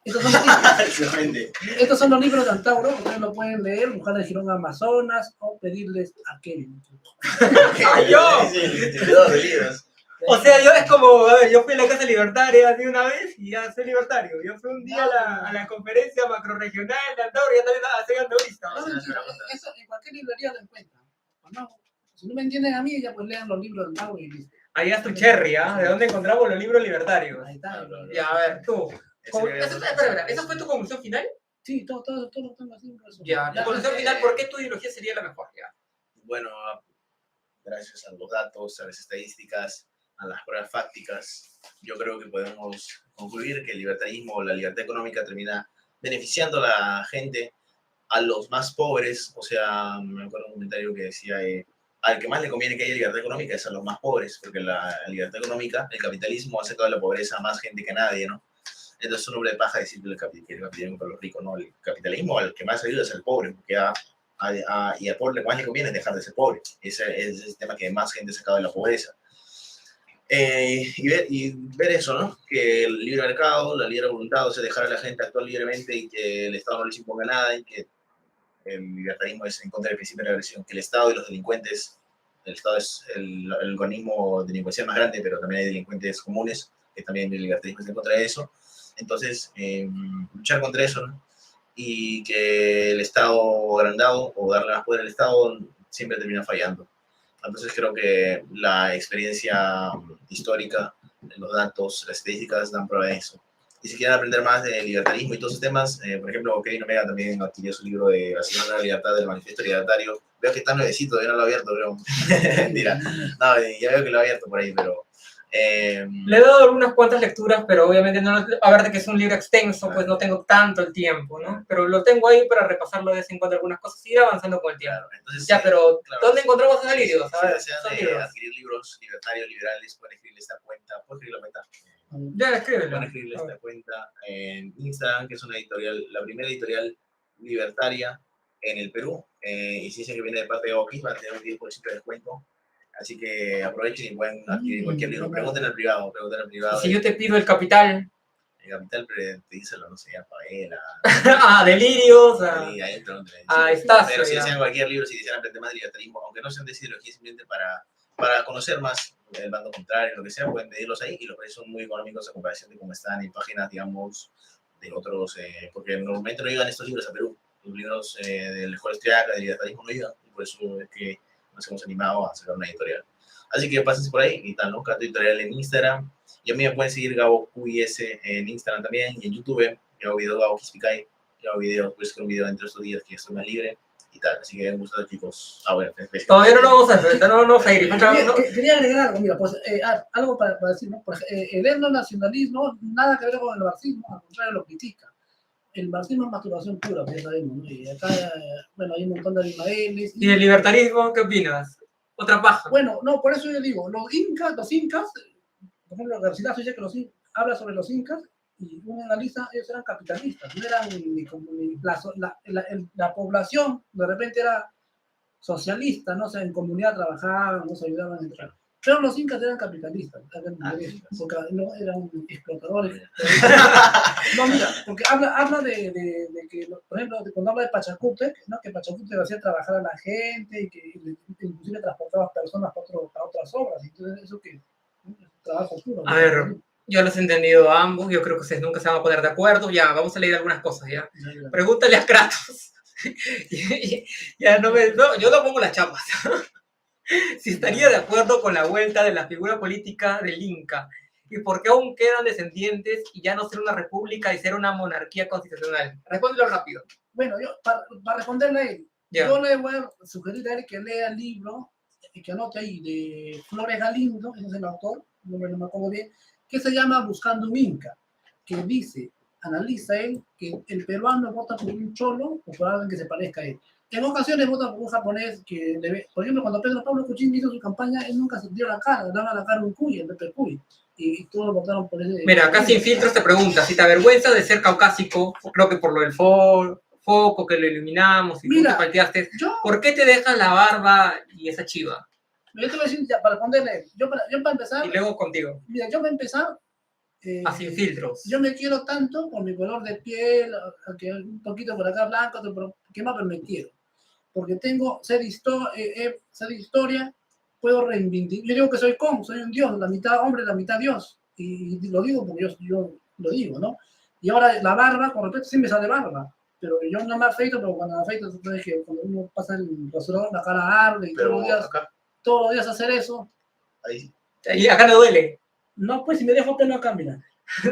Estos son los libros de Antauro, ustedes lo pueden leer, buscar el Girón Amazonas o pedirles a Kevin. ¡Yo! O sea, yo es como, a ver, yo fui a la Casa Libertaria de una vez y ya soy libertario. Yo fui un día a la conferencia macrorregional de Antauro y ya también soy antaurista. Eso en cualquier librería lo encuentran. No, si no me entienden a mí, ya pues lean los libros de Antauro y listo. Ahí es tu cherry, ¿ah? ¿De dónde encontramos los libros libertarios? Ahí está. Ya, a ver, tú. Espera, ¿esa fue tu conclusión final? Sí, todo lo tengo así. Ya, tu conclusión final, ¿por qué tu ideología sería la mejor? Ya. Bueno, gracias a los datos, a las estadísticas, a las pruebas fácticas, yo creo que podemos concluir que el libertarismo o la libertad económica termina beneficiando a la gente, a los más pobres. O sea, me acuerdo un comentario que decía, al que más le conviene que haya libertad económica es a los más pobres, porque la libertad económica, el capitalismo ha sacado de la pobreza a más gente que nadie, ¿no? Entonces es un hombre de paja decir que el capitalismo para los ricos, ¿no? El capitalismo al que más ayuda es al pobre, porque y al pobre lo que más le conviene es dejar de ser pobre. Ese es el tema que más gente ha sacado de la pobreza. Y ver eso, ¿no? Que el libre mercado, la libre voluntad, o sea, dejar a la gente actuar libremente y que el Estado no les imponga nada, y que el libertarismo es en contra del principio de la agresión, que el Estado y los delincuentes, el Estado es el organismo delincuencial más grande, pero también hay delincuentes comunes, que también el libertarismo es en contra de eso. Entonces, luchar contra eso, ¿no? Y que el Estado agrandado o darle más poder al Estado siempre termina fallando. Entonces creo que la experiencia histórica, los datos, las estadísticas dan prueba de eso. Y si quieren aprender más de libertarismo y todos esos temas, por ejemplo, Kevin Omega también adquirió su libro de La Semana de la Libertad del Manifiesto Libertario. Veo que está nuevecito, todavía no lo he abierto, creo. Mentira. No, ya veo que lo he abierto por ahí, pero... Le he dado algunas cuantas lecturas, pero obviamente no, a ver de que es un libro extenso, pues no tengo tanto el tiempo, ¿no? Pero lo tengo ahí para repasarlo de vez en cuando algunas cosas y ir avanzando con el tiempo. Claro, entonces, ya, pero claro, ¿dónde encontramos esos libros? Si desean adquirir libros libertarios, liberales, pueden escribirle esta cuenta. ¿Puedo escribir la cuenta? Ya, escríbelo. Pueden escribirle esta cuenta en Instagram, que es una editorial, la primera editorial libertaria en el Perú. Y si dicen que viene de parte de Oquis, van a tener un 10% de descuento. Así que aprovechen y pueden adquirir cualquier libro. Pregunten al privado. ¿Y si yo te pido el Capital? El Capital, te díselo, no sé, a Paela. Delirios. Está. Pero si desean cualquier libro, si desean aprender más de libertarismo, aunque no sean de ideología, simplemente para conocer más el bando contrario, lo que sea, pueden pedirlos ahí y los precios son muy económicos a comparación de cómo están en páginas, digamos, de otros, porque normalmente no llegan estos libros a Perú. Los libros del Escuela Austriaca, de libertarismo, no llegan, y por eso es que nos hemos animado a sacar una editorial. Así que pásense por ahí y tal, ¿no? Canto Editorial en Instagram. Y a mí me pueden seguir Gabo QIS en Instagram también y en YouTube. Yo hago videos Gabo Kispicay. Yo hago videos, pues un video entre estos días que estoy más libre y tal. Así que me gusta, chicos. Ah, bueno, Todavía no lo vamos a enfrentar, no vamos a ir. Quería agregar algo, mira, pues algo para decir, ¿no? Por el etnonacionalismo nada que ver con el marxismo, al contrario lo critica. El marxismo es masturbación pura, pues ya sabemos, ¿no? Y acá, bueno, hay un montón de Abimaeles. ¿Y el libertarismo qué opinas? Otra paja. Bueno, no, por eso yo digo, los incas, por ejemplo, Garcilaso dice que habla sobre los incas y uno analiza, ellos eran capitalistas, no eran ni la población de repente era socialista, ¿no? O sea, en comunidad trabajaban, no se ayudaban a entrar. Pero los incas eran capitalistas, porque no eran explotadores. No, mira, porque habla de que, por ejemplo, cuando habla de Pachacútec, ¿no? Que Pachacútec hacía trabajar a la gente y que inclusive transportaba personas para otras obras. Entonces, eso que trabajo puro. A ver, yo los he entendido a ambos, yo creo que ustedes nunca se van a poner de acuerdo. Ya, vamos a leer algunas cosas, ¿ya? Pregúntale a Kratos. Ya no, yo no pongo las chapas. Si estaría de acuerdo con la vuelta de la figura política del Inca y por qué aún quedan descendientes y ya no ser una república y ser una monarquía constitucional. Respóndelo rápido. Bueno, yo para responderle a él, yo le voy a sugerir a él que lea el libro, que anote ahí, de Flores Galindo, ese es el autor, no me acuerdo bien, que se llama Buscando un Inca, que dice, analiza él, que el peruano vota por un cholo o por alguien que se parezca a él. En ocasiones vota por un japonés que le ve, por ejemplo, cuando Pedro Pablo Kuczynski hizo su campaña, él nunca se dio la cara, le daba la cara a un cuy, el Pepe Cuy, y todos votaron por ese. Mira, acá Sin Filtros te pregunta, si te avergüenza de ser caucásico, creo que por lo del foco, que lo eliminamos y mira, tú te palteaste, ¿por qué te dejas la barba y esa chiva? Yo te voy a decir, ya, para responderle, yo para empezar. Y luego contigo. Mira, yo voy a empezar. Sin filtros. Yo me quiero tanto por mi color de piel, que un poquito por acá blanco, otro ¿qué más? Pero me quiero. Porque sé de historia, puedo reivindicar. Yo digo que soy un dios, la mitad hombre, la mitad dios. Y lo digo porque yo lo digo, ¿no? Y ahora la barba, con respecto, sí me sale barba. Pero yo no me afeito, pero cuando me afeito, sabes que cuando uno pasa el rasurador, la cara arde y todos los días hacer eso. Ahí acá no duele. No, pues si me dejo pelo acá, mira.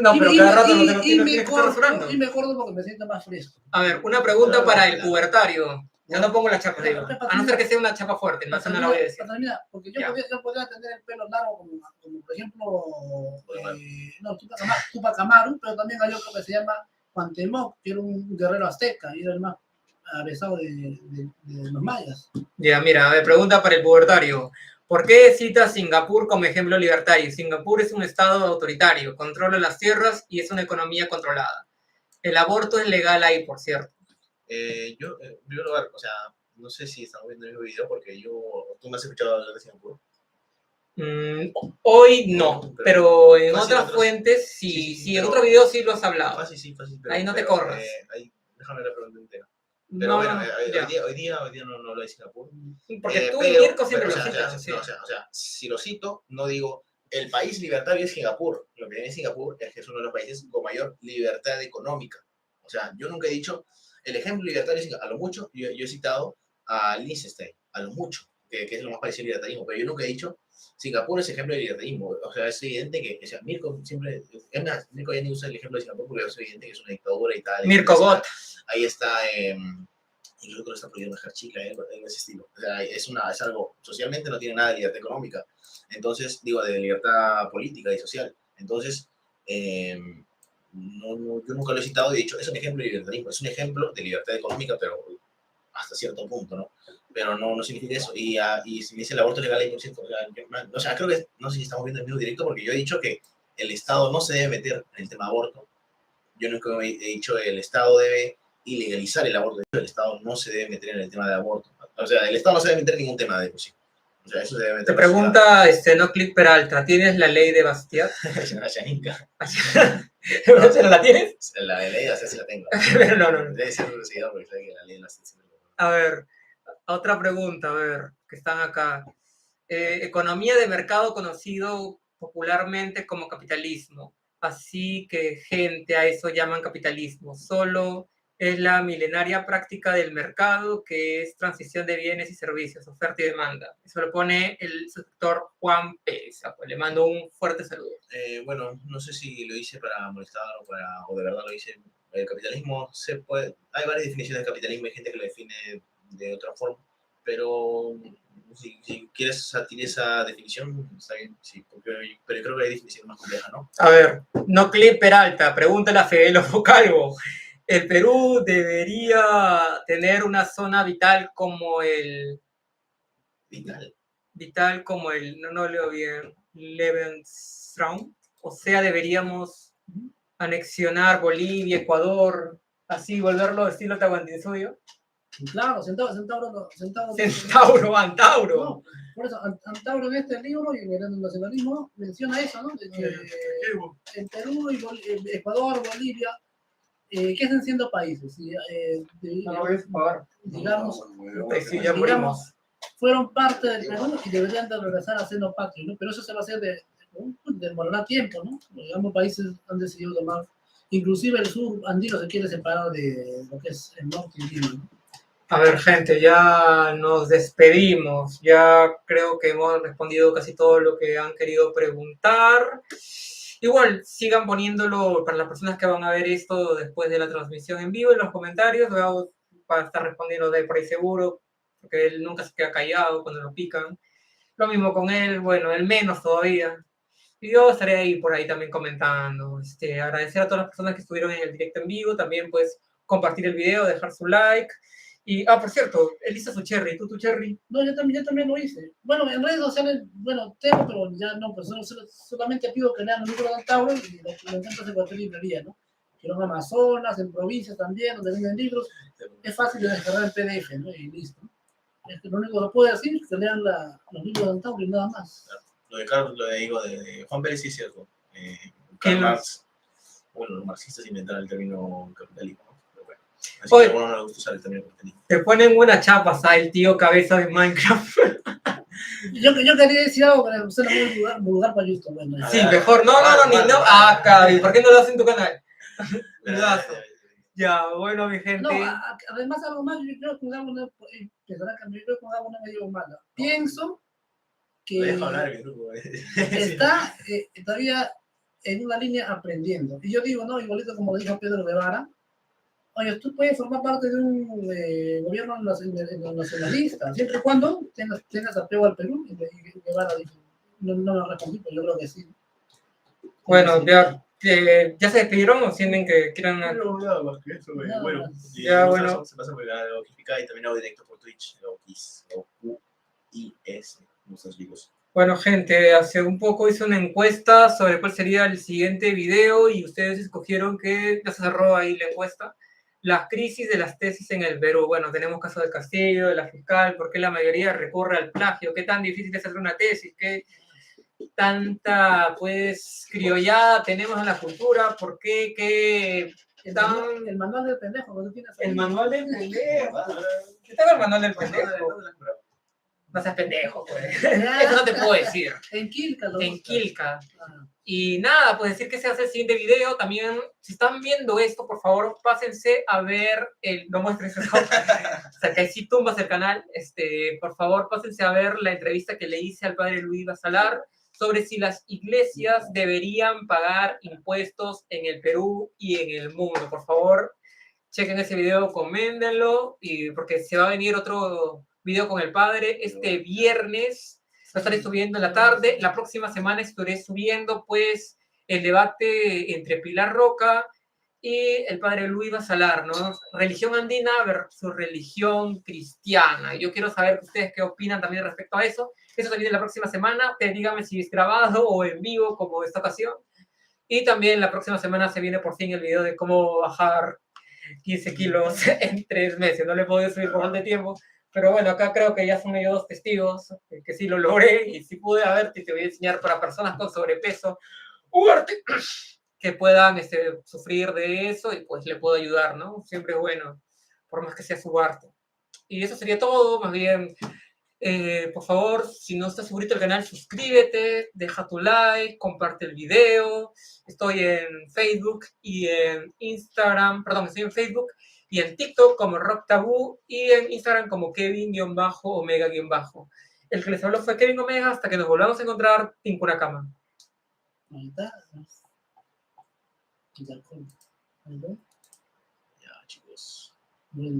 No, pero cada rato no tengo que estar rasurando. Y me corto porque me siento más fresco. A ver, una pregunta para el pubertario. Yo no pongo la chapa, digo. A no ser que sea una chapa fuerte, no, eso no la voy a decir. Porque yo podría tener el pelo largo, como por ejemplo, Tupac Amaru, pero también hay otro que se llama Cuauhtémoc, que era un guerrero azteca y era el más avesado de los mayas. Ya, mira, a ver, pregunta para el pubertario. ¿Por qué cita Singapur como ejemplo libertario? Singapur es un estado autoritario, controla las tierras y es una economía controlada. El aborto es legal ahí, por cierto. Yo, en primer lugar, o sea, no sé si estamos viendo el mismo video porque tú me has escuchado hablar de Singapur. Hoy no, pero en otras fuentes sí, en otro video sí lo has hablado. Fácil, ahí no te corras. Déjame la pregunta entera. Pero bueno, hoy día no lo de Singapur. Porque tú y Mirko siempre lo citas. O sea, si lo cito, no digo el país libertario es Singapur. Lo que tiene Singapur es que es uno de los países con mayor libertad económica. O sea, yo nunca he dicho el ejemplo libertario es a lo mucho. Yo he citado a Liechtenstein, a lo mucho, que es lo más parecido al libertarismo. Pero yo nunca he dicho Singapur es ejemplo de libertarismo. O sea, es evidente que, o sea, Mirko siempre, Mirko ya ni usa el ejemplo de Singapur porque es evidente que es una dictadura y tal. Mirko Bot. Ahí está, incluso que lo está prohibiendo dejar chica en ese estilo. O sea, es algo, socialmente no tiene nada de libertad económica. Entonces, digo, de libertad política y social. Entonces, yo nunca lo he citado y he dicho, es un ejemplo de libertarismo, es un ejemplo de libertad económica, pero hasta cierto punto, ¿no? Pero no significa eso. Y si me dice el aborto legal, por cierto, o sea, creo que, no sé si estamos viendo el mismo directo, porque yo he dicho que el Estado no se debe meter en el tema aborto. Yo nunca he dicho el Estado debe ilegalizar el aborto. El Estado no se debe meter en el tema de aborto. O sea, el Estado no se debe meter en ningún tema de por sí. O sea, eso se debe meter. Te pregunta no Click Peralta, ¿tienes la ley de Bastiat? ¿Pero la tienes? La de ley, o sea, sí la tengo. Pero no. Debe ser un seguidor porque sabe que la ley de las... A ver, otra pregunta, a ver, que están acá. Economía de mercado conocido popularmente como capitalismo. Así que gente a eso llaman capitalismo. Solo es la milenaria práctica del mercado, que es transición de bienes y servicios, oferta y demanda. Eso lo pone el suscriptor Juan Pérez. Pues le mando un fuerte saludo. Bueno, no sé si lo hice para molestar o de verdad lo hice. El capitalismo hay varias definiciones de capitalismo, hay gente que lo define de otra forma, pero si quieres satir esa definición, está bien, sí, pero creo que hay definiciones más complejas, ¿no? A ver, no clip Peralta, pregúntale a Fidel Calvo. El Perú debería tener una zona vital como el... Vital como el, no leo bien, Lebensraum. O sea, deberíamos anexionar Bolivia, Ecuador, así volverlo estilo Tahuantinsuyo. Claro, Centauro. Antauro. No, por eso, Antauro en este libro y en el nacionalismo menciona eso, ¿no? De que en Perú y Ecuador, Bolivia, ¿qué están siendo países? Digamos, fueron parte del Perú y deberían de regresar a ser patria, ¿no? Pero eso se va a hacer demorará tiempo, ¿no? Ambos países han decidido tomar, inclusive el sur andino se quiere separar de lo que es el norte andino, ¿no? A ver, gente, ya nos despedimos. Ya creo que hemos respondido casi todo lo que han querido preguntar. Igual, sigan poniéndolo para las personas que van a ver esto después de la transmisión en vivo en los comentarios. Luego va a estar respondiendo de por ahí seguro, porque él nunca se queda callado cuando lo pican. Lo mismo con él, bueno, él menos todavía. Y yo estaré ahí por ahí también comentando. Agradecer a todas las personas que estuvieron en el directo en vivo. También, pues, compartir el video, dejar su like. Y, por cierto, él hizo su cherry. ¿Tú tu cherry? No, yo también lo hice. Bueno, en redes sociales, tengo, pero ya no, pues solamente pido que lean el libro de Antauro y lo encuentras en cualquier librería, ¿no? Quiero en Amazonas, en provincias también, donde venden libros. Es fácil de descargar en PDF, ¿no? Y listo. Lo único que puedo decir es que lean los libros de Antauro y nada más. Lo de Carlos, lo de Juan Pérez sí es cierto. Karl Marx, bueno, los marxistas inventaron el término capitalismo. Así que a algunos no les gusta usar el término capitalismo. Te ponen una chapa, ¿sabes? El tío cabeza de Minecraft. Yo quería decir algo, pero usted no puede vulgar para YouTube. Bueno, sí, mejor. No. Cabi, ¿por qué no lo haces en tu canal? Ya, bueno, mi gente. No, además algo más, yo creo que una medio mala. Pienso que está todavía en una línea aprendiendo. Y yo digo, no, igualito como dijo Pedro Guevara, oye, tú puedes formar parte de un gobierno nacionalista, siempre y cuando tengas apego al Perú. Y Guevara dijo, no me respondí, pero yo creo que sí. Bueno, ya se despidieron o sienten que quieran... No, nada más que eso, bueno. Ya, bueno. Se pasa por la Okifica y también hago directo por Twitch, Okis, O-Q-I-S, nuestros vivos. Bueno, gente, hace un poco hice una encuesta sobre cuál sería el siguiente video y ustedes escogieron que ya se cerró ahí la encuesta. Las crisis de las tesis en el Perú. Bueno, tenemos caso del Castillo, de la fiscal, por qué la mayoría recurre al plagio, qué tan difícil es hacer una tesis, qué tanta, pues, criollada tenemos en la cultura, por qué el manual del pendejo, ¿no tienes ahí? El manual del pendejo. ¿Qué tengo el manual del pendejo? No seas pendejo, pues. Eso no te puedo decir. En Quilca. En Quilca. Y nada, pues decir que se hace el siguiente video. También, si están viendo esto, por favor, pásense a ver no muestres eso. O sea, que si tumbas el canal, por favor, pásense a ver la entrevista que le hice al padre Luis Basalar sobre si las iglesias deberían pagar impuestos en el Perú y en el mundo. Por favor, chequen ese video, coméntenlo, porque se va a venir otro video con el padre este viernes. Lo estaré subiendo en la tarde. La próxima semana estaré subiendo, pues, el debate entre Pilar Roca y el padre Luis Basalar, ¿no? Religión andina versus religión cristiana. Yo quiero saber ustedes qué opinan también respecto a eso. Eso se viene la próxima semana. Díganme si es grabado o en vivo, como esta ocasión. Y también la próxima semana se viene por fin el video de cómo bajar 15 kilos en 3 meses. No le he podido subir por falta de tiempo. Pero bueno, acá creo que ya son ellos 2 testigos que sí lo logré y sí pude. A ver, te voy a enseñar para personas con sobrepeso un arte que puedan sufrir de eso y pues le puedo ayudar, ¿no? Siempre es bueno, por más que sea su arte. Y eso sería todo, más bien, por favor, si no estás suscrito al canal, suscríbete, deja tu like, comparte el video. Estoy en Facebook y en Instagram, perdón, estoy en Facebook y en TikTok como Rock Tabú y en Instagram como Kevin-Omega-. El que les habló fue Kevin Omega, hasta que nos volvamos a encontrar en una cama. Ahí está. Ya, Ya, chicos. Bueno.